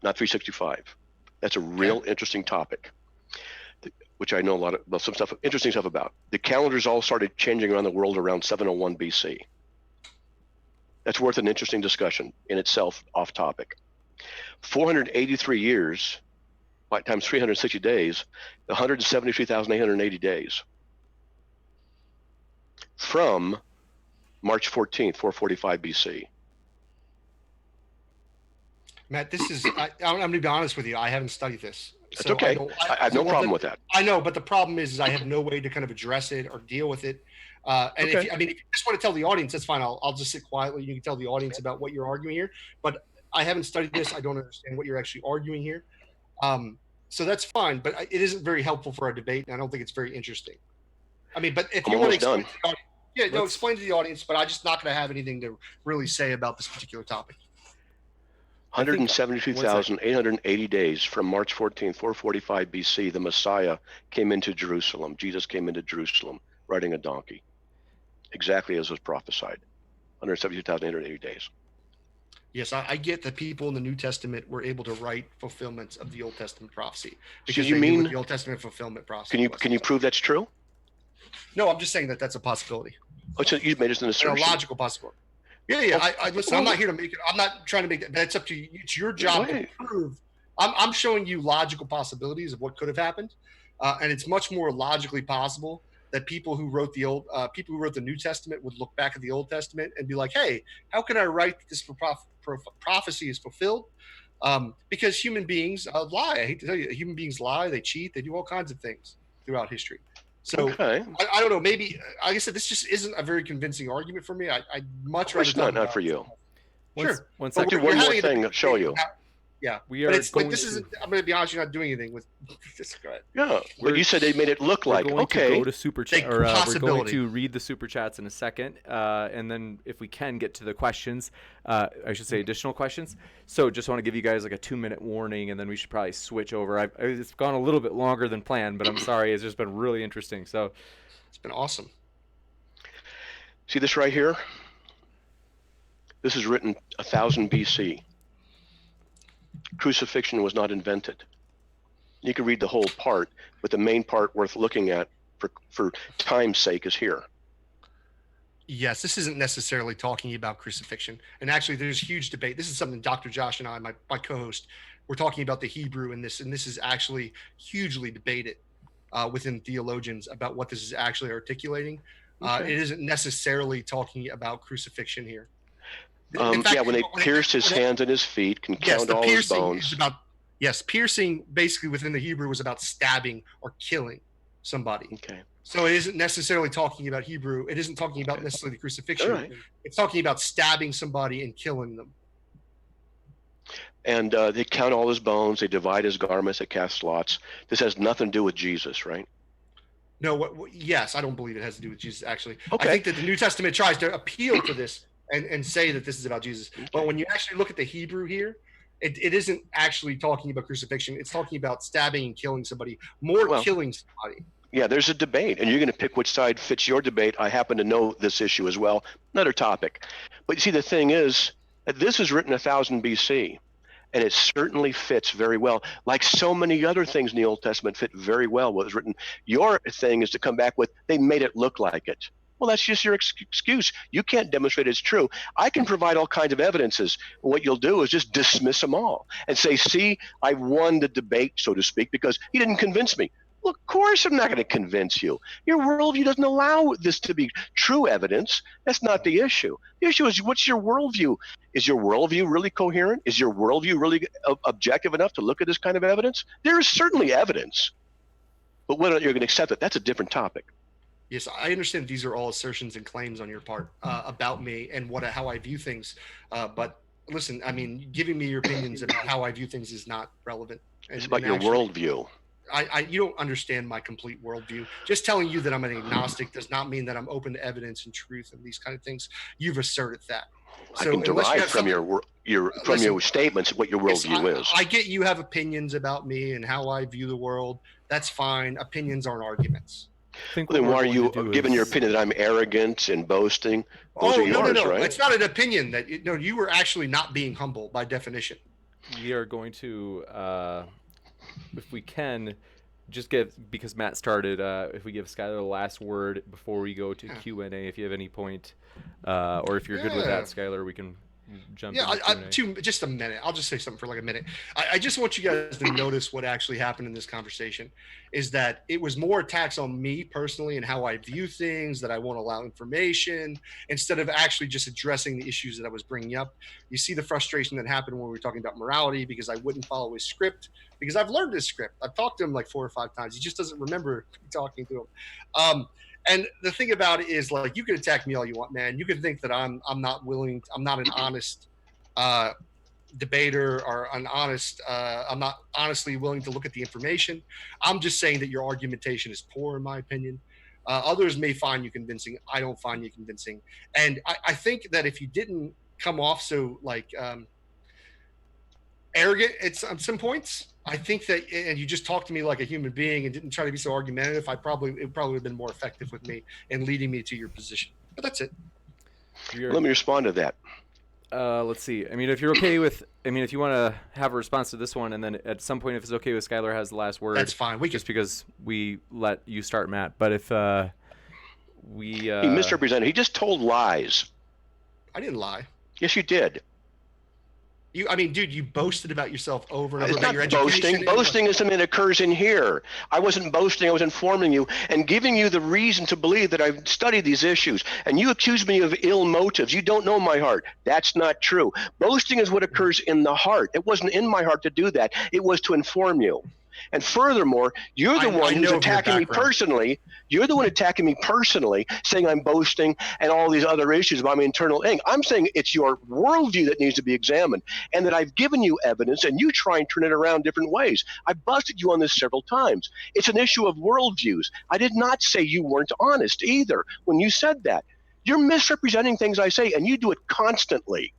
S2: not 365. That's a real interesting topic, which I know some stuff, interesting stuff about. The calendars all started changing around the world around 701 BC. That's worth an interesting discussion in itself, off topic. 483 years times 360 days, 173,880 days. From March 14th, 445 BC.
S3: Matt, this is, I'm going to be honest with you. I haven't studied this.
S2: That's okay. I have no problem with that.
S3: I know, but the problem is I have no way to kind of address it or deal with it. And if you just want to tell the audience, that's fine. I'll just sit quietly. You can tell the audience about what you're arguing here. But I haven't studied this. I don't understand what you're actually arguing here. So that's fine. But it isn't very helpful for our debate, and I don't think it's very interesting. I mean, but if you want to explain to the audience, explain to the audience. But I'm just not going to have anything to really say about this particular topic.
S2: 172,880 days from March 14th, 445 BC, the Messiah came into Jerusalem. Jesus came into Jerusalem riding a donkey, exactly as was prophesied. 172,880 days.
S3: Yes, I get that people in the New Testament were able to write fulfillments of the Old Testament prophecy.
S2: Because you mean
S3: the Old Testament fulfillment process?
S2: Can you prove that's true?
S3: No, I'm just saying that that's a possibility.
S2: Oh, so you made it an assertion.
S3: A logical possibility. Yeah. I listen. I'm not here to make it. I'm not trying to make it. That's up to you. It's your job to prove. I'm showing you logical possibilities of what could have happened, and it's much more logically possible that people who wrote the New Testament would look back at the Old Testament and be like, "Hey, how can I write this prophecy is fulfilled?" Because human beings lie. I hate to tell you, human beings lie. They cheat. They do all kinds of things throughout history. So I don't know. Maybe, like I said, this just isn't a very convincing argument for me. I'd much rather.
S2: It's not for you.
S3: Sure.
S1: One second.
S2: One more thing. I'll show you.
S3: Yeah,
S1: we are.
S3: But this isn't. I'm going to be honest. You're not doing anything with. Just go ahead.
S2: Yeah, but you said they made it look like okay.
S1: To go to super chat, or we're going to read the super chats in a second, and then if we can get to the questions, I should say additional questions. So just want to give you guys like a 2-minute warning, and then we should probably switch over. It's gone a little bit longer than planned, but I'm sorry. It's just been really interesting. So
S3: it's been awesome.
S2: See this right here? This is written 1000 BC. Crucifixion was not invented. You can read the whole part, but the main part worth looking at for time's sake is here.
S3: Yes, this isn't necessarily talking about crucifixion. And actually, there's huge debate. This is something Dr. Josh and I, my co-host, we're talking about the Hebrew in this, and this is actually hugely debated within theologians about what this is actually articulating. It isn't necessarily talking about crucifixion here.
S2: In fact, when they pierced his hands and his feet, can count all his bones.
S3: Piercing basically within the Hebrew was about stabbing or killing somebody.
S2: Okay.
S3: So it isn't necessarily talking about Hebrew. It isn't talking about necessarily the crucifixion.
S2: Right.
S3: It's talking about stabbing somebody and killing them.
S2: And they count all his bones. They divide his garments. They cast lots. This has nothing to do with Jesus, right?
S3: No. Yes, I don't believe it has to do with Jesus. Actually,
S2: okay.
S3: I think that the New Testament tries to appeal to this and say that this is about Jesus. But when you actually look at the Hebrew here, it isn't actually talking about crucifixion. It's talking about stabbing and killing somebody, killing somebody.
S2: Yeah, there's a debate, and you're going to pick which side fits your debate. I happen to know this issue as well. Another topic. But you see, the thing is that this was written 1000 BC, and it certainly fits very well. Like so many other things in the Old Testament fit very well what was written. Your thing is to come back with, they made it look like it. Well, that's just your excuse. You can't demonstrate it's true. I can provide all kinds of evidences. What you'll do is just dismiss them all and say, see, I won the debate, so to speak, because he didn't convince me. Well, of course I'm not going to convince you. Your worldview doesn't allow this to be true evidence. That's not the issue. The issue is, what's your worldview? Is your worldview really coherent? Is your worldview really objective enough to look at this kind of evidence? There is certainly evidence, but whether you're going to accept it, that's a different topic.
S3: Yes, I understand these are all assertions and claims on your part about me and how I view things. But listen, I mean, giving me your opinions about how I view things is not relevant.
S2: It's about your worldview.
S3: You don't understand my complete worldview. Just telling you that I'm an agnostic does not mean that I'm open to evidence and truth and these kind of things. You've asserted that.
S2: I can derive from your statements what your worldview is.
S3: I get you have opinions about me and how I view the world. That's fine. Opinions aren't arguments.
S2: Well, then why are you giving your opinion that I'm arrogant and boasting? Those are yours,
S3: no.
S2: right?
S3: It's not an opinion that you were actually not being humble by definition.
S1: We are going to, if we can, just because Matt started, if we give Skylar the last word before we go to Q&A, if you have any point, or if you're good with that, Skylar, we can jump into
S3: just a minute. I'll just say something for like a minute. I just want you guys to notice what actually happened in this conversation is that it was more attacks on me personally and how I view things, that I won't allow information, instead of actually just addressing the issues that I was bringing up. You see the frustration that happened when we were talking about morality because I wouldn't follow his script, because I've learned his script. I've talked to him like 4 or 5 times. He just doesn't remember talking to him. And the thing about it is, like, you can attack me all you want, man. You can think that I'm not an honest debater or I'm not honestly willing to look at the information. I'm just saying that your argumentation is poor, in my opinion. Others may find you convincing. I don't find you convincing. And I think that if you didn't come off so arrogant at some points, I think that, and you just talked to me like a human being and didn't try to be so argumentative, it probably would have been more effective with me in leading me to your position. But that's it.
S2: Let me respond to that.
S1: Let's see. I mean, if you're okay with, if you want to have a response to this one, and then at some point, if it's okay with Skylar has the last word.
S3: That's fine.
S1: Because we let you start, Matt. But if he
S2: misrepresented. He just told lies.
S3: I didn't lie.
S2: Yes, you did.
S3: Dude, you boasted about yourself over and over.
S2: It's not boasting. Boasting is something that occurs in here. I wasn't boasting. I was informing you and giving you the reason to believe that I've studied these issues. And you accuse me of ill motives. You don't know my heart. That's not true. Boasting is what occurs in the heart. It wasn't in my heart to do that. It was to inform you. And furthermore, you're the one who's attacking me personally. You're the one attacking me personally, saying I'm boasting and all these other issues about my internal thing. I'm saying it's your worldview that needs to be examined, and that I've given you evidence, and you try and turn it around different ways. I busted you on this several times. It's an issue of worldviews. I did not say you weren't honest either when you said that. You're misrepresenting things I say, and you do it constantly.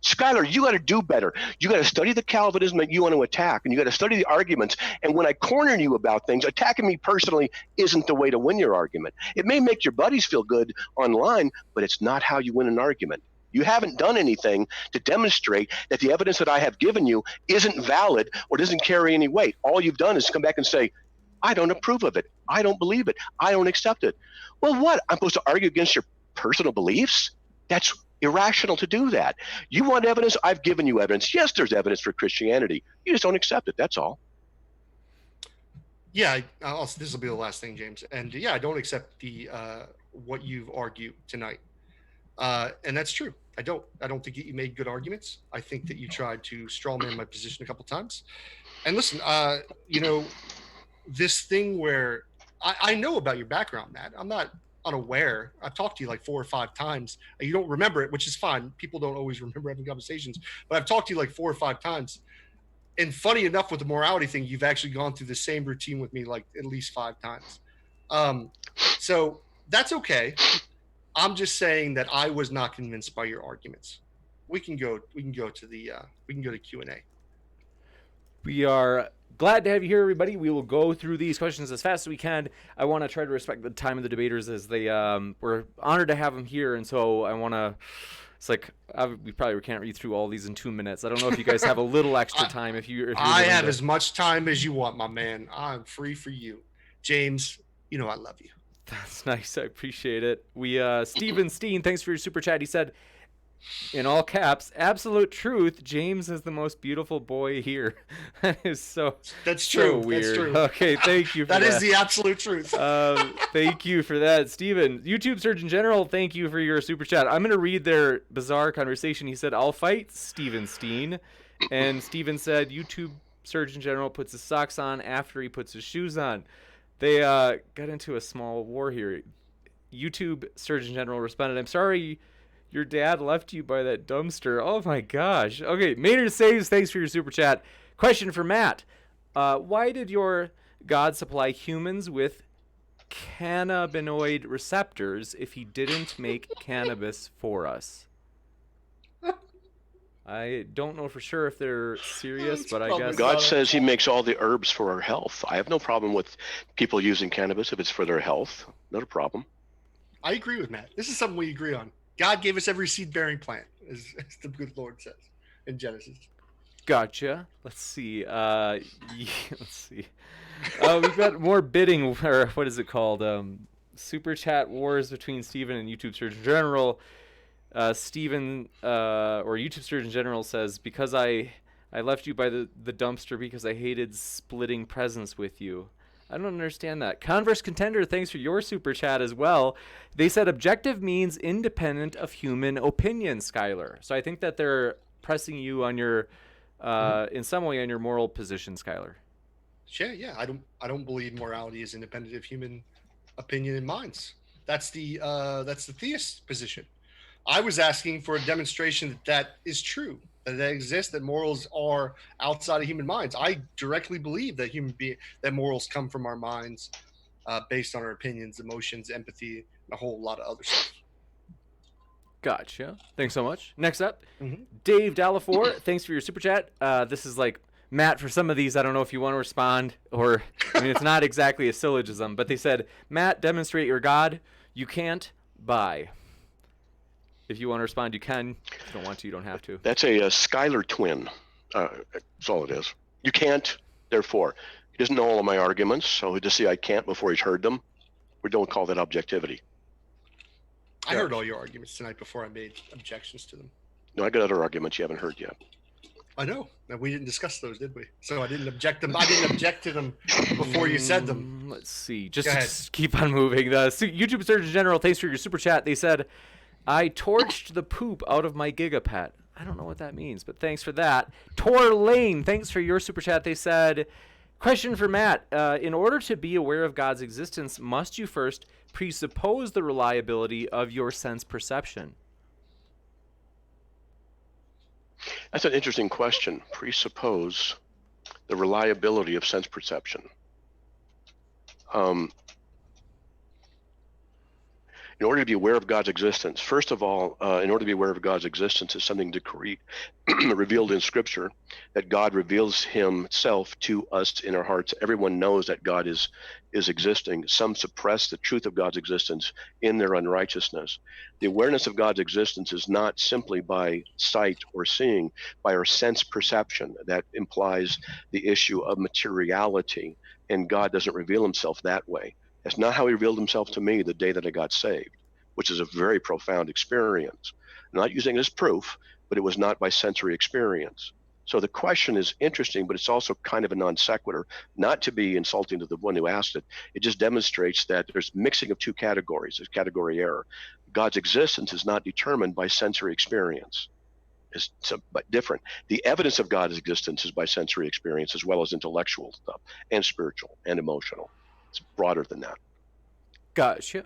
S2: Skylar, you got to do better. You got to study the Calvinism that you want to attack, and you got to study the arguments. And when I corner you about things, attacking me personally isn't the way to win your argument. It may make your buddies feel good online, but it's not how you win an argument. You haven't done anything to demonstrate that the evidence that I have given you isn't valid or doesn't carry any weight. All you've done is come back and say, I don't approve of it. I don't believe it. I don't accept it. Well, what? I'm supposed to argue against your personal beliefs? That's irrational to do that. You want evidence? I've given you evidence. Yes, there's evidence for Christianity. You just don't accept it. That's all.
S3: Yeah, this will be the last thing, James. And I don't accept the what you've argued tonight. And that's true. I don't think you made good arguments. I think that you tried to strawman my position a couple times. And listen, this thing where I know about your background, Matt. I'm not unaware. I've talked to you like 4 or 5 times. You don't remember it, which is fine. People don't always remember having conversations, but I've talked to you like 4 or 5 times. And funny enough, with the morality thing, you've actually gone through the same routine with me like at least 5 times. So that's okay. I'm just saying that I was not convinced by your arguments. We can go to Q&A.
S1: We are glad to have you here, everybody. We will go through these questions as fast as we can. I want to try to respect the time of the debaters as they we're honored to have them here, and so I want to. It's like we probably can't read through all these in 2 minutes. I don't know if you guys have a little extra time. If you're
S3: I have as much time as you want, my man. I'm free for you, James. You know I love you.
S1: That's nice. I appreciate it. We Steven Steen, thanks for your super chat. He said, in all caps, absolute truth, James is the most beautiful boy here. That is
S3: that's
S1: so
S3: true.
S1: weird.
S3: That's true.
S1: Okay, thank you for that.
S3: That is the absolute truth.
S1: Thank you for that. Steven, YouTube Surgeon General, thank you for your super chat. I'm going to read their bizarre conversation. He said, I'll fight Steven Steen. And Steven said, YouTube Surgeon General puts his socks on after he puts his shoes on. They got into a small war here. YouTube Surgeon General responded, I'm sorry your dad left you by that dumpster. Oh my gosh. Okay, Maynard Saves, thanks for your super chat. Question for Matt. Why did your God supply humans with cannabinoid receptors if he didn't make cannabis for us? I don't know for sure if they're serious, but I guess...
S2: God says he makes all the herbs for our health. I have no problem with people using cannabis if it's for their health. Not a problem.
S3: I agree with Matt. This is something we agree on. God gave us every seed-bearing plant, as the good Lord says in Genesis.
S1: Gotcha. Let's see. Let's see. We've got more bidding, or what is it called? Super chat wars between Steven and YouTube Surgeon General. Steven, or YouTube Surgeon General says, because I left you by the dumpster because I hated splitting presents with you. I don't understand that. Converse Contender, thanks for your super chat as well. They said objective means independent of human opinion, Skylar. So I think that they're pressing you on your, in some way, on your moral position, Skylar.
S3: Yeah. I don't believe morality is independent of human opinion and minds. That's the theist position. I was asking for a demonstration that is true, that exists, that morals are outside of human minds. I directly believe that that morals come from our minds, based on our opinions, emotions, empathy, and a whole lot of other stuff.
S1: Gotcha. Thanks so much. Next up, Dave Dallafor, thanks for your super chat. This is like Matt, for some of these, I don't know if you want to respond, or I mean, it's not exactly a syllogism, but they said, Matt, demonstrate your God. You can't buy. If you want to respond, you can. If you don't want to, you don't have to.
S2: That's a Skylar twin. That's all it is. You can't, therefore. He doesn't know all of my arguments, so he'll just say I can't before he's heard them. We don't call that objectivity.
S3: I heard all your arguments tonight before I made objections to them.
S2: No, I got other arguments you haven't heard yet.
S3: I know. And we didn't discuss those, did we? So I didn't object them. I didn't object to them before you said them.
S1: Let's see. Just keep on moving. The YouTube Surgeon General, thanks for your super chat. They said, I torched the poop out of my gigapet. I don't know what that means, but thanks for that. Tor Lane, thanks for your super chat. They said, question for Matt. In order to be aware of God's existence, must you first presuppose the reliability of your sense perception?
S2: That's an interesting question. Presuppose the reliability of sense perception. In order to be aware of God's existence, first of all, in order to be aware of God's existence is something decreed, revealed in Scripture, that God reveals himself to us in our hearts. Everyone knows that God is existing. Some suppress the truth of God's existence in their unrighteousness. The awareness of God's existence is not simply by sight or seeing, by our sense perception. That implies the issue of materiality, and God doesn't reveal himself that way. That's not how he revealed himself to me the day that I got saved, which is a very profound experience. I'm not using it as proof, but it was not by sensory experience. So the question is interesting, but it's also kind of a non sequitur, not to be insulting to the one who asked it. It just demonstrates that there's mixing of two categories. There's category error. God's existence is not determined by sensory experience. It's but different. The evidence of God's existence is by sensory experience as well as intellectual stuff and spiritual and emotional. It's broader than that.
S1: Gotcha.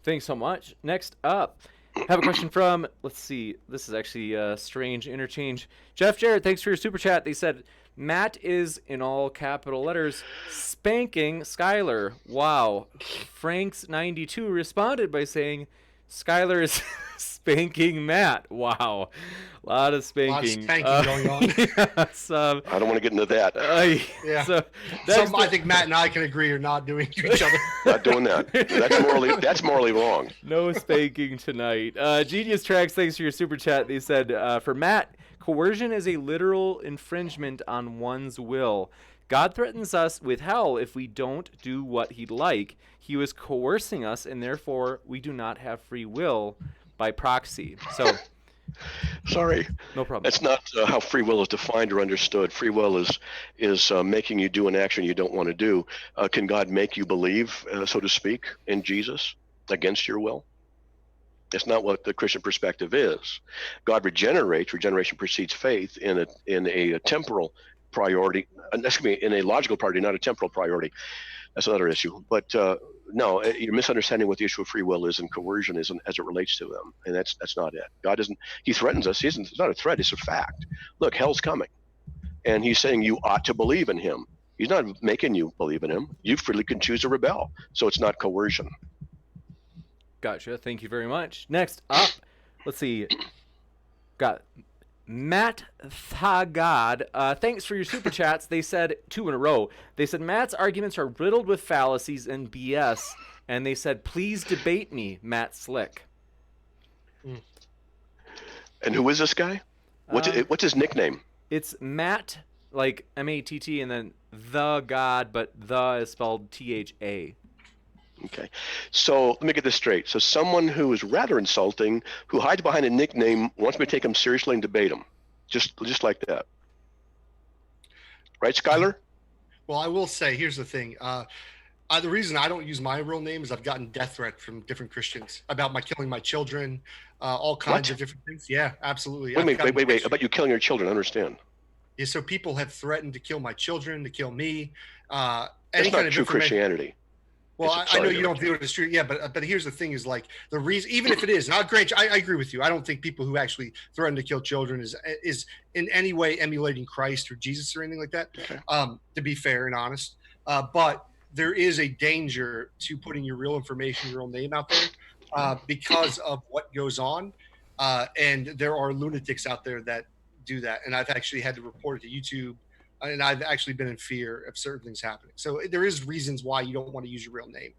S1: Thanks so much. Next up, have a question from, let's see, this is actually a strange interchange. Jeff Jarrett, thanks for your super chat. They said, Matt is, in all capital letters, spanking Skylar. Wow. Franks92 responded by saying, Skylar is spanking Matt. Wow. A lot of spanking.
S3: Spanking going on.
S1: Yes,
S2: I don't want to get into that.
S3: Yeah.
S1: So
S3: I think Matt and I can agree are not doing to each other.
S2: Not doing that. That's morally wrong.
S1: No spanking tonight. Genius Tracks, thanks for your super chat. They said, for Matt, coercion is a literal infringement on one's will. God threatens us with hell if we don't do what he'd like. He was coercing us, and therefore we do not have free will by proxy. So,
S2: sorry,
S1: no problem.
S2: That's not how free will is defined or understood. Free will is making you do an action you don't want to do. Can God make you believe, so to speak, in Jesus against your will? That's not what the Christian perspective is. God regenerates. Regeneration precedes faith in a temporal priority. Excuse me, in a logical priority, not a temporal priority. That's another issue. But no, you're misunderstanding what the issue of free will is and coercion is as it relates to them. And that's not it. God doesn't. He threatens us. It's not a threat. It's a fact. Look, hell's coming, and he's saying you ought to believe in him. He's not making you believe in him. You freely can choose to rebel. So it's not coercion.
S1: Gotcha. Thank you very much. Next up, let's see. Got Matt Thagad. Thanks for your super chats. They said 2 in a row. They said Matt's arguments are riddled with fallacies and BS. And they said, please debate me, Matt Slick.
S2: And who is this guy? What's his nickname?
S1: It's Matt, like M-A-T-T, and then the God, but the is spelled T-H-A.
S2: Okay, so let me get this straight. So someone who is rather insulting, who hides behind a nickname, wants me to take him seriously and debate him, just like that. Right, Skylar?
S3: Well, I will say, here's the thing. The reason I don't use my real name is I've gotten death threat from different Christians about killing my children, all kinds of different things. Yeah, absolutely.
S2: Wait. About you killing your children, I understand.
S3: Yeah, so people have threatened to kill my children, to kill me.
S2: That's not true Christianity.
S3: Well, I know you don't view it as true. Yeah, but here's the thing: is like the reason, even if it is, and I'll grant you, I agree with you. I don't think people who actually threaten to kill children is in any way emulating Christ or Jesus or anything like that.
S2: Okay.
S3: To be fair and honest, but there is a danger to putting your real information, your real name out there, because of what goes on, and there are lunatics out there that do that, and I've actually had to report it to YouTube. And I've actually been in fear of certain things happening. So there is reasons why you don't want to use your real name.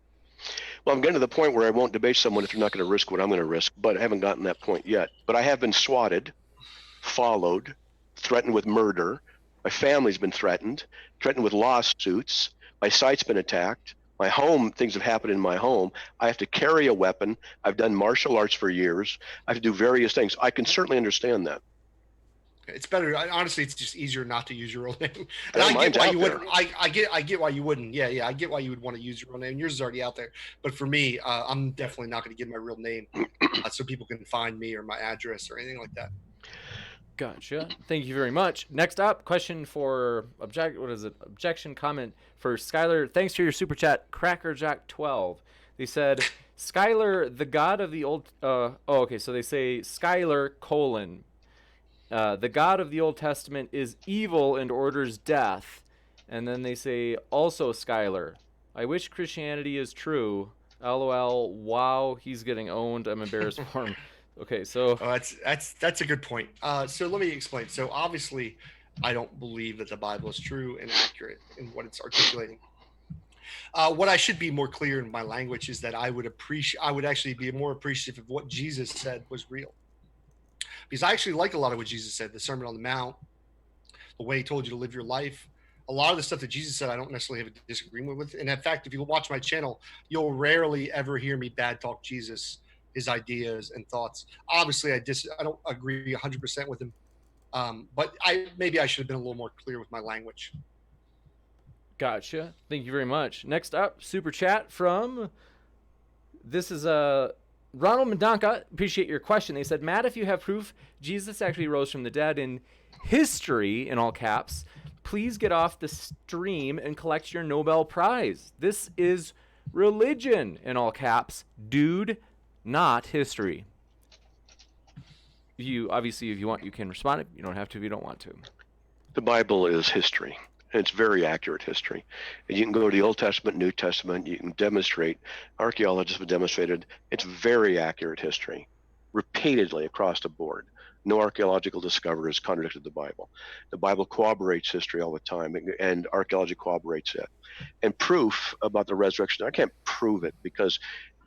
S2: Well, I'm getting to the point where I won't debate someone if they're not going to risk what I'm going to risk, but I haven't gotten that point yet. But I have been swatted, followed, threatened with murder. My family's been threatened with lawsuits. My site's been attacked. My home, things have happened in my home. I have to carry a weapon. I've done martial arts for years. I have to do various things. I can certainly understand that.
S3: It's better. Honestly, it's just easier not to use your real name. And I get why you wouldn't. I get why you wouldn't. Yeah. I get why you would want to use your real name. Yours is already out there. But for me, I'm definitely not going to give my real name so people can find me or my address or anything like that.
S1: Gotcha. Thank you very much. Next up, question for objection comment for Skylar. Thanks for your super chat, Crackerjack12. They said, Skylar, the God of the old. Okay. So they say Skylar : the God of the Old Testament is evil and orders death. And then they say, also Skylar, I wish Christianity is true. LOL, wow, he's getting owned. I'm embarrassed for him. Okay, so...
S3: That's a good point. So let me explain. So obviously, I don't believe that the Bible is true and accurate in what it's articulating. What I should be more clear in my language is that I would actually be more appreciative of what Jesus said was real. Because I actually like a lot of what Jesus said, the Sermon on the Mount, the way he told you to live your life. A lot of the stuff that Jesus said, I don't necessarily have a disagreement with. And in fact, if you watch my channel, you'll rarely ever hear me bad talk Jesus, his ideas and thoughts. Obviously, I don't agree 100% with him. But maybe I should have been a little more clear with my language.
S1: Gotcha. Thank you very much. Next up, super chat from, this is Ronald Madanka. Appreciate your question. They said, Matt, if you have proof Jesus actually rose from the dead in history, in all caps, please get off the stream and collect your Nobel Prize. This is religion, in all caps, dude, not history. Obviously, if you want, you can respond. You don't have to if you don't want to.
S2: The Bible is history. And it's very accurate history. And you can go to the Old Testament, New Testament, you can demonstrate, archaeologists have demonstrated, it's very accurate history, repeatedly across the board. No archaeological discovery has contradicted the Bible. The Bible corroborates history all the time, and archaeology corroborates it. And proof about the resurrection, I can't prove it, because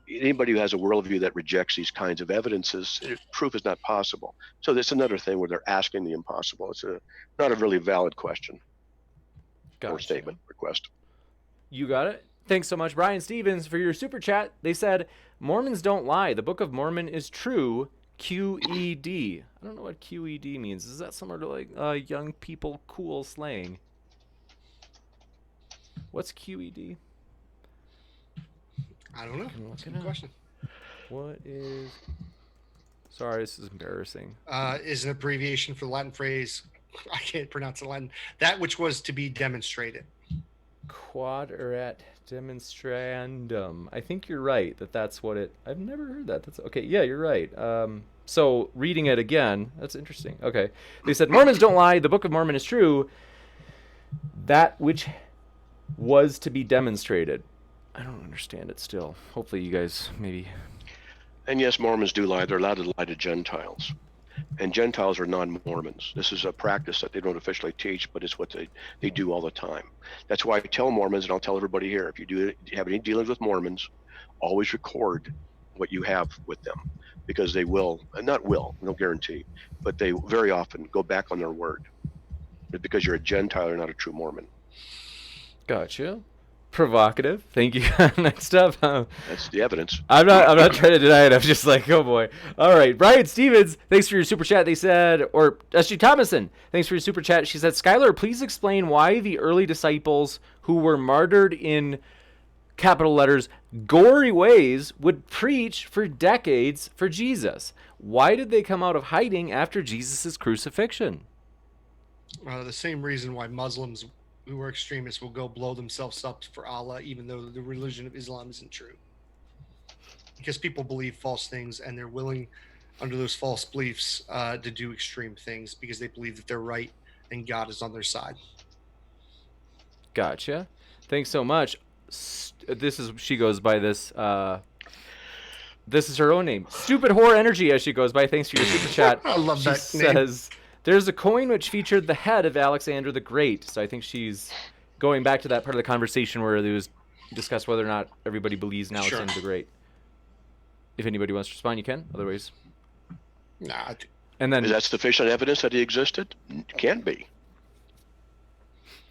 S2: anybody who has a worldview that rejects these kinds of evidences, proof is not possible. So that's another thing where they're asking the impossible. It's not a really valid question. Or statement, request.
S1: You got it. Thanks so much, Brian Stevens, for your super chat. They said, Mormons don't lie. The Book of Mormon is true. QED. I don't know what QED means. Is that similar to like young people cool slang? What's QED?
S3: I don't know. That's a good question.
S1: What is... Sorry, this is embarrassing.
S3: Is an abbreviation for the Latin phrase, I can't pronounce the Latin, that which was to be demonstrated.
S1: Quaderat demonstrandum. I think you're right that's what it... I've never heard that. That's okay. Yeah, you're right. So reading it again, that's interesting. Okay. They said, Mormons don't lie. The Book of Mormon is true. That which was to be demonstrated. I don't understand it still. Hopefully you guys maybe...
S2: And yes, Mormons do lie. They're allowed to lie to Gentiles. And Gentiles are non-Mormons. This is a practice that they don't officially teach, but it's what they do all the time. That's why I tell Mormons, and I'll tell everybody here, if you have any dealings with Mormons, always record what you have with them, because they will, no guarantee, but they very often go back on their word. Because you're a Gentile, you're not a true Mormon.
S1: Gotcha. Provocative. Thank you. Next up.
S2: That's the evidence.
S1: I'm not trying to deny it. I'm just like, oh boy. All right. Brian Stevens, thanks for your super chat. They said, or SG Thomason, thanks for your super chat. She said, Skylar, please explain why the early disciples who were martyred in capital letters, gory ways would preach for decades for Jesus. Why did they come out of hiding after Jesus' crucifixion?
S3: The same reason why Muslims who are extremists will go blow themselves up for Allah, even though the religion of Islam isn't true. Because people believe false things, and they're willing, under those false beliefs, to do extreme things because they believe that they're right and God is on their side.
S1: Gotcha. Thanks so much. She goes by this. This is her own name. Stupid Whore Energy, as she goes by. Thanks for your super chat.
S3: I love that
S1: she
S3: name.
S1: Says, there's a coin which featured the head of Alexander the Great. So I think she's going back to that part of the conversation where there was discussed whether or not everybody believes in Alexander the Great. If anybody wants to respond, you can. Otherwise,
S3: nah.
S1: And then
S2: is that sufficient evidence that he existed? It can't be.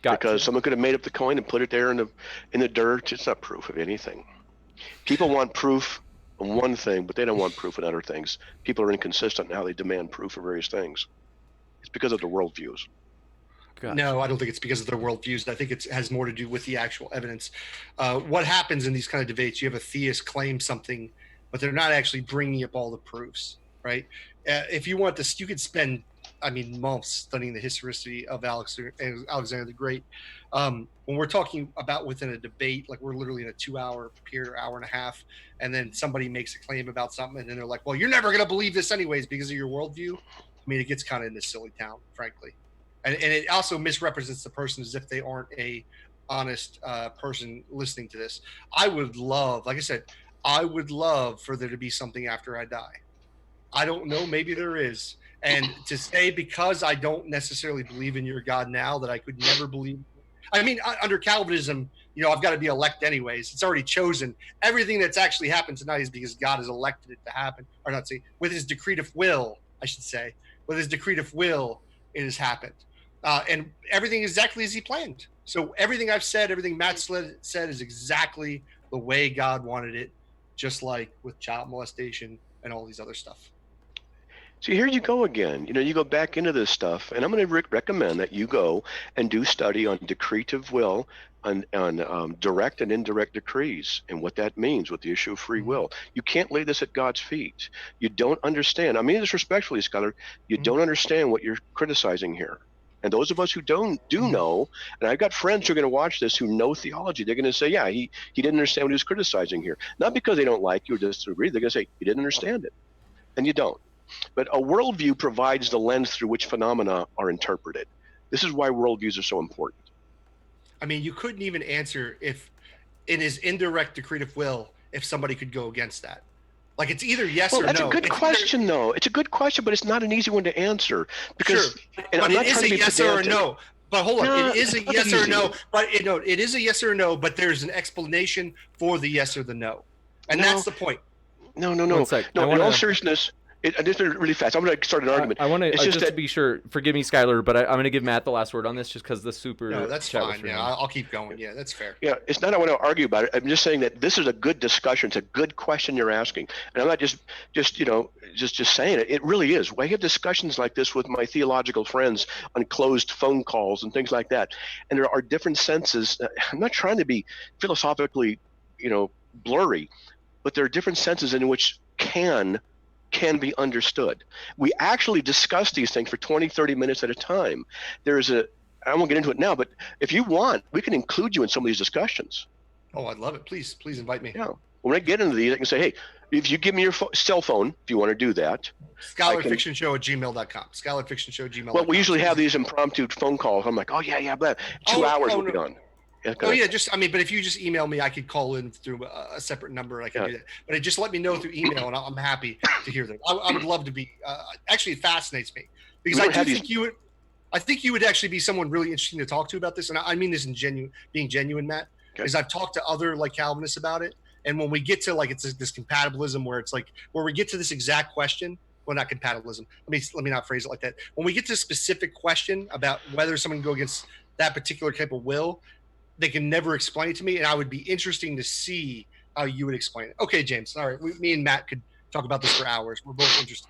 S1: Gotcha.
S2: Because someone could have made up the coin and put it there in the dirt. It's not proof of anything. People want proof on one thing, but they don't want proof on other things. People are inconsistent in how they demand proof of various things. It's because of their worldviews.
S1: Gotcha.
S3: No, I don't think it's because of their worldviews. I think it has more to do with the actual evidence. What happens in these kind of debates, you have a theist claim something, but they're not actually bringing up all the proofs, right? If you want this, you could spend, months studying the historicity of Alexander the Great. When we're talking about within a debate, like we're literally in a 2-hour period or hour and a half, and then somebody makes a claim about something, and then they're like, well, you're never going to believe this anyways because of your worldview. It gets kind of in this silly town, frankly. And it also misrepresents the person as if they aren't a honest person listening to this. I would love, like I said, for there to be something after I die. I don't know, maybe there is. And to say because I don't necessarily believe in your God now that I could never believe. Under Calvinism, I've got to be elect anyways. It's already chosen. Everything that's actually happened tonight is because God has elected it to happen. Or not say, with his decretive will, I should say. With his decretive will, it has happened. And everything is exactly as he planned. So everything I've said, everything Matt said is exactly the way God wanted it, just like with child molestation and all these other stuff.
S2: See, here you go again. You go back into this stuff, and I'm going to recommend that you go and do study on decretive will, on direct and indirect decrees, and what that means with the issue of free will. You can't lay this at God's feet. You don't understand. I mean this respectfully, Skylar. You don't understand what you're criticizing here. And those of us who do know, and I've got friends who are going to watch this who know theology, they're going to say, yeah, he didn't understand what he was criticizing here. Not because they don't like you or disagree. They're going to say, you didn't understand it. And you don't. But a worldview provides the lens through which phenomena are interpreted. This is why worldviews are so important.
S3: I mean, you couldn't even answer if in his indirect decretive will, if somebody could go against that. Like it's either yes
S2: Well,
S3: or
S2: that's
S3: no.
S2: a good question, though. It's a good question, but it's not an easy one to answer because,
S3: Sure,
S2: and
S3: but
S2: I'm not
S3: it is
S2: trying to
S3: a
S2: be
S3: yes or a
S2: pedantic.
S3: no. But hold on,
S2: No,
S3: it is a
S2: it's not
S3: yes
S2: that
S3: or
S2: easy.
S3: no. But it is a yes or no. But there's an explanation for the yes or the no, and
S2: No.
S3: that's the point.
S2: No.
S1: One sec.
S2: No,
S1: I
S2: in
S1: wanna-
S2: all seriousness, just really fast. I'm going to start an argument.
S1: I want to
S2: It's
S1: just
S2: that
S1: to be sure. Forgive me, Skylar, but I'm going to give Matt the last word on this, just because the super.
S3: No, that's
S1: chat was
S3: fine.
S1: for
S3: Yeah,
S1: him.
S3: I'll keep going. Yeah, that's fair.
S2: Yeah, it's not I want to argue about it. I'm just saying that this is a good discussion. It's a good question you're asking, and I'm not just saying it. It really is. I have discussions like this with my theological friends on closed phone calls and things like that, and there are different senses. I'm not trying to be philosophically, blurry, but there are different senses in which can be understood. We actually discuss these things for 20, 30 minutes at a time. I won't get into it now, but if you want, we can include you in some of these discussions.
S3: Oh, I'd love it. Please invite me.
S2: Yeah. When I get into these, I can say, hey, if you give me your cell phone, if you want to do that.
S3: SkylarFictionShow@gmail.com. SkylarFictionShow@gmail.com.
S2: Well, we usually have these impromptu phone calls. I'm like, oh, yeah, but 2 hours will be on.
S3: But if you just email me, I could call in through a separate number. I can do that. But just let me know through email, and I'm happy to hear them. I would love to be. Actually, it fascinates me because I think you would. I think you would actually be someone really interesting to talk to about this, and I mean this in being genuine, Matt. Because I've talked to other Calvinists about it, and when we get to it's this compatibilism where it's where we get to this exact question. Well, not compatibilism. Let me not phrase it like that. When we get to a specific question about whether someone can go against that particular type of will, they can never explain it to me, and I would be interesting to see how you would explain it. Okay, James. All right, me and Matt could talk about this for hours. We're both interested.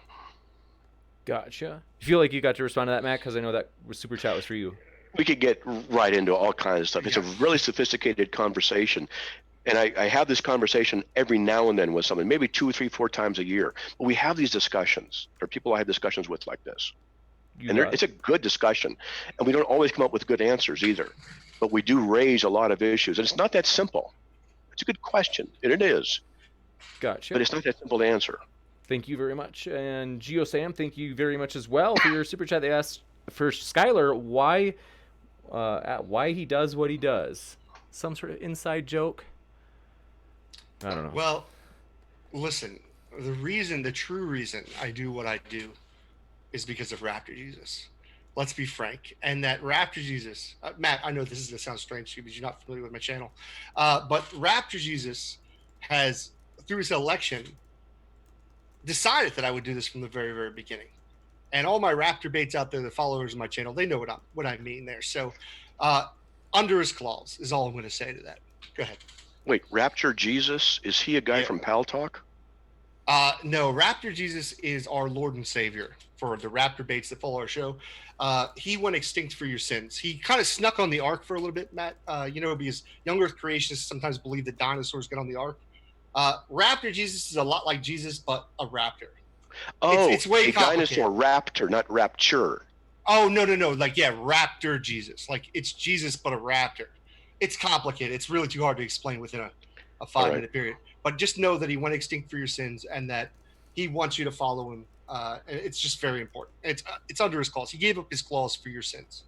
S1: Gotcha. You feel like you got to respond to that, Matt? Because I know that super chat was for you.
S2: We could get right into all kinds of stuff. It's a really sophisticated conversation. And I have this conversation every now and then with someone, maybe 2, 3, 4 times a year. But we have these discussions. There are people I have discussions with like this. It's a good discussion. And we don't always come up with good answers either. But we do raise a lot of issues. And it's not that simple. It's a good question. And it is.
S1: Gotcha.
S2: But it's not that simple to answer.
S1: Thank you very much. And Geo Sam, thank you very much as well for your super chat. They asked for Skylar why he does what he does. Some sort of inside joke. I don't know.
S3: Well, listen, the true reason I do what I do is because of Raptor Jesus. Let's be frank. And that Raptor Jesus, Matt, I know this is going to sound strange to you because you're not familiar with my channel, but Raptor Jesus has, through his election, decided that I would do this from the very, very beginning. And all my Raptor baits out there, the followers of my channel, they know what I mean there. So under his claws is all I'm going to say to that. Go ahead.
S2: Wait, Rapture Jesus, is he a guy from Pal Talk?
S3: No, Raptor Jesus is our Lord and Savior for the Raptor baits that follow our show. He went extinct for your sins. He kind of snuck on the ark for a little bit, Matt. Because young Earth creationists sometimes believe that dinosaurs get on the ark. Raptor Jesus is a lot like Jesus, but a raptor.
S2: Oh,
S3: it's way
S2: a dinosaur raptor, not rapture.
S3: Oh, no. Raptor Jesus. Like it's Jesus, but a raptor. It's complicated. It's really too hard to explain within a 5-minute period. But just know that he went extinct for your sins and that he wants you to follow him. And it's just very important. It's under his claws. He gave up his claws for your sins.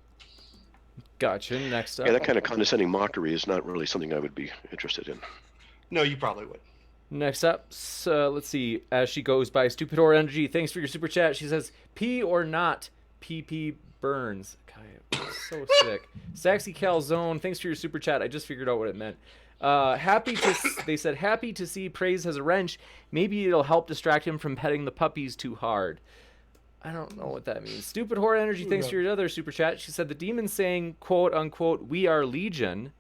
S1: Gotcha. Next up.
S2: Yeah, that kind of condescending mockery is not really something I would be interested in.
S3: No, you probably would.
S1: Next up, let's see. As she goes by Stupid Horror Energy, thanks for your super chat. She says, "P or not, PP burns." God, I'm so sick. Saxy Calzone, thanks for your super chat. I just figured out what it meant. They said, happy to see Praise has a wrench. Maybe it'll help distract him from petting the puppies too hard. I don't know what that means. Stupid Horror Energy, thanks for your other super chat. She said, the demon saying, quote unquote, "we are legion."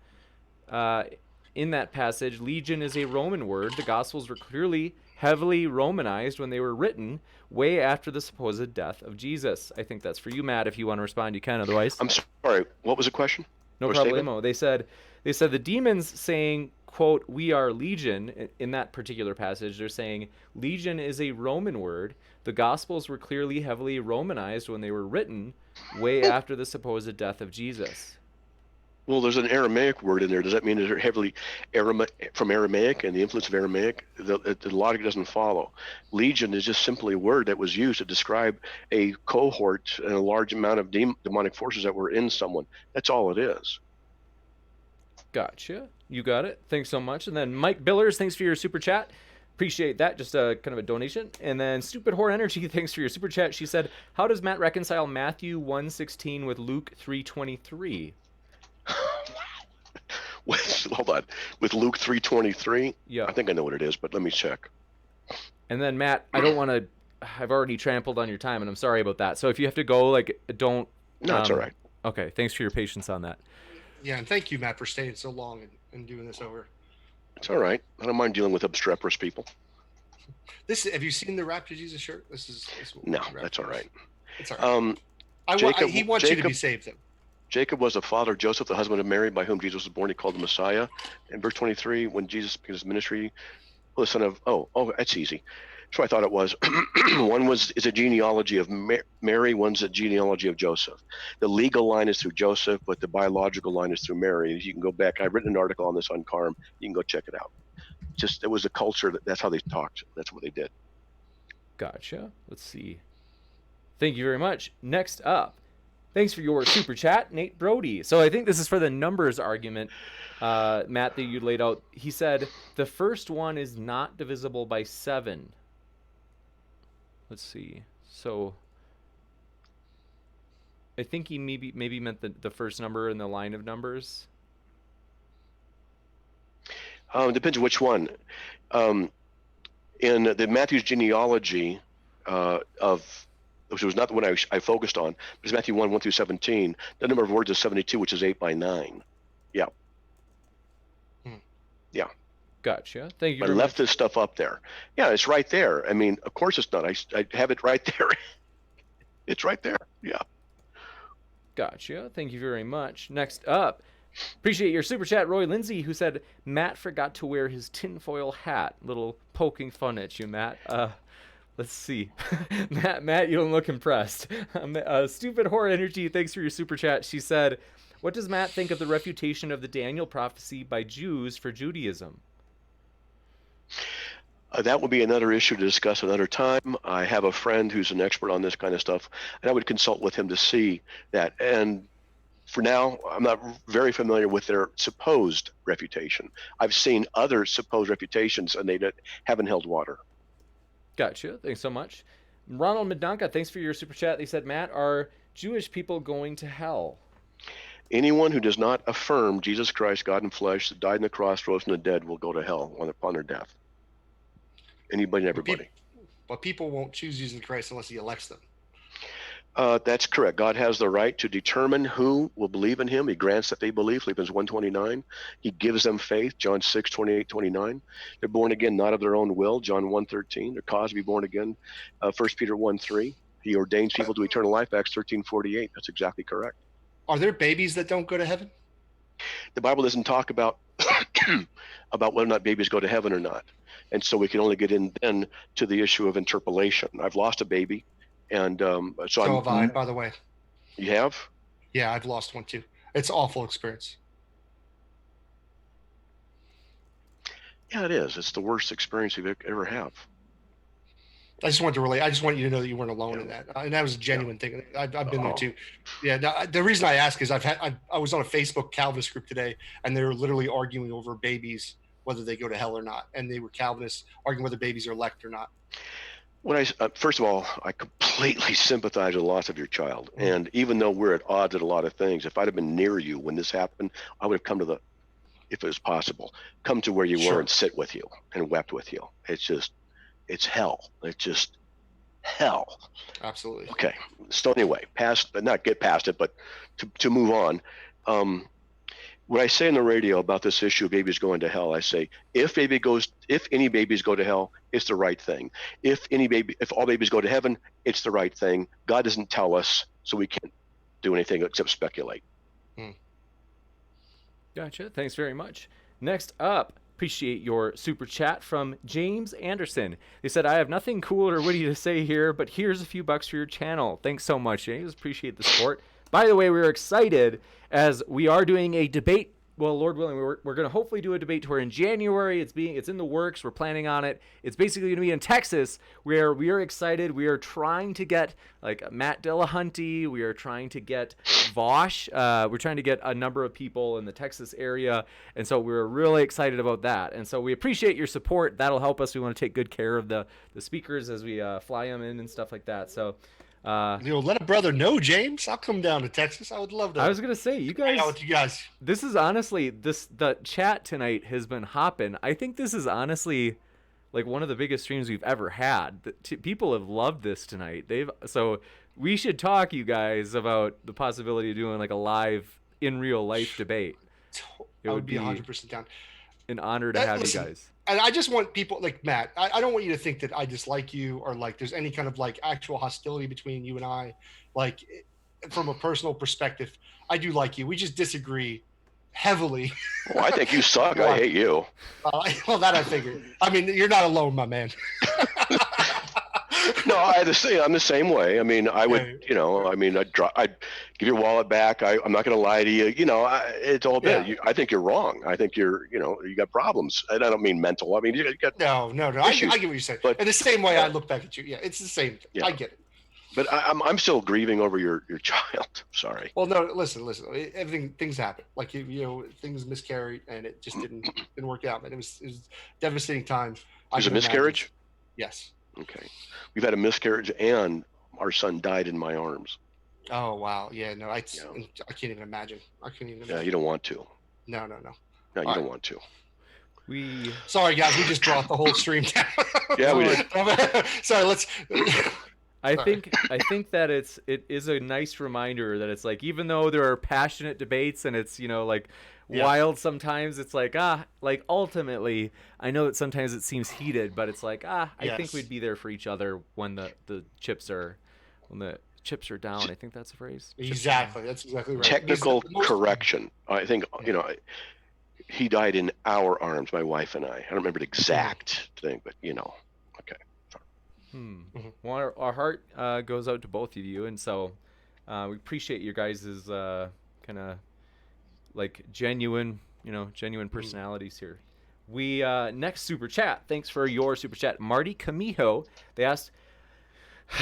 S1: In that passage, legion is a Roman word. The Gospels were clearly heavily Romanized when they were written, way after the supposed death of Jesus. I think that's for you, Matt. If you want to respond, you can. Otherwise,
S2: I'm sorry. What was the question?
S1: No problemo. They said the demons saying, quote, "we are legion." In that particular passage, they're saying legion is a Roman word. The Gospels were clearly heavily Romanized when they were written, way after the supposed death of Jesus.
S2: Well, there's an Aramaic word in there. Does that mean they're heavily from Aramaic and the influence of Aramaic? The logic doesn't follow. Legion is just simply a word that was used to describe a cohort and a large amount of demonic forces that were in someone. That's all it is.
S1: Gotcha. You got it. Thanks so much. And then Mike Billers, thanks for your super chat. Appreciate that. Just a kind of a donation. And then Stupid Whore Energy, thanks for your super chat. She said, how does Matt reconcile Matthew 1:16 with Luke 3:23?
S2: Hold on. With Luke 3:23?
S1: Yeah.
S2: I think I know what it is, but let me check.
S1: And then Matt, I don't want to, I've already trampled on your time, and I'm sorry about that. So if you have to go, like, don't.
S2: No, it's all right.
S1: Okay. Thanks for your patience on that.
S3: Yeah, and thank you, Matt, for staying so long and doing this over.
S2: It's all right. I don't mind dealing with obstreperous people.
S3: Have you seen the Rap to Jesus shirt? This
S2: No, that's all right.
S3: It's all right. He wants you to be saved, though.
S2: Jacob was the father of Joseph, the husband of Mary, by whom Jesus was born. He called the Messiah. In verse 23, when Jesus began his ministry, the son of, that's easy. That's what I thought it was. One is a genealogy of Mary, one's a genealogy of Joseph. The legal line is through Joseph, but the biological line is through Mary. You can go back. I've written an article on this on Carm. You can go check it out. It was a culture that's how they talked. That's what they did.
S1: Gotcha. Let's see. Thank you very much. Next up, thanks for your super chat, Nate Brody. So I think this is for the numbers argument, Matt, that you laid out. He said the first one is not divisible by 7. Let's see. So I think he maybe meant the first number in the line of numbers.
S2: Depends which one. In the Matthew's genealogy which was not the one I focused on, but it's Matthew 1 through 17. The number of words is 72, which is 8 by 9. Yeah. Yeah.
S1: Gotcha. Thank you.
S2: I left this stuff up there. Yeah, it's right there. I mean, of course it's not. I have it right there. It's right there. Yeah.
S1: Gotcha. Thank you very much. Next up, appreciate your super chat, Roy Lindsay, who said Matt forgot to wear his tinfoil hat. Little poking fun at you, Matt. Let's see. Matt, you don't look impressed. Stupid Whore Energy, thanks for your super chat. She said, what does Matt think of the refutation of the Daniel prophecy by Jews for Judaism?
S2: That would be another issue to discuss another time. I have a friend who's an expert on this kind of stuff, and I would consult with him to see that. And for now, I'm not very familiar with their supposed refutation. I've seen other supposed refutations, and they haven't held water.
S1: Gotcha. Thanks so much. Ronald Medonka, thanks for your super chat. They said, Matt, are Jewish people going to hell?
S2: Anyone who does not affirm Jesus Christ, God in flesh, that died on the cross, rose from the dead, will go to hell upon their death. Anybody and everybody.
S3: But people won't choose Jesus Christ unless he elects them.
S2: That's correct. God has the right to determine who will believe in him. He grants that they believe, Philippians 1:29. He gives them faith, John 6:28-29. They're born again, not of their own will, John 1:13. They're caused to be born again, 1 Peter 1:3. He ordains people to eternal life, Acts 13:48. That's exactly correct.
S3: Are there babies that don't go to heaven?
S2: The Bible doesn't talk about about whether or not babies go to heaven or not. And so we can only get in then to the issue of interpolation. I've lost a baby. And so
S3: have I, by the way.
S2: You have?
S3: Yeah, I've lost one too. It's an awful experience.
S2: Yeah, it is. It's the worst experience you've ever have.
S3: I just want you to know that you weren't alone in that, and that was a genuine thing. I've been there too. Yeah. Now, the reason I ask is I was on a Facebook Calvinist group today, and they were literally arguing over babies, whether they go to hell or not, and they were Calvinists arguing whether babies are elect or not.
S2: First of all, I completely sympathize with the loss of your child. And even though we're at odds at a lot of things, if I'd have been near you when this happened, I would have come to if it was possible, come to where you were and sit with you and wept with you. It's hell. It's just hell.
S3: Absolutely.
S2: Okay. So anyway, not get past it, but to move on. What I say on the radio about this issue of babies going to hell, I say, if any babies go to hell, it's the right thing. If all babies go to heaven, it's the right thing. God doesn't tell us, so we can't do anything except speculate.
S1: Gotcha. Thanks very much. Next up, appreciate your super chat from James Anderson. They said, I have nothing cool or witty to say here, but here's a few bucks for your channel. Thanks so much, James. Appreciate the support. By the way, we're excited as we are doing a debate well, Lord willing, we're going to hopefully do a debate tour in January. It's in the works. We're planning on it. It's basically going to be in Texas, where we are excited. We are trying to get like Matt Dillahunty. We are trying to get Vosh. We're trying to get a number of people in the Texas area, and so we're really excited about that. And so we appreciate your support. That'll help us. We want to take good care of the speakers as we fly them in and stuff like that. So.
S3: Let a brother know, James. I'll come down to Texas. I would love to.
S1: I was gonna say, you guys.
S3: Hang out with you guys.
S1: This is honestly the chat tonight has been hopping. I think this is honestly like one of the biggest streams we've ever had. People have loved this tonight. So we should talk, you guys, about the possibility of doing like a live in real life debate.
S3: I would be 100% down.
S1: An honor to have you guys.
S3: And I just want people like Matt. I don't want you to think that I dislike you or like there's any kind of like actual hostility between you and I. Like from a personal perspective, I do like you. We just disagree heavily.
S2: Well, I think you suck. I hate you.
S3: Well, that I figured. I mean, you're not alone, my man.
S2: No, I'm the same way. I mean, I would, I'd give your wallet back. I'm not going to lie to you. It's all bad. Yeah. I think you're wrong. I think you got problems. And I don't mean mental. I mean, you got
S3: no. I get what you're saying. But in the same way, I look back at you. Yeah, it's the same thing. Yeah. I get it.
S2: But I'm still grieving over your child. Sorry.
S3: Well, no, listen. Things happen. Like things miscarried, and it just didn't work out. And it was devastating time.
S2: It was a miscarriage?
S3: Imagine. Yes.
S2: Okay. We've had a miscarriage, and our son died in my arms.
S3: Oh wow! Yeah, no, I can't even imagine. I couldn't even imagine.
S2: Yeah, you don't want to.
S3: No.
S2: No, you don't want to.
S3: Sorry, guys, we just brought the whole stream down.
S2: Yeah, we did.
S3: Sorry, let's.
S1: I think that it is a nice reminder that it's like, even though there are passionate debates and it's wild sometimes, it's like ultimately I know that sometimes it seems heated, but it's like I think we'd be there for each other when the chips are down. I think that's the phrase.
S3: Exactly. That's exactly right.
S2: Technical correction. I think he died in our arms, my wife and I. I don't remember the exact thing, but okay.
S1: Mm-hmm. Well, our heart goes out to both of you, and so we appreciate your guys' kind of like genuine personalities here. We next super chat. Thanks for your super chat, Marty Camijo. They asked,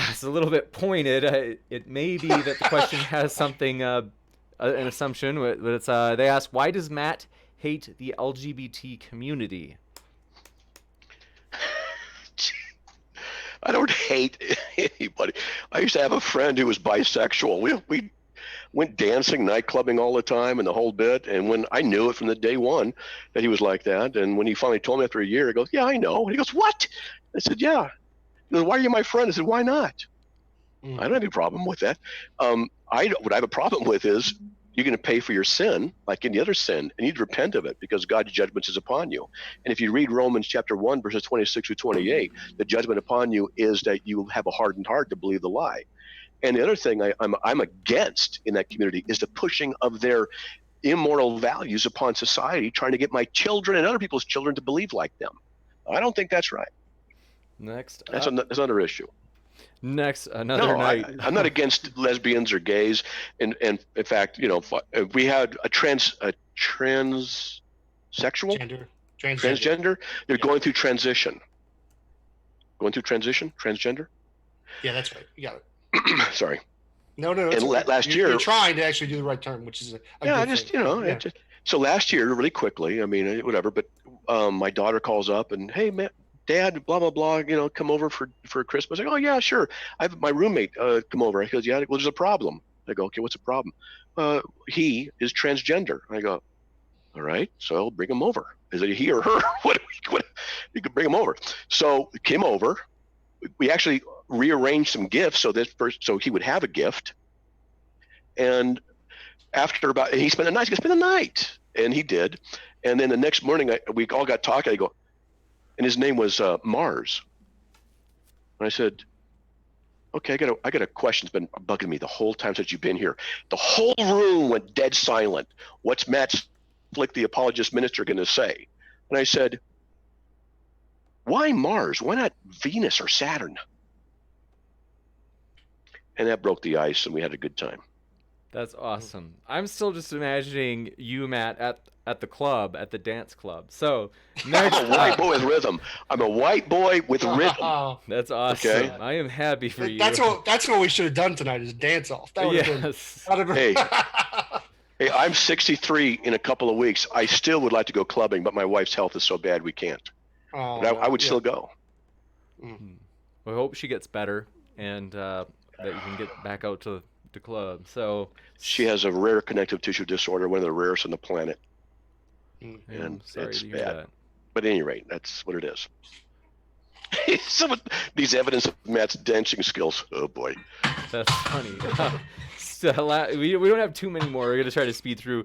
S1: it's a little bit pointed. It may be that the question has something an assumption, but it's they asked, why does Matt hate the LGBT community?
S2: I don't hate anybody. I used to have a friend who was bisexual. We went dancing, nightclubbing all the time and the whole bit. And when I knew it from the day one that he was like that. And when he finally told me after a year, he goes, yeah, I know. And he goes, what? I said, yeah. He goes, why are you my friend? I said, why not? I don't have any problem with that. What I have a problem with is you're going to pay for your sin like any other sin, and you need to repent of it because God's judgment is upon you. And if you read Romans chapter 1, verses 26 through 28, the judgment upon you is that you have a hardened heart to believe the lie. And the other thing I'm against in that community is the pushing of their immoral values upon society, trying to get my children and other people's children to believe like them. I don't think that's right.
S1: Next,
S2: that's another issue.
S1: Next, another night.
S2: I'm not against lesbians or gays, and in fact, we had a transgender. They're going through transition. Transgender.
S3: Yeah, that's right. You got it.
S2: Sorry.
S3: No.
S2: And last year,
S3: you're trying to actually do the right term, which is a good thing.
S2: So last year, really quickly, I mean, whatever. But my daughter calls up and, hey, man, Dad, blah blah blah, come over for Christmas. I go, oh yeah, sure. I have my roommate come over. He goes, yeah. Well, there's a problem. I go, okay, what's the problem? He is transgender. I go, all right, so I'll bring him over. Is it he or her? What? You could bring him over. So he came over. We actually rearranged some gifts so he would have a gift. And after he spent the night. He could spend the night, and he did. And then the next morning, we all got talking. I go. And his name was Mars. And I said, okay, I got a question that's been bugging me the whole time since you've been here. The whole room went dead silent. What's Matt Slick, the apologist minister, going to say? And I said, why Mars? Why not Venus or Saturn? And that broke the ice, and we had a good time.
S1: That's awesome. I'm still just imagining you, Matt, at the club, at the dance club. So next,
S2: I'm a white boy with rhythm. I'm a white boy with rhythm.
S1: That's awesome.
S2: Okay.
S1: I am happy for you.
S3: That's what we should have done tonight is dance off. That would have
S1: Yes.
S3: been.
S2: Hey, I'm 63 in a couple of weeks. I still would like to go clubbing, but my wife's health is so bad we can't.
S3: Oh,
S2: But I would still go.
S1: We hope she gets better and that you can get back out to the club. So
S2: She has a rare connective tissue disorder, one of the rarest on the planet.
S1: I'm
S2: And
S1: sorry
S2: it's
S1: to hear
S2: bad.
S1: that.
S2: But at any rate, that's what it is. Some of these evidence of Matt's dancing skills. Oh boy.
S1: That's funny. So, we don't have too many more. We're going to try to speed through.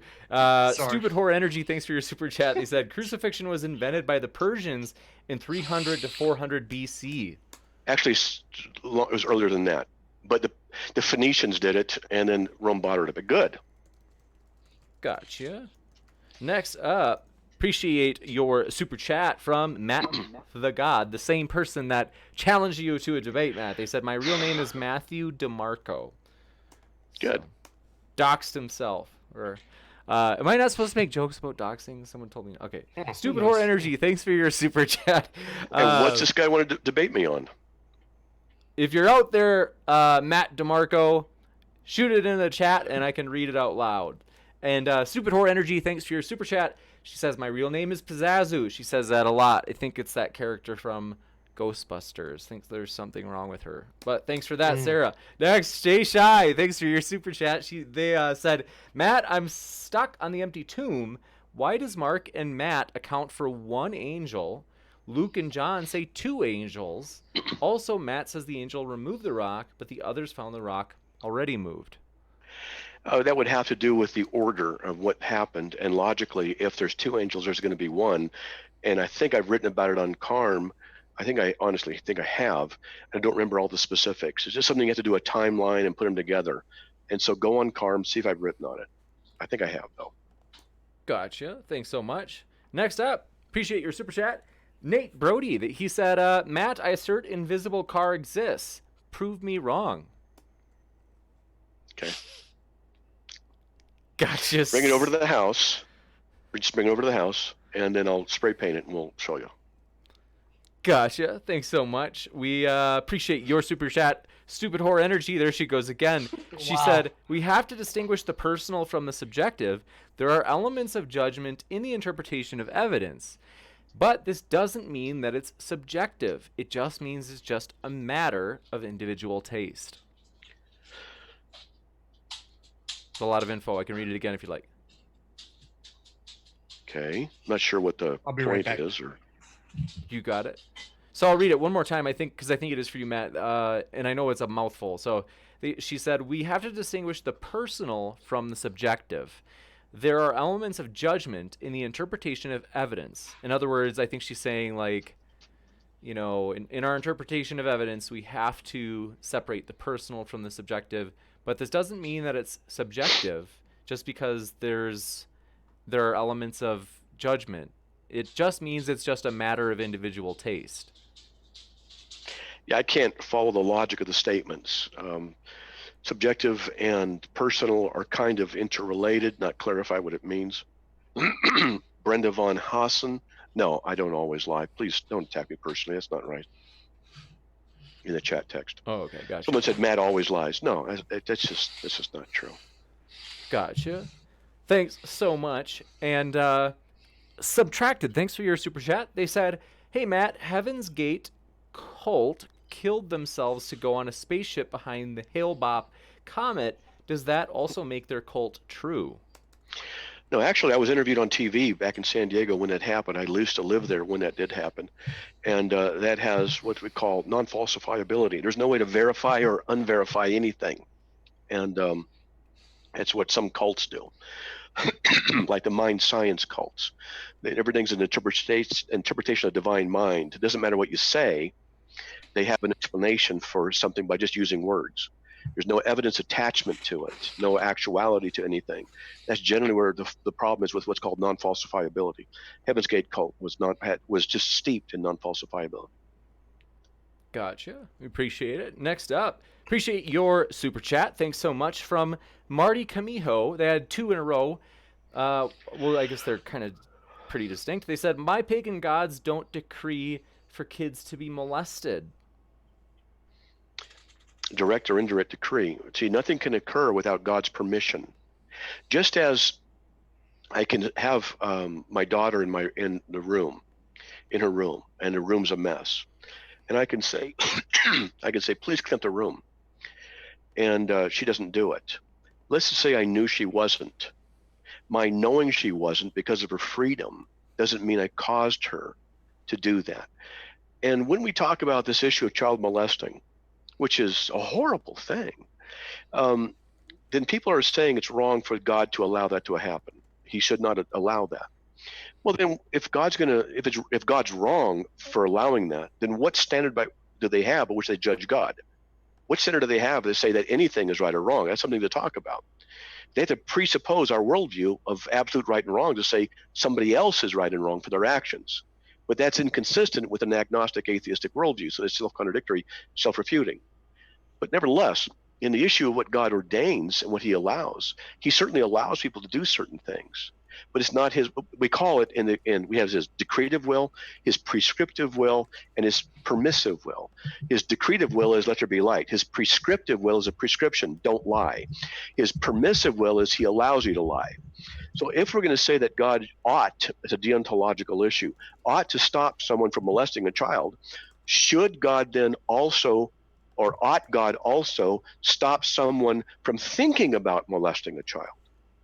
S1: Stupid Horror Energy, thanks for your super chat. They said crucifixion was invented by the Persians in 300 to 400 BC.
S2: Actually, it was earlier than that. But the Phoenicians did it, and then Rome bought it. But good.
S1: Gotcha. Next up, appreciate your super chat from Matt the God, the same person that challenged you to a debate, Matt. They said, my real name is Matthew DeMarco.
S2: Good.
S1: So, doxed himself. Or am I not supposed to make jokes about doxing? Someone told me. Okay. Stupid Horror Energy, thanks for your super chat.
S2: And what's this guy want to debate me on?
S1: If you're out there, Matt DeMarco, shoot it in the chat and I can read it out loud. And Stupid Horror Energy, thanks for your super chat. She says, my real name is Pizzazu. She says that a lot. I think it's that character from Ghostbusters. Thinks there's something wrong with her. But thanks for that, Sarah. Next, Stay Shy. Thanks for your super chat. They said, Matt, I'm stuck on the empty tomb. Why does Mark and Matt account for one angel? Luke and John say two angels. Also, Matt says the angel removed the rock, but the others found the rock already moved.
S2: That would have to do with the order of what happened. And logically, if there's two angels, there's going to be one. And I think I've written about it on Carm. I honestly think I have. I don't remember all the specifics. It's just something you have to do a timeline and put them together. And so go on Carm, see if I've written on it. I think I have, though.
S1: Gotcha. Thanks so much. Next up, appreciate your super chat. Nate Brody, he said, Matt, I assert invisible car exists. Prove me wrong.
S2: Okay.
S1: Gotcha.
S2: Bring it over to the house. Just bring it over to the house, and then I'll spray paint it, and we'll show you.
S1: Gotcha. Thanks so much. We appreciate your super chat. Stupid Horror Energy, there she goes again. She said, we have to distinguish the personal from the subjective. There are elements of judgment in the interpretation of evidence. But this doesn't mean that it's subjective. It just means it's just a matter of individual taste. It's a lot of info. I can read it again if you like.
S2: Okay. I'm not sure what the point is. Or
S1: you got it. So I'll read it one more time, I think, because I think it is for you, Matt. And I know it's a mouthful. So she said, we have to distinguish the personal from the subjective. There are elements of judgment in the interpretation of evidence. In other words, I think she's saying, like, you know, in our interpretation of evidence, we have to separate the personal from the subjective. But this doesn't mean that it's subjective just because there are elements of judgment. It just means it's just a matter of individual taste.
S2: Yeah, I can't follow the logic of the statements. Subjective and personal are kind of interrelated, not clarify what it means. Brenda Von Hassen. No, I don't always lie. Please don't attack me personally. That's not right. In the chat text.
S1: Oh, okay, gotcha.
S2: Someone said Matt always lies. No, that's just not true.
S1: Gotcha. Thanks so much. And Subtracted, thanks for your super chat. They said, hey, Matt, Heaven's Gate cult killed themselves to go on a spaceship behind the Hale-Bopp comet. Does that also make their cult true?
S2: No, actually, I was interviewed on TV back in San Diego when that happened. I used to live there when that did happen. And that has what we call non-falsifiability. There's no way to verify or unverify anything. And that's what some cults do, like the mind science cults. Everything's an interpretation of divine mind. It doesn't matter what you say. They have an explanation for something by just using words. There's no evidence attachment to it, no actuality to anything. That's generally where the problem is with what's called non-falsifiability. Heaven's Gate cult was just steeped in non-falsifiability.
S1: Gotcha. We appreciate it. Next up, appreciate your super chat. Thanks so much from Marty Camijo. They had 2 in a row. Well, I guess they're kind of pretty distinct. They said, "My pagan gods don't decree for kids to be molested."
S2: Direct or indirect decree. See, nothing can occur without God's permission. Just as I can have my daughter in her room, and the room's a mess, and I can say, please clean up the room, and she doesn't do it. Let's just say I knew she wasn't. My knowing she wasn't because of her freedom doesn't mean I caused her to do that. And when we talk about this issue of child molesting, which is a horrible thing, then people are saying it's wrong for God to allow that to happen. He should not allow that. Well, then, if God's wrong for allowing that, then what standard do they have by which they judge God? What standard do they have to say that anything is right or wrong? That's something to talk about. They have to presuppose our worldview of absolute right and wrong to say somebody else is right and wrong for their actions. But that's inconsistent with an agnostic atheistic worldview, so it's self-contradictory, self-refuting. But nevertheless, in the issue of what God ordains and what he allows, he certainly allows people to do certain things. But it's not his, we call it we have his decretive will, his prescriptive will, and his permissive will. His decretive will is let there be light. His prescriptive will is a prescription, don't lie. His permissive will is he allows you to lie. So if we're going to say that God ought, it's a deontological issue, ought to stop someone from molesting a child, should God then also, or ought God also stop someone from thinking about molesting a child?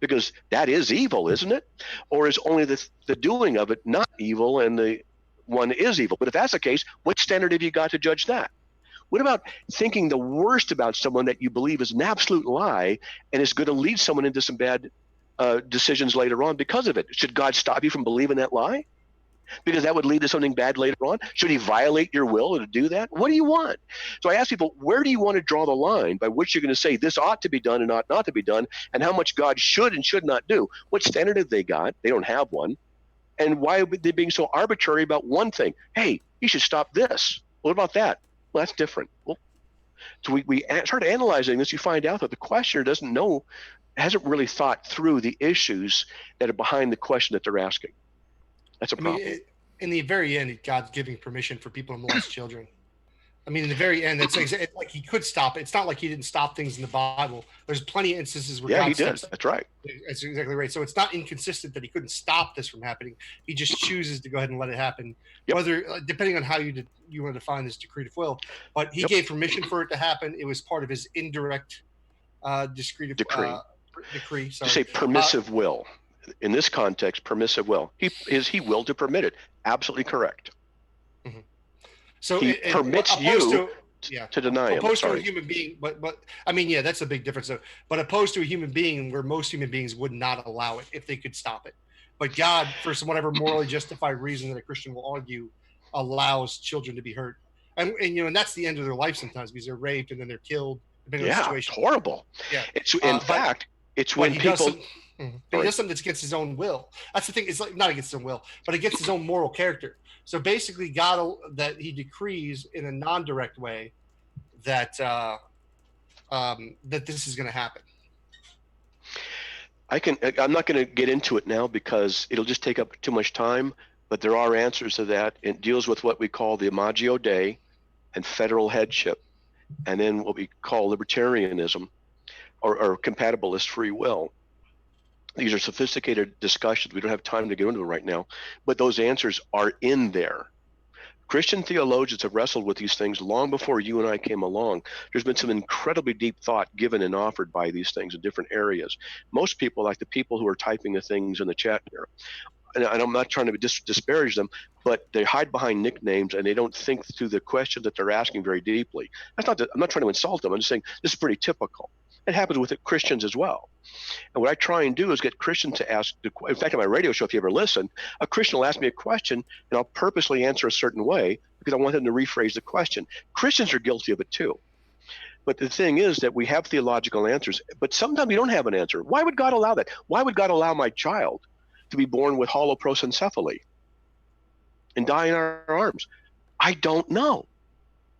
S2: Because that is evil, isn't it? Or is only the doing of it not evil and the one is evil? But if that's the case, what standard have you got to judge that? What about thinking the worst about someone that you believe is an absolute lie and is going to lead someone into some bad decisions later on because of it? Should God stop you from believing that lie? Because that would lead to something bad later on? Should he violate your will to do that? What do you want? So I ask people, where do you want to draw the line by which you're going to say this ought to be done and ought not to be done, and how much God should and should not do? What standard have they got? They don't have one. And why are they being so arbitrary about one thing? Hey, you should stop this. What about that? Well, that's different. Well, so we start analyzing this, you find out that the questioner hasn't really thought through the issues that are behind the question that they're asking. That's a problem.
S3: In the very end, God's giving permission for people to molest children. I mean, in the very end, it's like he could stop it. It's not like he didn't stop things in the Bible. There's plenty of instances where God
S2: he did. That's right.
S3: That's exactly right. So it's not inconsistent that he couldn't stop this from happening. He just chooses to go ahead and let it happen, whether depending on how you want to define this decretive will. But he gave permission for it to happen. It was part of his indirect decree. Sorry.
S2: To say permissive will. In this context, permissive will. He willed to permit it. Absolutely correct.
S3: Mm-hmm. So
S2: he permits you to deny him.
S3: Opposed to a human being, but I mean, yeah, that's a big difference. Though. But opposed to a human being, where most human beings would not allow it if they could stop it. But God, for some whatever morally justified reason that a Christian will argue, allows children to be hurt, and and that's the end of their life sometimes because they're raped and then they're killed.
S2: Yeah, it's horrible.
S3: Yeah,
S2: it's in fact, it's when people.
S3: But he does something that's against his own will. That's the thing. It's like not against his own will, but against his own moral character. So basically, God that he decrees in a non-direct way that that this is going to happen.
S2: I'm not going to get into it now because it'll just take up too much time. But there are answers to that. It deals with what we call the Imago Dei and federal headship, and then what we call libertarianism or compatibilist free will. These are sophisticated discussions. We don't have time to get into it right now, but those answers are in there. Christian theologians have wrestled with these things long before you and I came along. There's been some incredibly deep thought given and offered by these things in different areas. Most people, like the people who are typing the things in the chat here, and I'm not trying to disparage them, but they hide behind nicknames and they don't think through the question that they're asking very deeply. I'm not trying to insult them. I'm just saying this is pretty typical. It happens with Christians as well. And what I try and do is get Christians to ask, in fact, on my radio show, if you ever listen, a Christian will ask me a question and I'll purposely answer a certain way because I want them to rephrase the question. Christians are guilty of it too. But the thing is that we have theological answers, but sometimes we don't have an answer. Why would God allow that? Why would God allow my child to be born with holoprosencephaly and die in our arms? I don't know.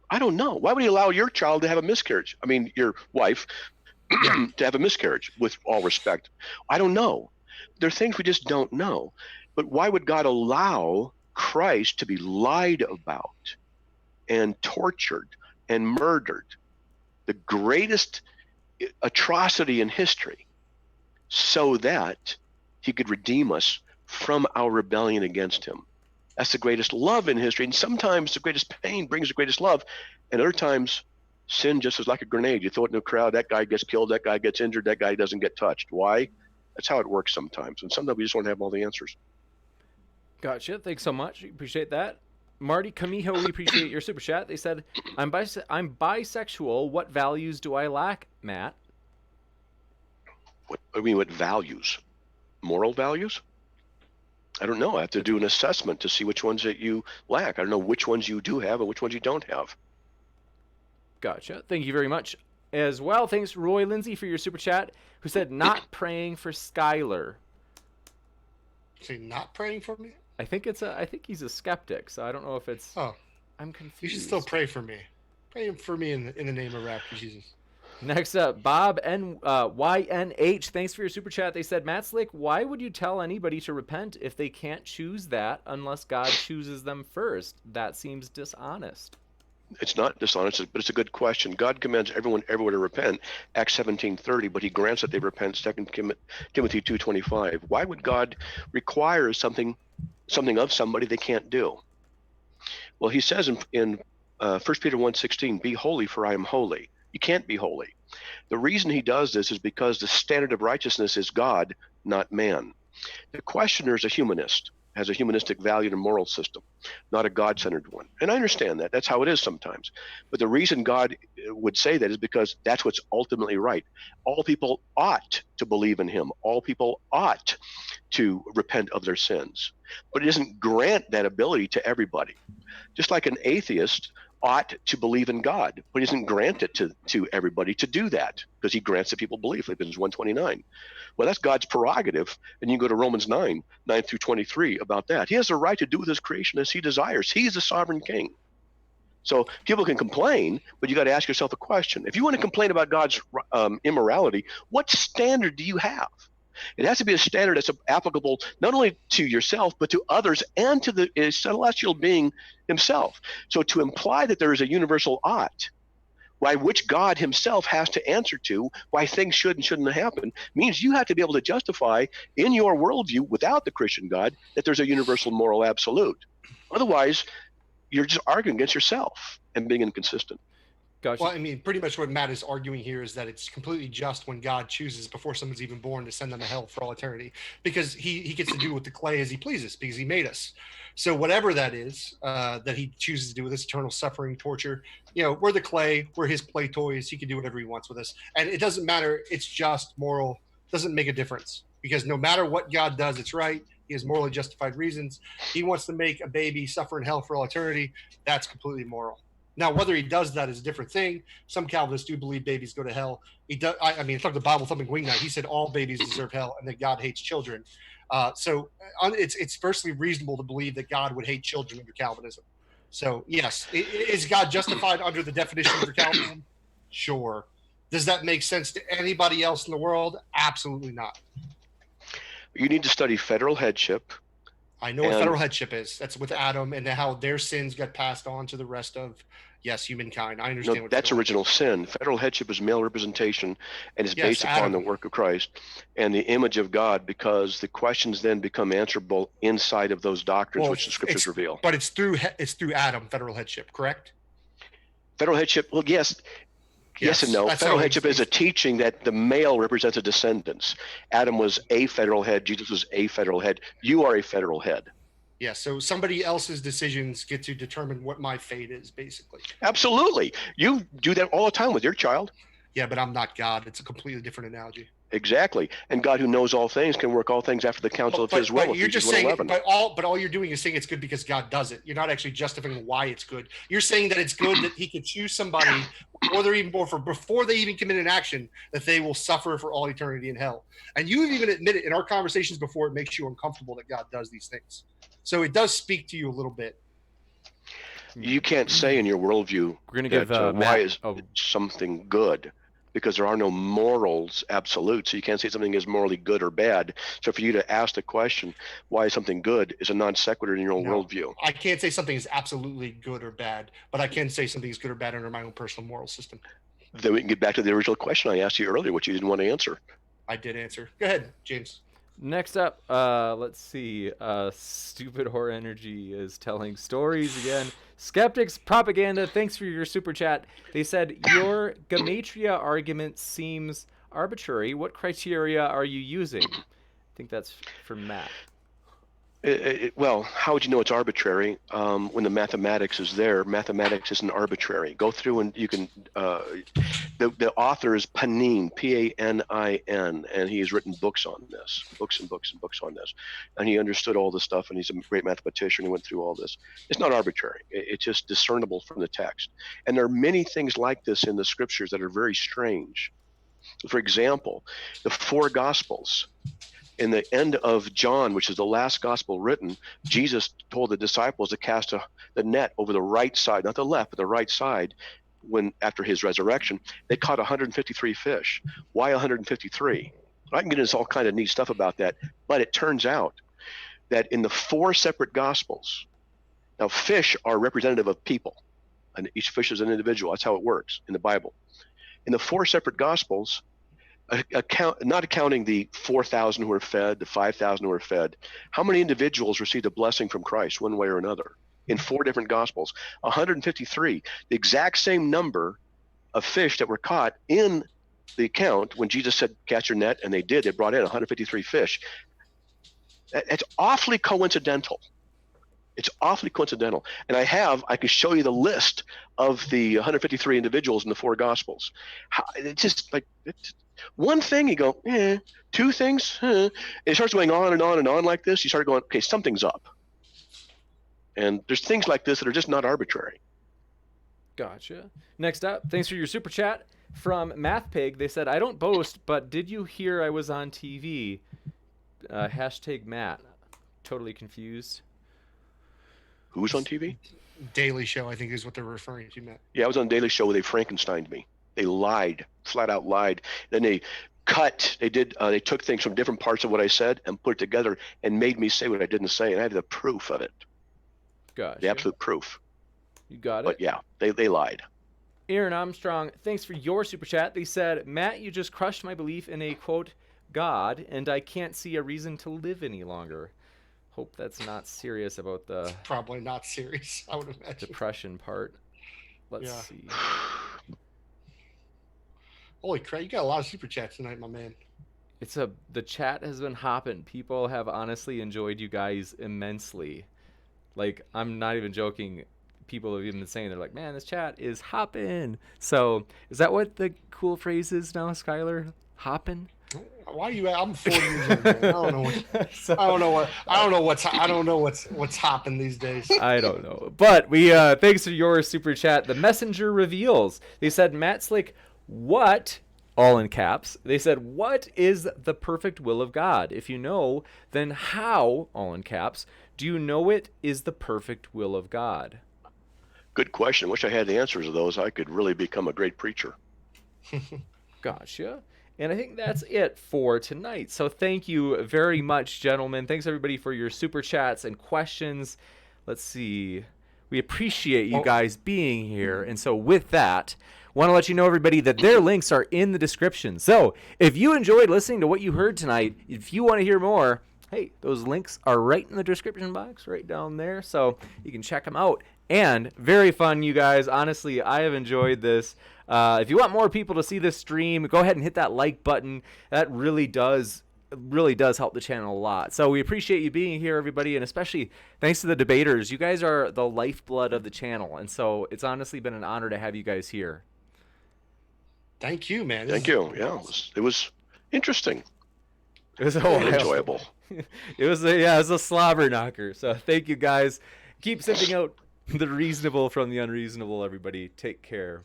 S2: I don't know. Why would he allow your child to have a miscarriage? I mean, your wife
S3: Yeah.
S2: to have a miscarriage, with all respect. I don't know. There are things we just don't know. But why would God allow Christ to be lied about and tortured and murdered, the greatest atrocity in history, so that he could redeem us from our rebellion against him? That's the greatest love in history. And sometimes the greatest pain brings the greatest love. And other times, sin just is like a grenade. You throw it in a crowd, that guy gets killed, that guy gets injured, that guy doesn't get touched. Why? That's how it works sometimes. And sometimes we just want to have all the answers.
S1: Gotcha. Thanks so much. Appreciate that. Marty Camijo, we appreciate your super chat. They said, I'm bisexual. What values do I lack, Matt?
S2: What do you mean, what values? Moral values? I don't know. I have to do an assessment to see which ones that you lack. I don't know which ones you do have and which ones you don't have.
S1: Gotcha. Thank you very much as well. Thanks, Roy Lindsay, for your super chat, who said, not praying for Skylar.
S3: Say not praying for me?
S1: I think he's a skeptic, so I don't know if it's.
S3: Oh,
S1: I'm confused.
S3: you should still pray for me. Pray for me in the name of Raptor Jesus.
S1: Next up, Bob YNH. Thanks for your super chat. They said, Matt Slick, why would you tell anybody to repent if they can't choose that unless God chooses them first? That seems dishonest.
S2: It's not dishonest, but it's a good question. God commands everyone everywhere to repent, Acts 17:30, but he grants that they repent, 2 Timothy 2:25. Why would God require something of somebody they can't do? Well, he says in 1 Peter 1:16, be holy for I am holy. You can't be holy. The reason he does this is because the standard of righteousness is God, not man. The questioner is a humanist, has a humanistic value and moral system, not a God-centered one. And I understand that. That's how it is sometimes. But the reason God would say that is because that's what's ultimately right. All people ought to believe in him. All people ought to repent of their sins. But it doesn't grant that ability to everybody. Just like an atheist ought to believe in God, but he doesn't grant it to everybody to do that, because he grants that people believe. Philippians 1:29. Well, that's God's prerogative, and you can go to Romans 9:9-23 about that. He has the right to do with his creation as he desires. He's the sovereign king. So people can complain, but you got to ask yourself a question. If you want to complain about God's immorality, what standard do you have? It has to be a standard that's applicable not only to yourself, but to others and to the celestial being himself. So to imply that there is a universal ought, why which God himself has to answer to why things should and shouldn't happen, means you have to be able to justify in your worldview without the Christian God that there's a universal moral absolute. Otherwise, you're just arguing against yourself and being inconsistent.
S1: Gotcha.
S3: Well, I mean, pretty much what Matt is arguing here is that it's completely just when God chooses before someone's even born to send them to hell for all eternity, because he gets to do with the clay as he pleases, because he made us. So whatever that is that he chooses to do with this eternal suffering, torture, we're the clay, we're his play toys. He can do whatever he wants with us. And it doesn't matter. It's just moral. Doesn't make a difference, because no matter what God does, it's right. He has morally justified reasons. He wants to make a baby suffer in hell for all eternity. That's completely moral. Now, whether he does that is a different thing. Some Calvinists do believe babies go to hell. He does. I mean, it's like the Bible thumping wing night. He said all babies deserve hell and that God hates children. So it's firstly reasonable to believe that God would hate children under Calvinism. So yes, is God justified under the definition for Calvinism? Sure. Does that make sense to anybody else in the world? Absolutely not.
S2: You need to study federal headship.
S3: I know what federal headship is. That's with Adam and how their sins got passed on to the rest of, humankind. I understand.
S2: No, that's original sin. Federal headship is male representation and is based upon the work of Christ and the image of God, because the questions then become answerable inside of those doctrines which the scriptures reveal.
S3: But it's through Adam, federal headship, correct?
S2: Federal headship, well, yes and no. Federal headship is a teaching that the male represents a descendants. Adam was a federal head. Jesus was a federal head. You are a federal head.
S3: Yeah, so somebody else's decisions get to determine what my fate is, basically.
S2: Absolutely. You do that all the time with your child.
S3: Yeah, but I'm not God. It's a completely different analogy.
S2: Exactly. And God, who knows all things, can work all things after the counsel of his will.
S3: You're just saying, but all you're doing is saying it's good because God does it. You're not actually justifying why it's good. You're saying that it's good that he could choose somebody, or they're even before they even commit an action, that they will suffer for all eternity in hell. And you've even admitted in our conversations before, it makes you uncomfortable that God does these things. So it does speak to you a little bit.
S2: You can't say in your worldview
S1: We're gonna give
S2: why
S1: Matt,
S2: is something good, because there are no morals absolute. So you can't say something is morally good or bad. So for you to ask the question, why is something good, is a non sequitur in your own worldview.
S3: I can't say something is absolutely good or bad, but I can say something is good or bad under my own personal moral system.
S2: Then we can get back to the original question I asked you earlier, which you didn't want to answer.
S3: I did answer. Go ahead, James.
S1: Next up, let's see. Stupid Horror Energy is telling stories again. Skeptics Propaganda, thanks for your super chat. They said, your gematria argument seems arbitrary. What criteria are you using? I think that's for Matt.
S2: Well, how would you know it's arbitrary when the mathematics is there? Mathematics isn't arbitrary. Go through and you can. The author is Panin, Panin, and he has written books on this, books and books and books on this, and he understood all this stuff. And he's a great mathematician. He went through all this. It's not arbitrary. It's just discernible from the text. And there are many things like this in the scriptures that are very strange. For example, the four Gospels. In the end of John, which is the last gospel written, Jesus told the disciples to cast the net over the right side, not the left, but the right side. When after his resurrection, they caught 153 fish. Why 153? I can get into all kind of neat stuff about that, but it turns out that in the four separate gospels, now fish are representative of people, and each fish is an individual. That's how it works in the Bible. In the four separate gospels, not accounting the 4,000 who were fed, the 5,000 who were fed, how many individuals received a blessing from Christ one way or another? In four different gospels, 153, the exact same number of fish that were caught in the account when Jesus said, cast your net, and they did. They brought in 153 fish. It's awfully coincidental. It's awfully coincidental. And I can show you the list of the 153 individuals in the four gospels. It's just like, one thing you go, two things, and it starts going on and on and on like this. You start going, okay, something's up. And there's things like this that are just not arbitrary.
S1: Gotcha. Next up, thanks for your super chat from MathPig. They said, I don't boast, but did you hear I was on TV? Hashtag Matt. Totally confused.
S2: Who's on TV?
S3: Daily Show, I think is what they're referring to, Matt.
S2: Yeah, I was on Daily Show where they Frankensteined me. They lied, flat out lied. Then they they took things from different parts of what I said and put it together and made me say what I didn't say. And I have the proof of it.
S1: Gotcha.
S2: The absolute proof.
S1: You got it.
S2: But yeah, they lied.
S1: Aaron Armstrong, thanks for your super chat. They said, Matt, you just crushed my belief in a, quote, God, and I can't see a reason to live any longer. Hope that's not serious about the...
S3: Probably not serious, I would imagine.
S1: Depression part. Let's see.
S3: Holy crap, you got a lot of super chats tonight, my man.
S1: The chat has been hopping. People have honestly enjoyed you guys immensely. Like, I'm not even joking. People have even been saying, they're like, man, this chat is hopping. So, is that what the cool phrase is now, Skylar? Hopping?
S3: Why are you? I'm 40 years old. Man. I don't know what's hopping these days.
S1: I don't know. But we thanks for your super chat. The messenger reveals. They said, Matt Slick, what? All in caps. They said, what is the perfect will of God? If you know, then how? All in caps. Do you know it is the perfect will of God?
S2: Good question. Wish I had the answers to those. I could really become a great preacher.
S1: Gotcha. And I think that's it for tonight. So thank you very much, gentlemen. Thanks, everybody, for your super chats and questions. Let's see. We appreciate you guys being here. And so with that, want to let you know, everybody, that their links are in the description. So if you enjoyed listening to what you heard tonight, if you want to hear more, hey, those links are right in the description box, right down there. So you can check them out. And very fun, you guys. Honestly, I have enjoyed this. If you want more people to see this stream, go ahead and hit that like button. That really does help the channel a lot. So we appreciate you being here, everybody, and especially thanks to the debaters. You guys are the lifeblood of the channel, and so it's honestly been an honor to have you guys here.
S3: Thank you, man.
S2: Thank you. Yeah, it was interesting.
S1: It was
S2: enjoyable.
S1: It was a slobber knocker. So thank you, guys. Keep sifting out the reasonable from the unreasonable, everybody. Take care.